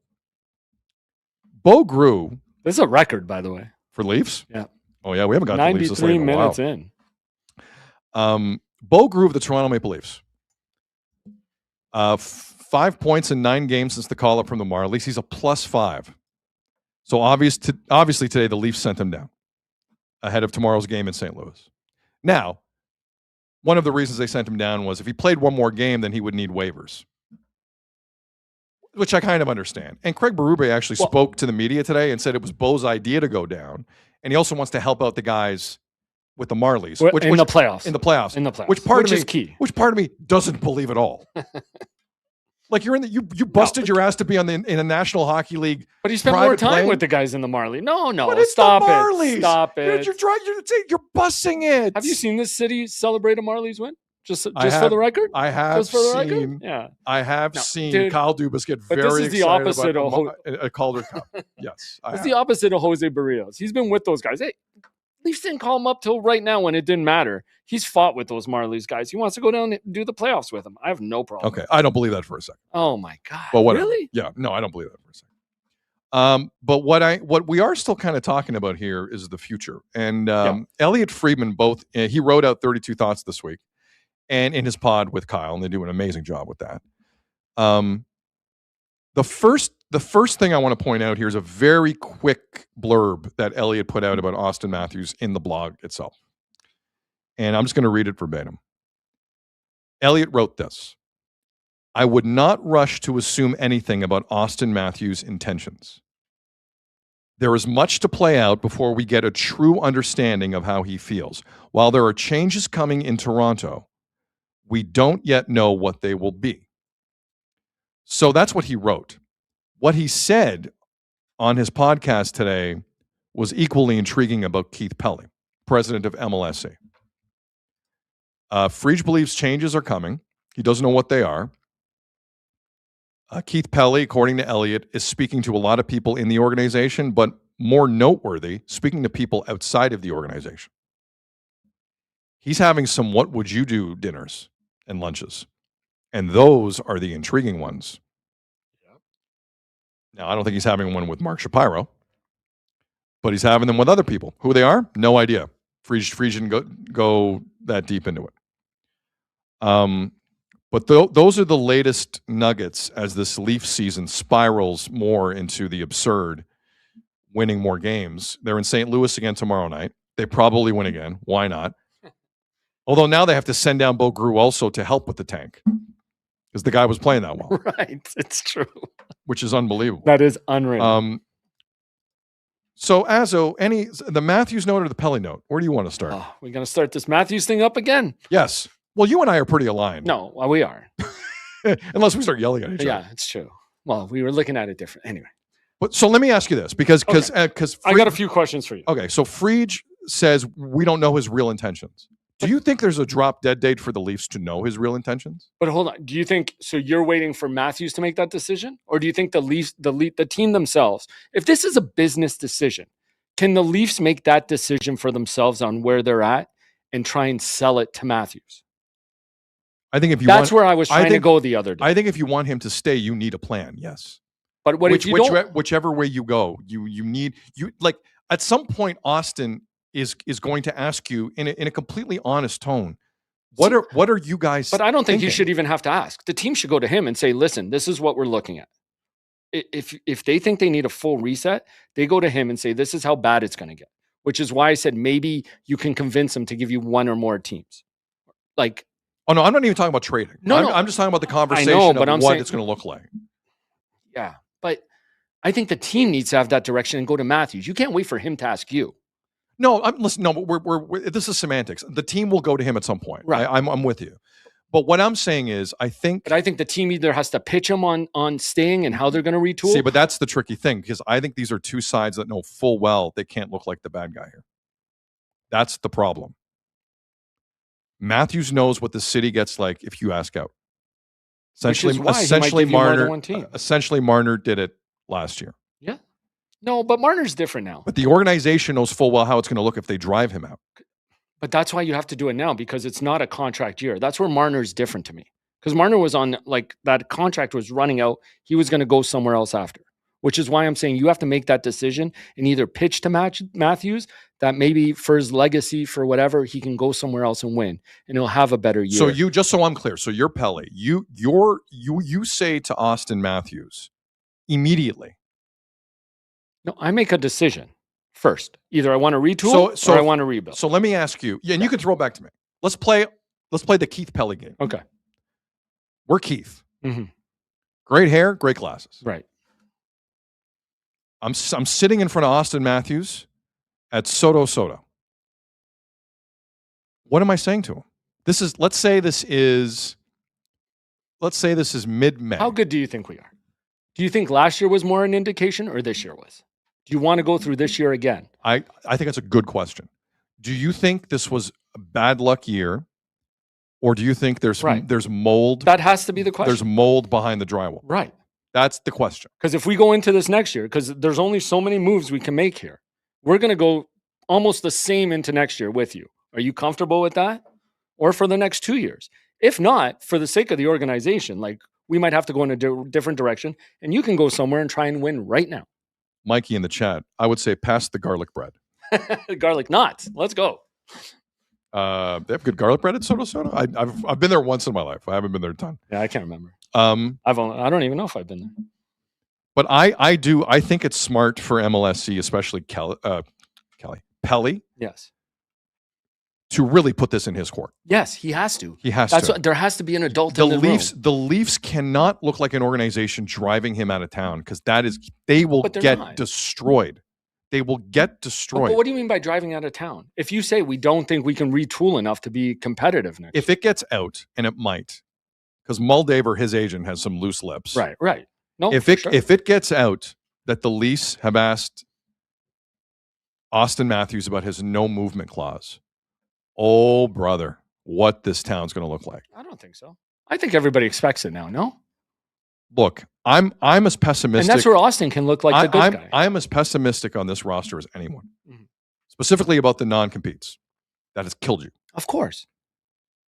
Speaker 1: Bo Grew.
Speaker 2: This is a record, by the way.
Speaker 1: For Leafs?
Speaker 2: Yeah.
Speaker 1: Oh, yeah. We haven't got the Leafs this late
Speaker 2: 93
Speaker 1: in a while.
Speaker 2: minutes in.
Speaker 1: Bo Grew of the Toronto Maple Leafs. 5 points in 9 games since the call-up from the Marlies. He's a +5. So obviously today the Leafs sent him down ahead of tomorrow's game in St. Louis. Now, one of the reasons they sent him down was if he played one more game, then he would need waivers, which I kind of understand. And Craig Berube actually spoke to the media today and said it was Bo's idea to go down. And he also wants to help out the guys with the Marlies.
Speaker 2: In the playoffs.
Speaker 1: In the playoffs.
Speaker 2: Which is key.
Speaker 1: Which part of me doesn't believe at all. Like you're in you busted your ass to be in the National Hockey League.
Speaker 2: But he spent more time with the guys in the Marley. No, stop it. Stop it.
Speaker 1: You're bussing it.
Speaker 2: Have you seen this city celebrate a Marlies win? Just for the record?
Speaker 1: I have
Speaker 2: just for the
Speaker 1: seen.
Speaker 2: record? Yeah.
Speaker 1: I have seen
Speaker 2: dude,
Speaker 1: Kyle Dubas get very
Speaker 2: this is the
Speaker 1: excited
Speaker 2: opposite
Speaker 1: about a Calder Cup. Yes.
Speaker 2: It's the opposite of Jose Barrios. He's been with those guys. Hey, Leafs didn't call him up till right now when it didn't matter. He's fought with those Marlies guys. He wants to go down and do the playoffs with them. I have no problem.
Speaker 1: Okay. I don't believe that for a second.
Speaker 2: Oh my God.
Speaker 1: But whatever.
Speaker 2: Really?
Speaker 1: Yeah. No, I don't believe that for a second. But what we are still kind of talking about here is the future. And Elliot Friedman he wrote out 32 thoughts this week and in his pod with Kyle, and they do an amazing job with that. The The first thing I want to point out here is a very quick blurb that Elliot put out about Austin Matthews in the blog itself. And I'm just going to read it verbatim. Elliot wrote this. I would not rush to assume anything about Austin Matthews' intentions. There is much to play out before we get a true understanding of how he feels. While there are changes coming in Toronto, we don't yet know what they will be. So that's what he wrote. What he said on his podcast today was equally intriguing about Keith Pelly, president of MLSE. Frege believes changes are coming. He doesn't know what they are. Keith Pelly, according to Elliot, is speaking to a lot of people in the organization, but more noteworthy, speaking to people outside of the organization. He's having some what would you do dinners and lunches. And those are the intriguing ones. Now, I don't think he's having one with Mark Shapiro, but he's having them with other people. Who they are? No idea. Frege didn't go that deep into it. But those are the latest nuggets as this Leaf season spirals more into the absurd, winning more games. They're in St. Louis again tomorrow night. They probably win again. Why not? Although now they have to send down Bo Grew also to help with the tank because the guy was playing that well.
Speaker 2: Right. It's true.
Speaker 1: Which is unbelievable.
Speaker 2: That is unreal.
Speaker 1: So, Azzo, the Matthews note or the Pelly note? Where do you want to start?
Speaker 2: Oh, we're going to start this Matthews thing up again.
Speaker 1: Yes. Well, you and I are pretty aligned.
Speaker 2: No, well, we are.
Speaker 1: Unless we start yelling at each other.
Speaker 2: Yeah, it's true. Well, we were looking at it different. Anyway.
Speaker 1: But so let me ask you this, because
Speaker 2: I got a few questions for you.
Speaker 1: Okay, so Frege says we don't know his real intentions. Do you think there's a drop dead date for the Leafs to know his real intentions?
Speaker 2: But hold on. Do you think so? You're waiting for Matthews to make that decision, or do you think the Leafs, the team themselves, if this is a business decision, can the Leafs make that decision for themselves on where they're at and try and sell it to Matthews?
Speaker 1: I think if you
Speaker 2: that's where I was trying to go the other day.
Speaker 1: I think if you want him to stay, you need a plan. Yes.
Speaker 2: But what if you don't?
Speaker 1: Whichever way you go, you need like at some point Austin is going to ask you in a completely honest tone. What are you guys?
Speaker 2: But I don't think
Speaker 1: thinking?
Speaker 2: you should even have to ask. The team should go to him and say, "Listen, this is what we're looking at." If they think they need a full reset, they go to him and say, "This is how bad it's going to get." Which is why I said maybe you can convince him to give you one or more teams. Like,
Speaker 1: oh no, I'm not even talking about trading. No, I'm just talking about the conversation of what it's going to look like.
Speaker 2: Yeah, but I think the team needs to have that direction and go to Matthews. You can't wait for him to ask you.
Speaker 1: No, listen. No, we're this is semantics. The team will go to him at some point.
Speaker 2: Right.
Speaker 1: I'm with you. But what I'm saying is, I think
Speaker 2: the team either has to pitch him on staying and how they're going to retool.
Speaker 1: See, but that's the tricky thing because I think these are two sides that know full well they can't look like the bad guy here. That's the problem. Matthews knows what the city gets like if you ask out. Essentially, Marner did it last year.
Speaker 2: Yeah. No, but Marner's different now.
Speaker 1: But the organization knows full well how it's going to look if they drive him out.
Speaker 2: But that's why you have to do it now because it's not a contract year. That's where Marner's different to me. Because Marner was on, like, that contract was running out. He was going to go somewhere else after, which is why I'm saying you have to make that decision and either pitch to Matthews that maybe for his legacy, for whatever, he can go somewhere else and win and he'll have a better year.
Speaker 1: So just so I'm clear, so you're Pelly. You say to Austin Matthews immediately.
Speaker 2: No, I make a decision first. Either I want to retool or I want to rebuild.
Speaker 1: So let me ask you, and you can throw it back to me. Let's play the Keith Pelly game.
Speaker 2: Okay.
Speaker 1: We're Keith.
Speaker 2: Mm-hmm.
Speaker 1: Great hair, great glasses.
Speaker 2: Right.
Speaker 1: I'm sitting in front of Austin Matthews at Soda. What am I saying to him? Let's say this is mid-May.
Speaker 2: How good do you think we are? Do you think last year was more an indication or this year was? Do you want to go through this year again?
Speaker 1: I think that's a good question. Do you think this was a bad luck year? Or do you think there's mold?
Speaker 2: That has to be the question.
Speaker 1: There's mold behind the drywall.
Speaker 2: Right.
Speaker 1: That's the question.
Speaker 2: Because if we go into this next year, because there's only so many moves we can make here, we're going to go almost the same into next year with you. Are you comfortable with that? Or for the next 2 years? If not, for the sake of the organization, like we might have to go in a different direction and you can go somewhere and try and win right now.
Speaker 1: Mikey in the chat, I would say pass the garlic bread.
Speaker 2: Garlic knots. Let's go.
Speaker 1: They have good garlic bread at Soda. I've been there once in my life. I haven't been there a ton.
Speaker 2: Yeah, I can't remember.
Speaker 1: I
Speaker 2: don't even know if I've been there.
Speaker 1: But I think it's smart for MLSC, especially Pelly,
Speaker 2: Yes.
Speaker 1: to really put this in his court.
Speaker 2: Yes, he has to.
Speaker 1: He has
Speaker 2: That's
Speaker 1: to.
Speaker 2: what, there has to be an adult in the
Speaker 1: Leafs,
Speaker 2: room.
Speaker 1: the Leafs cannot look like an organization driving him out of town because they will
Speaker 2: But they're
Speaker 1: get
Speaker 2: not.
Speaker 1: destroyed. They will get
Speaker 2: But
Speaker 1: destroyed.
Speaker 2: what do you mean by driving out of town? If you say we don't think we can retool enough to be competitive next
Speaker 1: If it gets out, and it might, because Muldaver, his agent, has some loose lips.
Speaker 2: Right. No,
Speaker 1: If it gets out that the Leafs have asked Austin Matthews about his no movement clause, oh brother, what this town's going to look like.
Speaker 2: I don't think so. I think everybody expects it now. No,
Speaker 1: Look, I'm as pessimistic.
Speaker 2: and that's where Austin can look like the good guy.
Speaker 1: I'm as pessimistic on this roster as anyone,
Speaker 2: Mhm.
Speaker 1: specifically about the non-competes. That has killed you.
Speaker 2: Of course.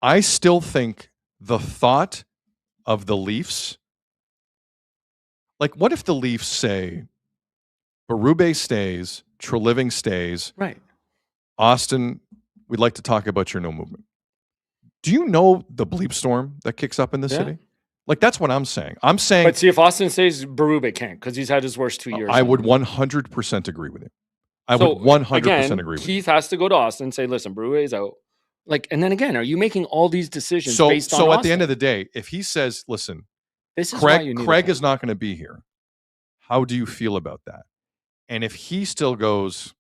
Speaker 1: I still think the thought of the Leafs, like what if the Leafs say Berube stays, Treliving stays,
Speaker 2: Right.
Speaker 1: Austin, we'd like to talk about your no movement. Do you know the bleep storm that kicks up in this
Speaker 2: Yeah.
Speaker 1: city? Like, that's what I'm saying. I'm saying
Speaker 2: But see, if Austin says Berube can't because he's had his worst 2 years.
Speaker 1: I
Speaker 2: now.
Speaker 1: would 100% agree with you. I
Speaker 2: So,
Speaker 1: would 100%
Speaker 2: again,
Speaker 1: agree with you.
Speaker 2: Keith has to go to Austin and say, listen, Berube's out. Like, and then again, are you making all these decisions
Speaker 1: So,
Speaker 2: based on
Speaker 1: so at
Speaker 2: Austin?
Speaker 1: the end of the day, if he says, listen,
Speaker 2: this is why you need
Speaker 1: Craig
Speaker 2: a
Speaker 1: is not going to be here, how do you feel about that? And if he still goes,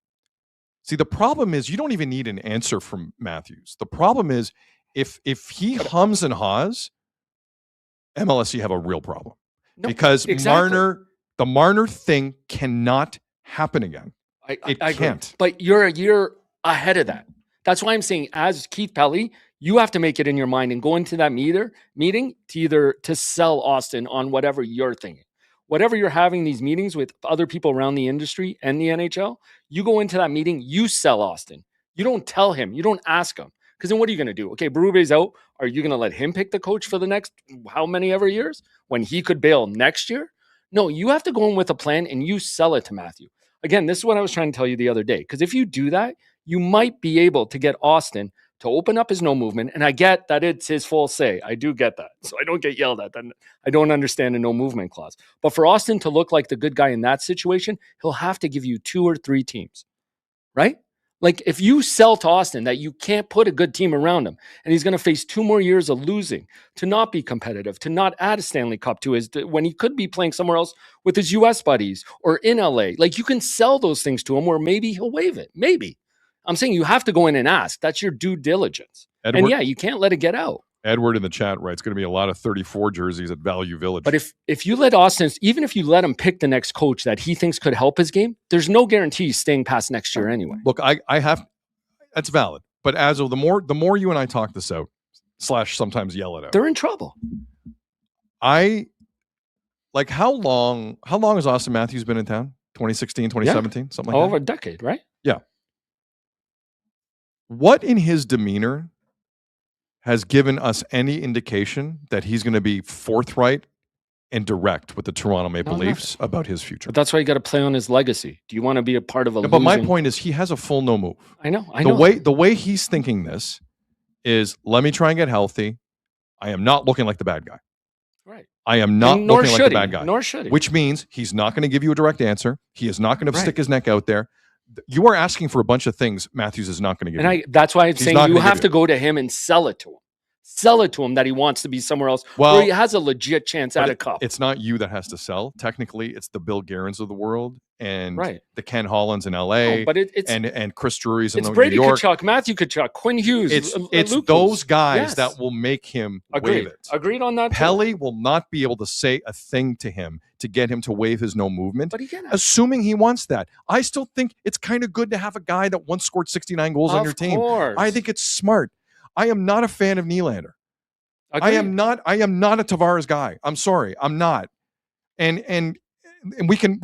Speaker 1: see, the problem is you don't even need an answer from Matthews. The problem is if he hums and haws, MLSC have a real problem.
Speaker 2: No,
Speaker 1: Because
Speaker 2: exactly.
Speaker 1: the Marner thing cannot happen again.
Speaker 2: I agree.
Speaker 1: can't.
Speaker 2: But you're a year ahead of that. That's why I'm saying, as Keith Pelly, you have to make it in your mind and go into that meeting to sell Austin on whatever you're thinking. Whatever you're having these meetings with other people around the industry and the NHL, you go into that meeting, you sell Austin. You don't tell him, you don't ask him. Because then what are you going to do? Okay, Berube's out. Are you going to let him pick the coach for the next how many ever years when he could bail next year? No, you have to go in with a plan and you sell it to Matthew. Again, this is what I was trying to tell you the other day. Because if you do that, you might be able to get Austin to open up his no movement. And I get that it's his full say. I do get that. So I don't get yelled at. Then I don't understand a no movement clause. But for Austin to look like the good guy in that situation, he'll have to give you 2 or 3 teams, right? Like if you sell to Austin that you can't put a good team around him and he's going to face 2 more years of losing, to not be competitive, to not add a Stanley Cup to his, when he could be playing somewhere else with his US buddies or in LA, like you can sell those things to him where maybe he'll waive it. Maybe. I'm saying you have to go in and ask. That's your due diligence.
Speaker 1: Edward,
Speaker 2: and yeah, you can't let it get out.
Speaker 1: Edward in the chat writes, going to be a lot of 34 jerseys at Value Village.
Speaker 2: But if you let Austin, even if you let him pick the next coach that he thinks could help his game, there's no guarantee he's staying past next year anyway.
Speaker 1: Look, I have, that's valid. But as of the more you and I talk this out, / sometimes yell it out,
Speaker 2: They're in trouble.
Speaker 1: how long has Austin Matthews been in town? 2016, 2017, something like
Speaker 2: Over
Speaker 1: that?
Speaker 2: a decade, right?
Speaker 1: Yeah. What in his demeanor has given us any indication that he's going to be forthright and direct with the Toronto Maple Leafs about his future?
Speaker 2: But that's why you got to play on his legacy. Do you want to be a part of a
Speaker 1: But my
Speaker 2: losing-
Speaker 1: point is he has a full no move.
Speaker 2: I know.
Speaker 1: The way he's thinking this is, let me try and get healthy. I am not looking like the bad guy.
Speaker 2: Right.
Speaker 1: I am not
Speaker 2: And nor
Speaker 1: looking like
Speaker 2: should
Speaker 1: the
Speaker 2: he.
Speaker 1: bad guy.
Speaker 2: Nor should he.
Speaker 1: Which means he's not going to give you a direct answer. He is not going to
Speaker 2: Right.
Speaker 1: stick his neck out there. You are asking for a bunch of things Matthews is not going to give you.
Speaker 2: That's why I'm
Speaker 1: He's
Speaker 2: saying
Speaker 1: not
Speaker 2: you
Speaker 1: gonna
Speaker 2: have
Speaker 1: give
Speaker 2: to
Speaker 1: you.
Speaker 2: go to him and sell it to him. Sell it to him that he wants to be somewhere else
Speaker 1: Well,
Speaker 2: where he has a legit chance at a cup.
Speaker 1: It's not you that has to sell. Technically, it's the Bill Guerins of the world and
Speaker 2: Right.
Speaker 1: the Ken Hollands in LA
Speaker 2: No, but it's
Speaker 1: and Chris Drury's in
Speaker 2: it's
Speaker 1: New
Speaker 2: Brady
Speaker 1: York.
Speaker 2: Kachuk, Matthew Kachuk, Quinn Hughes.
Speaker 1: It's
Speaker 2: Luke
Speaker 1: those
Speaker 2: Hughes.
Speaker 1: guys
Speaker 2: Yes.
Speaker 1: that will make him
Speaker 2: Agreed.
Speaker 1: waive it.
Speaker 2: Agreed on that. too.
Speaker 1: Pelly will not be able to say a thing to him to get him to waive his no movement,
Speaker 2: But he can.
Speaker 1: assuming he wants that. I still think it's kind of good to have a guy that once scored 69 goals on
Speaker 2: Of
Speaker 1: your team.
Speaker 2: course.
Speaker 1: I think it's smart. I am not a fan of Nylander. I
Speaker 2: Agreed.
Speaker 1: am not a Tavares guy. I'm sorry. I'm not. And we can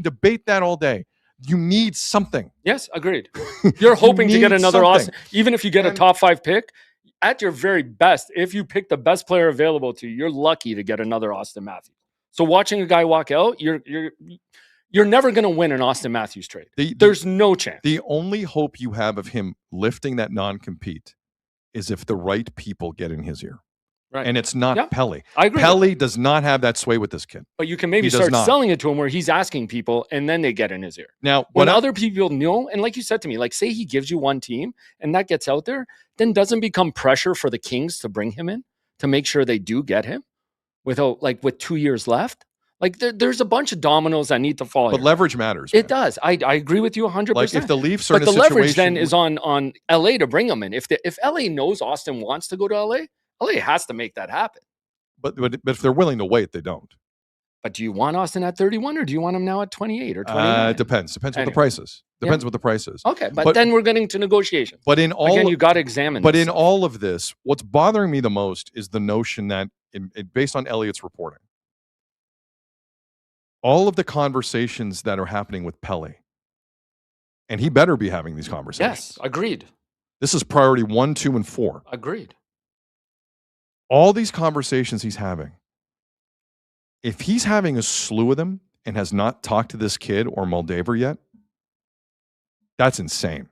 Speaker 1: debate that all day. You need something.
Speaker 2: Yes, agreed. You're hoping to get
Speaker 1: need
Speaker 2: another
Speaker 1: something.
Speaker 2: Austin. Even if you get a top 5 pick, at your very best, if you pick the best player available to you, you're lucky to get another Austin Matthews. So watching a guy walk out, you're never going to win an Austin Matthews trade. There's no chance.
Speaker 1: The only hope you have of him lifting that non-compete is if the right people get in his ear.
Speaker 2: Right.
Speaker 1: And it's not
Speaker 2: Yeah.
Speaker 1: Pelly.
Speaker 2: I agree.
Speaker 1: Pelly does not have that sway with this kid.
Speaker 2: But you can maybe
Speaker 1: He does
Speaker 2: start
Speaker 1: not.
Speaker 2: selling it to him where he's asking people and then they get in his ear.
Speaker 1: Now,
Speaker 2: When
Speaker 1: what
Speaker 2: other people know, and like you said to me, like say he gives you one team and that gets out there, then doesn't become pressure for the Kings to bring him in to make sure they do get him with 2 years left. Like there's a bunch of dominoes that need to fall.
Speaker 1: but
Speaker 2: here.
Speaker 1: leverage matters.
Speaker 2: It
Speaker 1: man.
Speaker 2: does. I agree with you 100%.
Speaker 1: Like if the Leafs are
Speaker 2: but
Speaker 1: in a
Speaker 2: the leverage
Speaker 1: situation
Speaker 2: then is on LA to bring him in. If LA knows Austin wants to go to LA has to make that happen.
Speaker 1: but if they're willing to wait, they don't.
Speaker 2: But do you want Austin at 31 or do you want him now at 28 or 29?
Speaker 1: It depends. Depends what the
Speaker 2: Anyway.
Speaker 1: price is.
Speaker 2: Yeah.
Speaker 1: Depends what the price is.
Speaker 2: Okay, but then we're getting to negotiations.
Speaker 1: But in all
Speaker 2: Again, you got to examine
Speaker 1: But
Speaker 2: this
Speaker 1: in
Speaker 2: stuff.
Speaker 1: all of this, what's bothering me the most is the notion that, based on Elliott's reporting, all of the conversations that are happening with Pelly, and he better be having these conversations.
Speaker 2: Yes, agreed.
Speaker 1: This is priority 1, 2, and 4.
Speaker 2: Agreed.
Speaker 1: All these conversations he's having, if he's having a slew of them and has not talked to this kid or Moldaver yet, that's insane.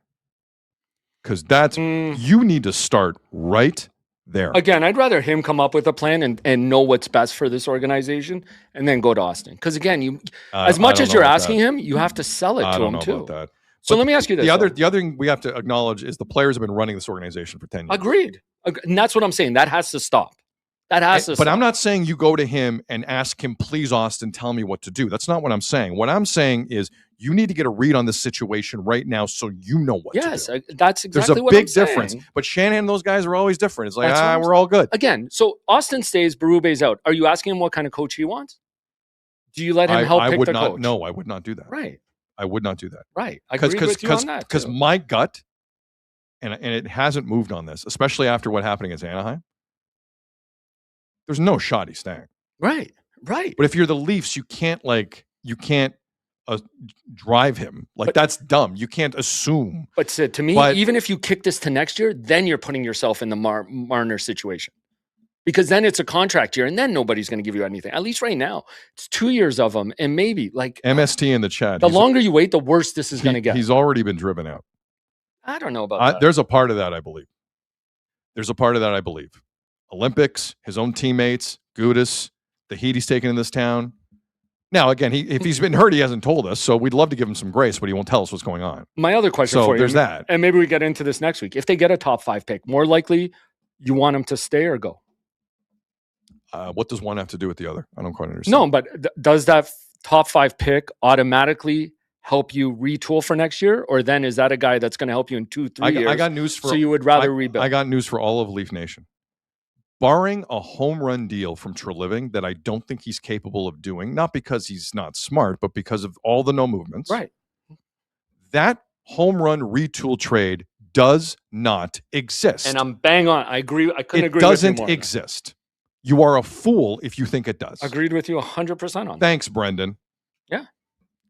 Speaker 1: Because you need to start right there.
Speaker 2: Again, I'd rather him come up with a plan and know what's best for this organization and then go to Austin. Because again, as much as you're asking him, you have to sell it
Speaker 1: I
Speaker 2: to
Speaker 1: don't
Speaker 2: him
Speaker 1: know
Speaker 2: too.
Speaker 1: about that.
Speaker 2: So
Speaker 1: But
Speaker 2: let me ask you this.
Speaker 1: The other
Speaker 2: though.
Speaker 1: thing we have to acknowledge is the players have been running this organization for 10 years.
Speaker 2: Agreed. And that's what I'm saying. That has to stop. That has to
Speaker 1: But
Speaker 2: stop.
Speaker 1: I'm not saying you go to him and ask him, please, Austin, tell me what to do. That's not what I'm saying. What I'm saying is you need to get a read on this situation right now so you know what to do.
Speaker 2: Yes, that's
Speaker 1: There's
Speaker 2: exactly
Speaker 1: a
Speaker 2: what I'm
Speaker 1: big difference.
Speaker 2: saying.
Speaker 1: But Shanahan and those guys are always different. It's like,
Speaker 2: That's what I'm
Speaker 1: we're all good.
Speaker 2: Again, so Austin stays, Berube's out. Are you asking him what kind of coach he wants? Do you let him help pick
Speaker 1: would
Speaker 2: the
Speaker 1: not,
Speaker 2: coach?
Speaker 1: No, I would not do that.
Speaker 2: Right,
Speaker 1: I would not do that.
Speaker 2: right. I agree with you on that.
Speaker 1: Because
Speaker 2: too.
Speaker 1: my gut, and it hasn't moved on this, especially after what happened against Anaheim, there's no shot he's staying.
Speaker 2: Right.
Speaker 1: But if you're the Leafs, you can't drive him. Like, that's dumb. You can't assume.
Speaker 2: But Sid, to me, even if you kick this to next year, then you're putting yourself in the Marner situation. Because then it's a contract year, and then nobody's going to give you anything. At least right now, it's 2 years of them, and maybe like
Speaker 1: MST in the chat.
Speaker 2: the longer you wait, the worse this is going to get.
Speaker 1: He's already been driven out.
Speaker 2: I don't know about that.
Speaker 1: There's a part of that, I believe. Olympics, his own teammates, Gudis, the heat he's taken in this town. Now, again, if he's been hurt, he hasn't told us, so we'd love to give him some grace, but he won't tell us what's going on.
Speaker 2: My other question
Speaker 1: So
Speaker 2: for you,
Speaker 1: there's that.
Speaker 2: and maybe we get into this next week. If they get a top 5 pick, more likely you want him to stay or go.
Speaker 1: What does one have to do with the other? I don't quite understand.
Speaker 2: No, but does that top 5 pick automatically help you retool for next year, or then is that a guy that's going to help you in 2-3 years?
Speaker 1: I got news for.
Speaker 2: So you would rather rebuild?
Speaker 1: I got news for all of Leaf Nation. Barring a home run deal from Treliving that I don't think he's capable of doing, not because he's not smart, but because of all the no movements.
Speaker 2: Right.
Speaker 1: That home run retool trade does not exist.
Speaker 2: And I'm bang on. I agree. I couldn't
Speaker 1: It
Speaker 2: agree with you
Speaker 1: doesn't
Speaker 2: more.
Speaker 1: exist. You are a fool if you think it does.
Speaker 2: Agreed with you 100% on that.
Speaker 1: Thanks, Brendan.
Speaker 2: Yeah.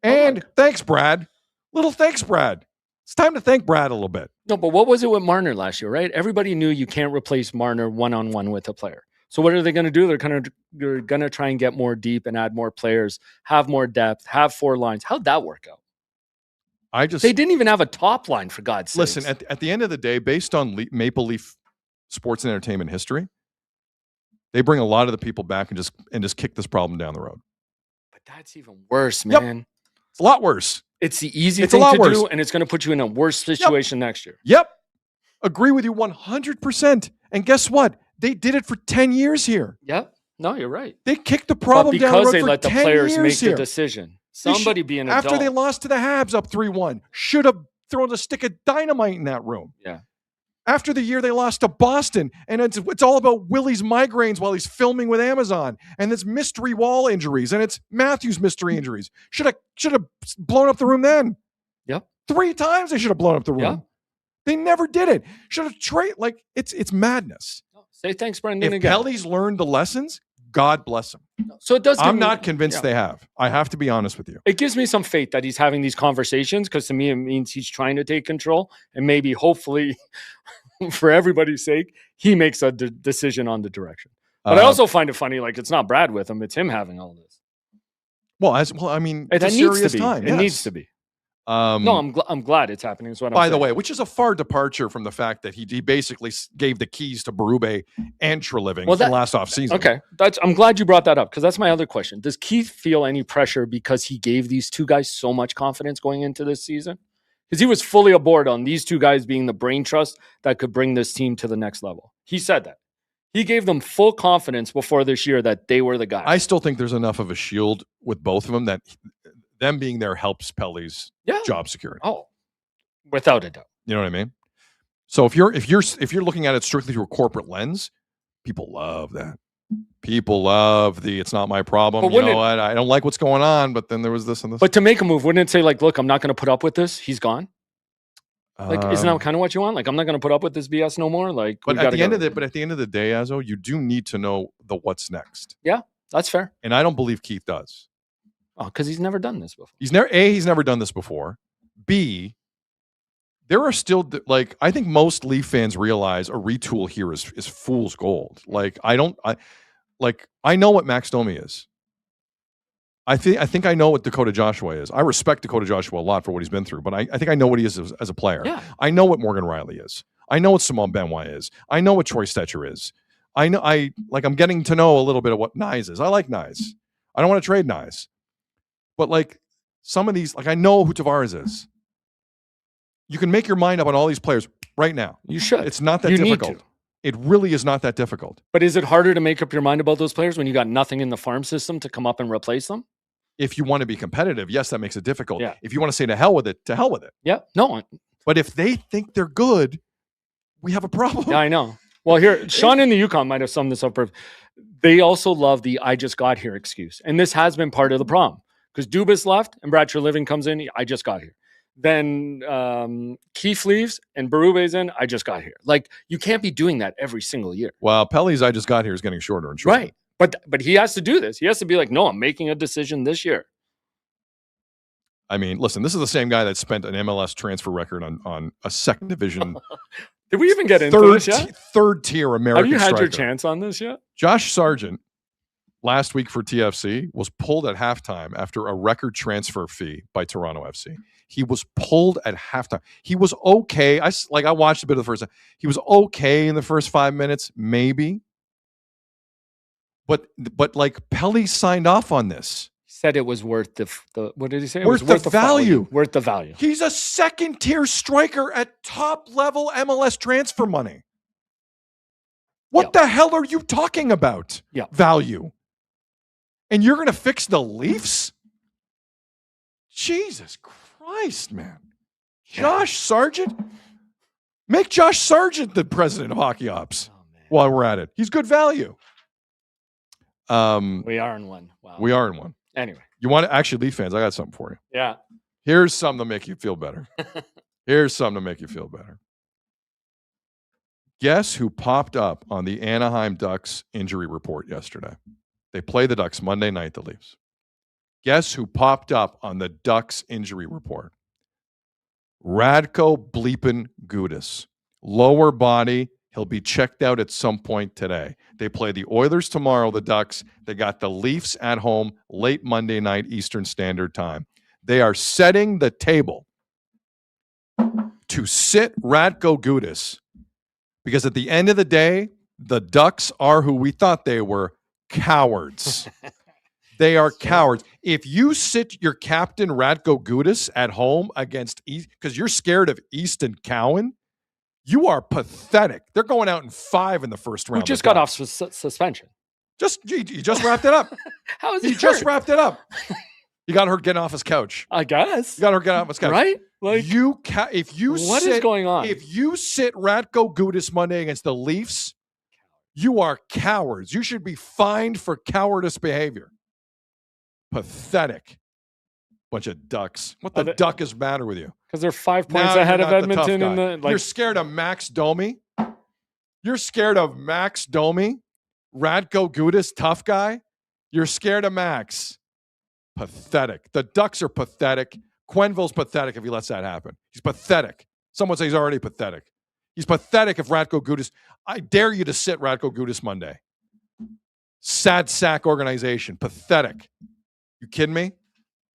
Speaker 1: And thanks, Brad. Little thanks, Brad. It's time to thank Brad a little bit.
Speaker 2: No, but what was it with Marner last year, right? Everybody knew you can't replace Marner one-on-one with a player. So what are they going to do? They're going to try and get more deep and add more players, have more depth, have 4 lines. How'd that work out? They didn't even have a top line, for God's sake.
Speaker 1: Listen, at the end of the day, based on Maple Leaf sports and entertainment history, they bring a lot of the people back and just kick this problem down the road.
Speaker 2: But that's even worse, man.
Speaker 1: Yep. It's a lot worse.
Speaker 2: It's the easy
Speaker 1: It's a
Speaker 2: thing
Speaker 1: lot
Speaker 2: to
Speaker 1: worse.
Speaker 2: do, and it's going to put you in a worse situation next year.
Speaker 1: Yep. Agree with you 100%. And guess what? They did it for 10 years here.
Speaker 2: Yep. No, you're right.
Speaker 1: They kicked the problem down the road
Speaker 2: because they
Speaker 1: for
Speaker 2: let the
Speaker 1: 10
Speaker 2: players
Speaker 1: years
Speaker 2: make
Speaker 1: here.
Speaker 2: the decision.
Speaker 1: They
Speaker 2: Somebody
Speaker 1: should-
Speaker 2: be an
Speaker 1: after
Speaker 2: adult.
Speaker 1: they lost to the Habs up 3-1, should have thrown a stick of dynamite in that room.
Speaker 2: Yeah.
Speaker 1: After the year they lost to Boston, and it's all about Willie's migraines while he's filming with Amazon, and it's mystery wall injuries, and it's Matthews' mystery injuries. Should have blown up the room then.
Speaker 2: Yep.
Speaker 1: 3 times they should have blown up the room.
Speaker 2: Yeah.
Speaker 1: They never did it. Should have traded. Like, it's madness.
Speaker 2: Say thanks, Brendan,
Speaker 1: If
Speaker 2: again.
Speaker 1: Pelly's learned the lessons, God bless him.
Speaker 2: So it does. give
Speaker 1: I'm
Speaker 2: me-
Speaker 1: not convinced
Speaker 2: yeah.
Speaker 1: they have. I have to be honest with you.
Speaker 2: It gives me some faith that he's having these conversations, because to me it means he's trying to take control, and maybe, hopefully, for everybody's sake, he makes a decision on the direction. But I also find it funny, like, it's not Brad with him; it's him having all this.
Speaker 1: Well, I mean,
Speaker 2: That
Speaker 1: it's a
Speaker 2: needs to
Speaker 1: serious
Speaker 2: be.
Speaker 1: time.
Speaker 2: It needs to be. No, I'm glad it's happening. Is what
Speaker 1: By
Speaker 2: I'm
Speaker 1: the
Speaker 2: saying.
Speaker 1: way, which is a far departure from the fact that he basically gave the keys to Berube and Treliving
Speaker 2: Well,
Speaker 1: last offseason.
Speaker 2: Okay, I'm glad you brought that up because that's my other question. Does Keith feel any pressure because he gave these two guys so much confidence going into this season? Because he was fully aboard on these two guys being the brain trust that could bring this team to the next level. He said that. He gave them full confidence before this year that they were the guys.
Speaker 1: I still think there's enough of a shield with both of them that them being there helps Pelly's job security.
Speaker 2: Oh, without a doubt.
Speaker 1: You know what I mean? So if you're looking at it strictly through a corporate lens, people love that. People love it's not my problem.
Speaker 2: But
Speaker 1: You know what? I don't like what's going on, but then there was this and this.
Speaker 2: But to make a move, wouldn't it say like, look, I'm not going to put up with this. He's gone. Like, isn't that kind of what you want? Like, I'm not going to put up with this BS no more. Like,
Speaker 1: but at the end of the day, Azo, you do need to know the what's next.
Speaker 2: Yeah, that's fair.
Speaker 1: And I don't believe Keith does.
Speaker 2: Oh, because he's never done this before.
Speaker 1: He's never done this before. B, there are still I think most Leaf fans realize a retool here is fool's gold. Like I know what Max Domi is. I think I know what Dakota Joshua is. I respect Dakota Joshua a lot for what he's been through, but I think I know what he is as a player.
Speaker 2: Yeah.
Speaker 1: I know what Morgan Riley is. I know what Simone Benoit is. I know what Troy Stetcher is. I'm getting to know a little bit of what Nyes is. I like Nyes. I don't want to trade Nyes. But some of these, I know who Tavares is. You can make your mind up on all these players right now.
Speaker 2: You should.
Speaker 1: It's not that difficult. It really is not that difficult.
Speaker 2: But is it harder to make up your mind about those players when you got nothing in the farm system to come up and replace them?
Speaker 1: If you want to be competitive, yes, that makes it difficult.
Speaker 2: Yeah.
Speaker 1: If you want to say to hell with it, to hell with it.
Speaker 2: Yeah. No.
Speaker 1: But if they think they're good, we have a problem.
Speaker 2: Yeah, I know. Well, here, Sean in the Yukon might have summed this up perfect. They also love the I just got here excuse. And this has been part of the problem. Because Dubas left and Brad Treliving comes in, I just got here. Then Keith leaves and Berube's in, I just got here. Like, you can't be doing that every single year.
Speaker 1: Well, Pelly's I just got here is getting shorter and shorter.
Speaker 2: Right. But he has to do this. He has to be like, no, I'm making a decision this year.
Speaker 1: I mean, listen, this is the same guy that spent an MLS transfer record on a second division.
Speaker 2: Did we even get into this yet?
Speaker 1: Third tier American
Speaker 2: Have you had
Speaker 1: striker.
Speaker 2: your chance on this yet?
Speaker 1: Josh Sargent, last week for TFC, was pulled at halftime after a record transfer fee by Toronto FC. He was pulled at halftime. He was okay. I watched a bit of the first time. He was okay in the first 5 minutes, maybe. But Pelly signed off on this.
Speaker 2: He said it was worth the what did he say?
Speaker 1: Worth the value.
Speaker 2: Worth the value.
Speaker 1: He's a second tier striker at top level MLS transfer money. What the hell are you talking about?
Speaker 2: Yeah.
Speaker 1: Value. And you're going to fix the Leafs? Jesus Christ, man. Josh Sargent? Make Josh Sargent the president of Hockey Ops while we're at it. He's good value.
Speaker 2: We are in one. Wow.
Speaker 1: We are in one.
Speaker 2: Anyway.
Speaker 1: You want to actually, Leaf fans, I got something for you.
Speaker 2: Yeah.
Speaker 1: Here's something to make you feel better. Guess who popped up on the Anaheim Ducks injury report yesterday? They play the Ducks Monday night, the Leafs. Guess who popped up on the Ducks injury report? Radko bleepin' Gudas. Lower body. He'll be checked out at some point today. They play the Oilers tomorrow, the Ducks. They got the Leafs at home late Monday night Eastern Standard Time. They are setting the table to sit Radko Gudas because at the end of the day, the Ducks are who we thought they were, cowards. They are cowards. If you sit your captain Radko Gudas at home against East, because you're scared of Easton Cowan, you are pathetic. They're going out in 5 in the first round.
Speaker 2: Who just got off suspension?
Speaker 1: He just wrapped it up.
Speaker 2: How is he
Speaker 1: just wrapped it up. He got hurt getting off his couch.
Speaker 2: I guess.
Speaker 1: He got hurt getting off his couch.
Speaker 2: Right? Like,
Speaker 1: what
Speaker 2: is going on?
Speaker 1: If you sit Radko Gudas Monday against the Leafs, you are cowards. You should be fined for cowardice behavior. Pathetic. Bunch of ducks. What the duck is the matter with you?
Speaker 2: Because they're 5 points ahead of Edmonton in the.
Speaker 1: You're scared of Max Domi? You're scared of Max Domi? Radko Gudas, tough guy? You're scared of Max. Pathetic. The Ducks are pathetic. Quenneville's pathetic if he lets that happen. He's pathetic. Someone says he's already pathetic. He's pathetic if Radko Gudas. I dare you to sit Radko Gudas Monday. Sad sack organization. Pathetic. You kidding me?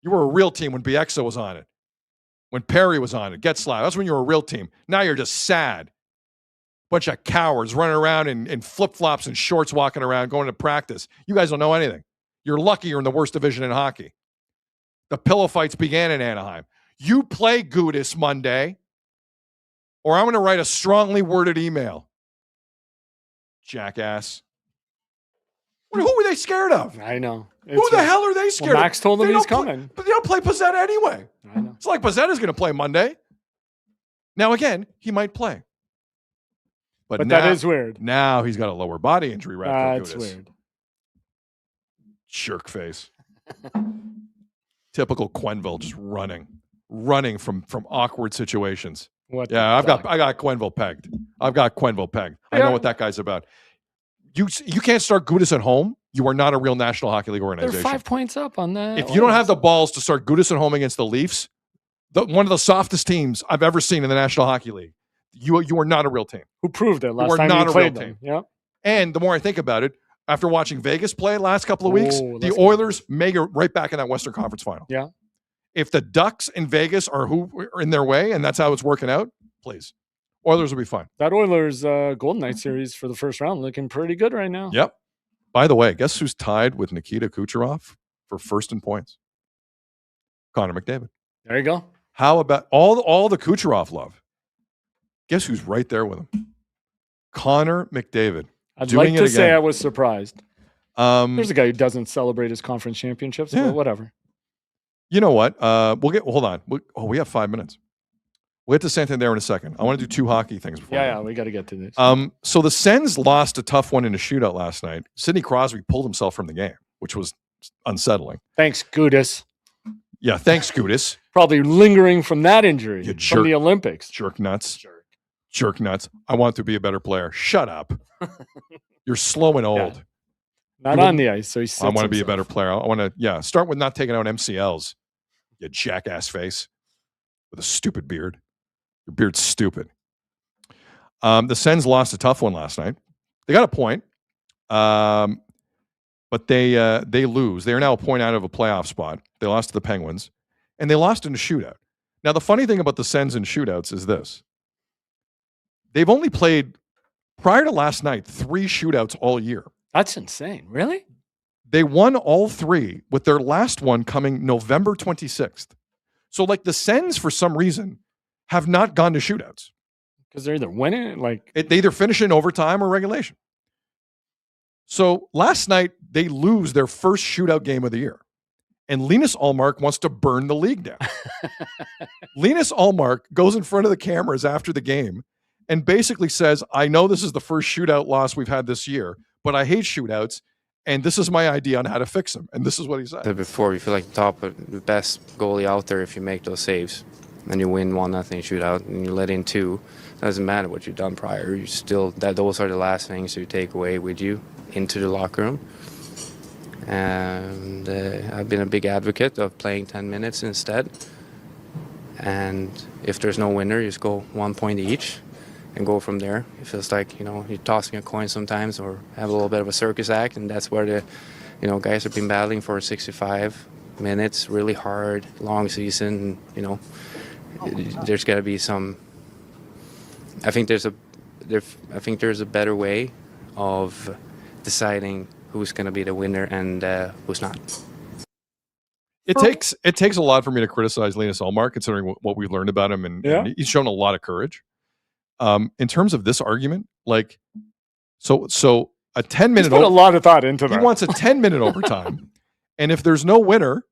Speaker 1: You were a real team when BXO was on it. when Perry was on it. Getzlaff. That's when you were a real team. Now you're just sad. Bunch of cowards running around in flip-flops and shorts walking around, going to practice. You guys don't know anything. You're lucky you're in the worst division in hockey. The pillow fights began in Anaheim. You play Gudis Monday, or I'm going to write a strongly worded email. Jackass. Who are they scared of?
Speaker 2: I know.
Speaker 1: Who the hell are they scared
Speaker 2: well, Max told them he's coming.
Speaker 1: But they don't play Pizzetta anyway.
Speaker 2: I know.
Speaker 1: It's like Pizzetta's going to play Monday. Now, again, he might play. But now,
Speaker 2: that is weird.
Speaker 1: Now he's got a lower body injury record.
Speaker 2: That's weird.
Speaker 1: Jerk face. Typical Quenneville, just running from awkward situations.
Speaker 2: What?
Speaker 1: Yeah, I got Quenneville pegged. I know what that guy's about. You can't start Gudis at home. You are not a real National Hockey League organization.
Speaker 2: They're 5 points up on that.
Speaker 1: If you don't have the balls to start Gudis at home against the Leafs, one of the softest teams I've ever seen in the National Hockey League, you are not a real team.
Speaker 2: Who proved it last
Speaker 1: you are
Speaker 2: time
Speaker 1: not
Speaker 2: we
Speaker 1: a
Speaker 2: played
Speaker 1: real
Speaker 2: them.
Speaker 1: team.
Speaker 2: Yeah.
Speaker 1: And the more I think about it, after watching Vegas play last couple of weeks, the Oilers may get right back in that Western Conference final.
Speaker 2: Yeah.
Speaker 1: If the Ducks in Vegas are in their way and that's how it's working out, please. Oilers will be fine.
Speaker 2: That Oilers Golden Knights series for the first round looking pretty good right now.
Speaker 1: Yep. By the way, guess who's tied with Nikita Kucherov for first in points? Connor McDavid.
Speaker 2: There you go.
Speaker 1: How about all the Kucherov love? Guess who's right there with him? Connor McDavid.
Speaker 2: I'd like to say I was surprised. There's a guy who doesn't celebrate his conference championships, but whatever.
Speaker 1: You know what? Hold on. We have 5 minutes. We'll get to Santander in a second. I want to do 2 hockey things before.
Speaker 2: Yeah, we got to get to this.
Speaker 1: So the Sens lost a tough one in a shootout last night. Sidney Crosby pulled himself from the game, which was unsettling.
Speaker 2: Thanks, Gudis.
Speaker 1: Yeah, thanks, Gudis.
Speaker 2: Probably lingering from that injury from the Olympics.
Speaker 1: Jerk nuts. Jerk nuts. I want to be a better player. Shut up. You're slow and old.
Speaker 2: Yeah. Not on the ice, so he sits
Speaker 1: I want to be a
Speaker 2: himself.
Speaker 1: better player. I want to, start with not taking out MCLs. You jackass face with a stupid beard. Your beard's stupid. The Sens lost a tough one last night. They got a point, but they lose. They are now a point out of a playoff spot. They lost to the Penguins, and they lost in a shootout. Now, the funny thing about the Sens in shootouts is this. They've only played, prior to last night, 3 shootouts all year.
Speaker 2: That's insane. Really?
Speaker 1: They won all 3, with their last one coming November 26th. So, the Sens, for some reason, have not gone to shootouts.
Speaker 2: Because they're either winning,
Speaker 1: they either finish in overtime or regulation. So, last night, they lose their first shootout game of the year. And Linus Ullmark wants to burn the league down. Linus Ullmark goes in front of the cameras after the game and basically says, I know this is the first shootout loss we've had this year, but I hate shootouts, and this is my idea on how to fix them. And this is what he said.
Speaker 9: Before, you feel like the best goalie out there if you make those saves. And you win 1-0 shootout, and you let in 2. Doesn't matter what you've done prior. You still those are the last things you take away with you into the locker room. And I've been a big advocate of playing 10 minutes instead. And if there's no winner, you just go 1 point each and go from there. It feels like, you're tossing a coin sometimes or have a little bit of a circus act, and that's where the guys have been battling for 65 minutes, really hard, long season. There's got to be some. I think there's a better way of deciding who's going to be the winner and who's not.
Speaker 1: It takes a lot for me to criticize Linus Ullmark, considering what we've learned about him, and he's shown a lot of courage. In terms of this argument, so a 10-minute.
Speaker 2: Put a lot of thought into that.
Speaker 1: He wants a 10-minute overtime, and if there's no winner,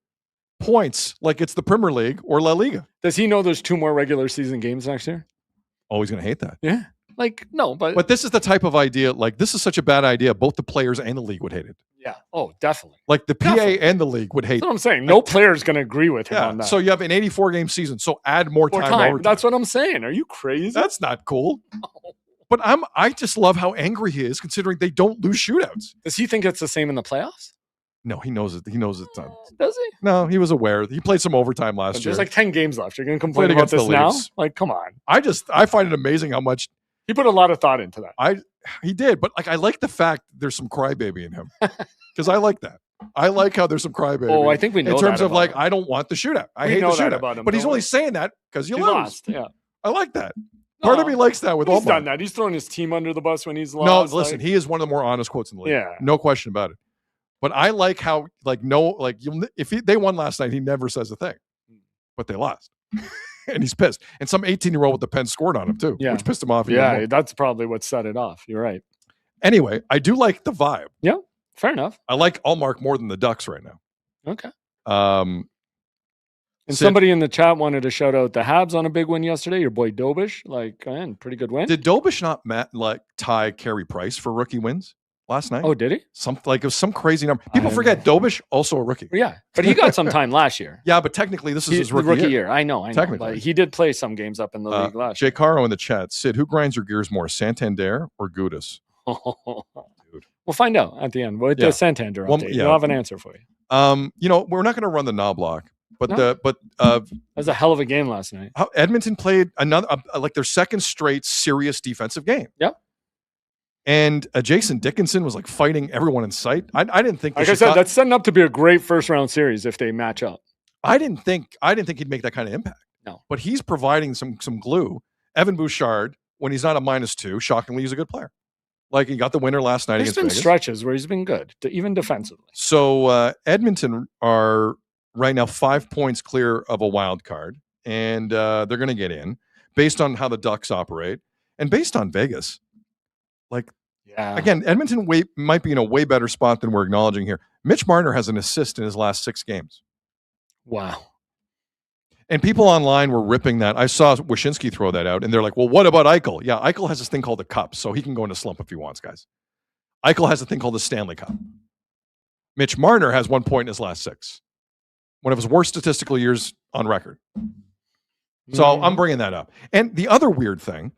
Speaker 1: points like it's the Premier League or La Liga.
Speaker 2: Does he know there's 2 more regular season games next year?
Speaker 1: Oh, he's going to hate that.
Speaker 2: Yeah. No,
Speaker 1: but this is the type of idea, this is such a bad idea, both the players and the league would hate it.
Speaker 2: Yeah. Oh, definitely.
Speaker 1: The PA and the league would hate it.
Speaker 2: That's what I'm saying. No player is going to agree with him on that.
Speaker 1: So you have an 84-game season, so add more time. Overtime.
Speaker 2: That's what I'm saying. Are you crazy?
Speaker 1: That's not cool. No. But I just love how angry he is, considering they don't lose shootouts.
Speaker 2: Does he think it's the same in the playoffs?
Speaker 1: No, he knows it. He knows it's not.
Speaker 2: Does he?
Speaker 1: No, he was aware. He played some overtime last year.
Speaker 2: There's 10 games left. You're going to complain about this now? Come on.
Speaker 1: I find it amazing how much
Speaker 2: he put a lot of thought into that.
Speaker 1: He did, but I like the fact there's some crybaby in him because I like that. I like how there's some crybaby.
Speaker 2: Oh, I think we know
Speaker 1: in terms
Speaker 2: that
Speaker 1: of
Speaker 2: about
Speaker 1: like,
Speaker 2: him.
Speaker 1: I don't want the shootout. I
Speaker 2: We
Speaker 1: hate the
Speaker 2: know that
Speaker 1: shootout.
Speaker 2: about him,
Speaker 1: But he's
Speaker 2: don't
Speaker 1: only
Speaker 2: we?
Speaker 1: saying that because you
Speaker 2: He
Speaker 1: lose.
Speaker 2: lost. Yeah.
Speaker 1: I like that. Part of me likes that with
Speaker 2: He's
Speaker 1: Omar.
Speaker 2: done that. He's thrown his team under the bus when he's
Speaker 1: No,
Speaker 2: lost.
Speaker 1: listen, he is one of the more honest quotes in the league.
Speaker 2: Yeah.
Speaker 1: No question about it. But I like how, like, they won last night, he never says a thing. But they lost. And he's pissed. And some 18-year-old with the pen scored on him, too,
Speaker 2: Yeah.
Speaker 1: which pissed him off. even
Speaker 2: Yeah,
Speaker 1: more.
Speaker 2: that's probably what set it off. You're right.
Speaker 1: Anyway, I do like the vibe.
Speaker 2: Yeah, fair enough.
Speaker 1: I like Allmark more than the Ducks right now.
Speaker 2: Okay. And
Speaker 1: Sid-
Speaker 2: somebody in the chat wanted to shout out the Habs on a big win yesterday. Your boy Dobish, like, man, pretty good win.
Speaker 1: Did Dobish not tie Carey Price for rookie wins last night?
Speaker 2: Oh, did he?
Speaker 1: It was some crazy number. People forget Dobish also a rookie.
Speaker 2: Yeah, but he got some time last year.
Speaker 1: Yeah, but technically this is his
Speaker 2: The
Speaker 1: rookie,
Speaker 2: year. I know.
Speaker 1: Technically.
Speaker 2: But he did play some games up in the league last
Speaker 1: Jay Caro in the chat. Sid, who grinds your gears more, Santander or Gudis?
Speaker 2: year. We'll find out at the end. With
Speaker 1: Yeah.
Speaker 2: the Santander
Speaker 1: Well,
Speaker 2: update.
Speaker 1: yeah.
Speaker 2: We'll have an answer for you.
Speaker 1: We're not going to run the knob block, but
Speaker 2: No. That was a hell of a game last night.
Speaker 1: how Edmonton played another like their second straight serious defensive game.
Speaker 2: Yep.
Speaker 1: And Jason Dickinson was like fighting everyone in sight. I didn't think.
Speaker 2: Like I said, that's setting up to be a great first round series if they match up.
Speaker 1: I didn't think he'd make that kind of impact.
Speaker 2: No.
Speaker 1: But he's providing some glue. Evan Bouchard, when he's not a -2, shockingly, he's a good player. Like he got the winner last night
Speaker 2: There's
Speaker 1: against
Speaker 2: been
Speaker 1: Vegas.
Speaker 2: stretches where he's been good, even defensively.
Speaker 1: So Edmonton are right now 5 points clear of a wild card, and they're going to get in based on how the Ducks operate and based on Vegas. Like,
Speaker 2: Yeah.
Speaker 1: again, Edmonton might be in a way better spot than we're acknowledging here. Mitch Marner has an assist in his last 6 games.
Speaker 2: Wow.
Speaker 1: And people online were ripping that. I saw Wyshynski throw that out, and they're like, well, what about Eichel? Yeah, Eichel has this thing called the Cup, so he can go into slump if he wants, guys. Eichel has a thing called the Stanley Cup. Mitch Marner has 1 point in his last 6. One of his worst statistical years on record. So I'm bringing that up. And the other weird thing,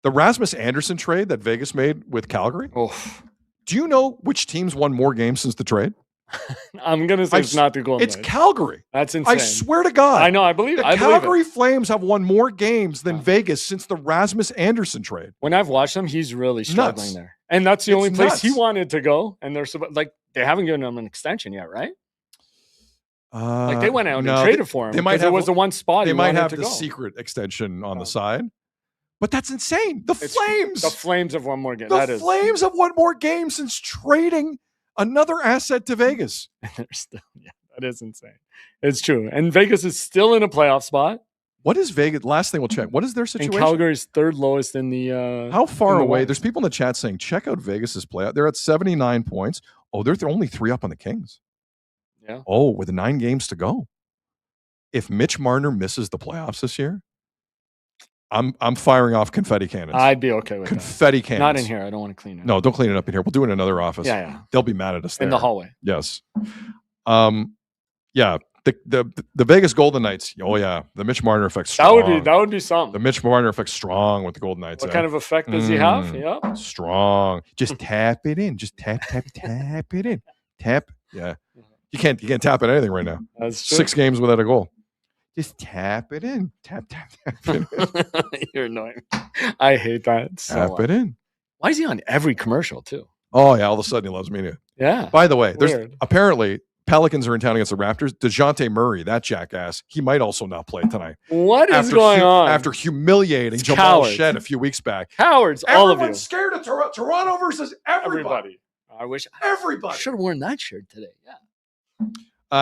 Speaker 1: the Rasmus Anderson trade that Vegas made with Calgary.
Speaker 2: Oh.
Speaker 1: Do you know which teams won more games since the trade?
Speaker 2: I'm going to say it's not the Golden
Speaker 1: It's
Speaker 2: Knights.
Speaker 1: Calgary.
Speaker 2: That's insane.
Speaker 1: I swear to God.
Speaker 2: I know. I believe
Speaker 1: The
Speaker 2: it.
Speaker 1: Calgary Flames have won more games than Vegas since the Rasmus Anderson trade.
Speaker 2: When I've watched him, he's really struggling
Speaker 1: Nuts.
Speaker 2: there. And that's the
Speaker 1: It's
Speaker 2: only place
Speaker 1: nuts.
Speaker 2: he wanted to go. And they're like, they haven't given him an extension yet, right? Like they went out and traded for him.
Speaker 1: They might
Speaker 2: because
Speaker 1: have
Speaker 2: it was the one spot
Speaker 1: They
Speaker 2: he
Speaker 1: might
Speaker 2: wanted
Speaker 1: have
Speaker 2: to
Speaker 1: the
Speaker 2: go.
Speaker 1: secret extension on the side. But that's insane. The Flames.
Speaker 2: The Flames have won more games.
Speaker 1: The Flames have won more games since trading another asset to Vegas.
Speaker 2: They're still, yeah, that is insane. It's true. And Vegas is still in a playoff spot.
Speaker 1: What is Vegas? Last thing we'll check. What is their
Speaker 2: And
Speaker 1: situation?
Speaker 2: Calgary's third lowest in the.
Speaker 1: How far
Speaker 2: in the
Speaker 1: away?
Speaker 2: West.
Speaker 1: There's people in the chat saying, check out Vegas's playoff. They're at 79 points. Oh, they're only 3 up on the Kings.
Speaker 2: Yeah.
Speaker 1: Oh, with 9 games to go. If Mitch Marner misses the playoffs this year, I'm firing off confetti cannons.
Speaker 2: I'd be okay with
Speaker 1: confetti
Speaker 2: that.
Speaker 1: cannons.
Speaker 2: Not in here. I don't want to clean it.
Speaker 1: No, don't clean it up in here. We'll do it in another office.
Speaker 2: Yeah, yeah.
Speaker 1: They'll be mad at us
Speaker 2: In
Speaker 1: there.
Speaker 2: the hallway.
Speaker 1: Yes. Yeah. The Vegas Golden Knights. Oh yeah, the Mitch Marner effect. Strong.
Speaker 2: That would be something.
Speaker 1: The Mitch Marner effect strong with the Golden Knights.
Speaker 2: What kind of effect does he have?
Speaker 1: Mm.
Speaker 2: Yeah.
Speaker 1: Strong. Just tap it in. Just tap it in. Tap. Yeah. You can't tap at anything right now.
Speaker 2: That's true.
Speaker 1: 6 games without a goal. Just tap it in. Tap it in.
Speaker 2: You're annoying. I hate that.
Speaker 1: Tap it in.
Speaker 2: Why is he on every commercial too?
Speaker 1: Oh yeah, all of a sudden he loves me too.
Speaker 2: Yeah.
Speaker 1: By the way, there's
Speaker 2: Weird.
Speaker 1: apparently Pelicans are in town against the Raptors. DeJounte Murray, that jackass, he might also not play tonight.
Speaker 2: What is going on?
Speaker 1: After humiliating Jamal
Speaker 2: cowards.
Speaker 1: Shed a few weeks back.
Speaker 2: Cowards, all of you.
Speaker 1: Everyone's scared of Toronto versus everybody.
Speaker 2: I wish
Speaker 1: Everybody.
Speaker 2: I should have worn that shirt today. Yeah.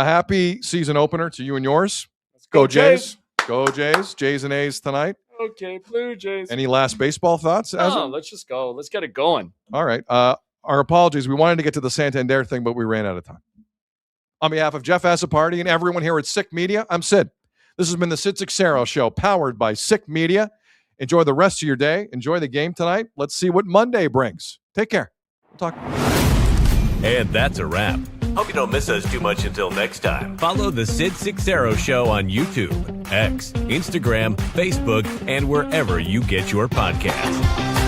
Speaker 1: Happy season opener to you and yours.
Speaker 2: Let's
Speaker 1: Go Jays. Go Jays. Jays and A's tonight.
Speaker 2: Okay, Blue Jays.
Speaker 1: Any last baseball thoughts?
Speaker 2: No,
Speaker 1: Ezra?
Speaker 2: let's just go. Let's get it going.
Speaker 1: All right. Our apologies. We wanted to get to the Santander thing, but we ran out of time. On behalf of Jeff Assaparty and everyone here at Sick Media, I'm Sid. This has been the Sid Seixeiro Show, powered by Sick Media. Enjoy the rest of your day. Enjoy the game tonight. Let's see what Monday brings. Take care. We'll talk.
Speaker 5: And that's a wrap. Hope you don't miss us too much until next time. Follow the Sid Seixeiro Show on YouTube, X, Instagram, Facebook, and wherever you get your podcasts.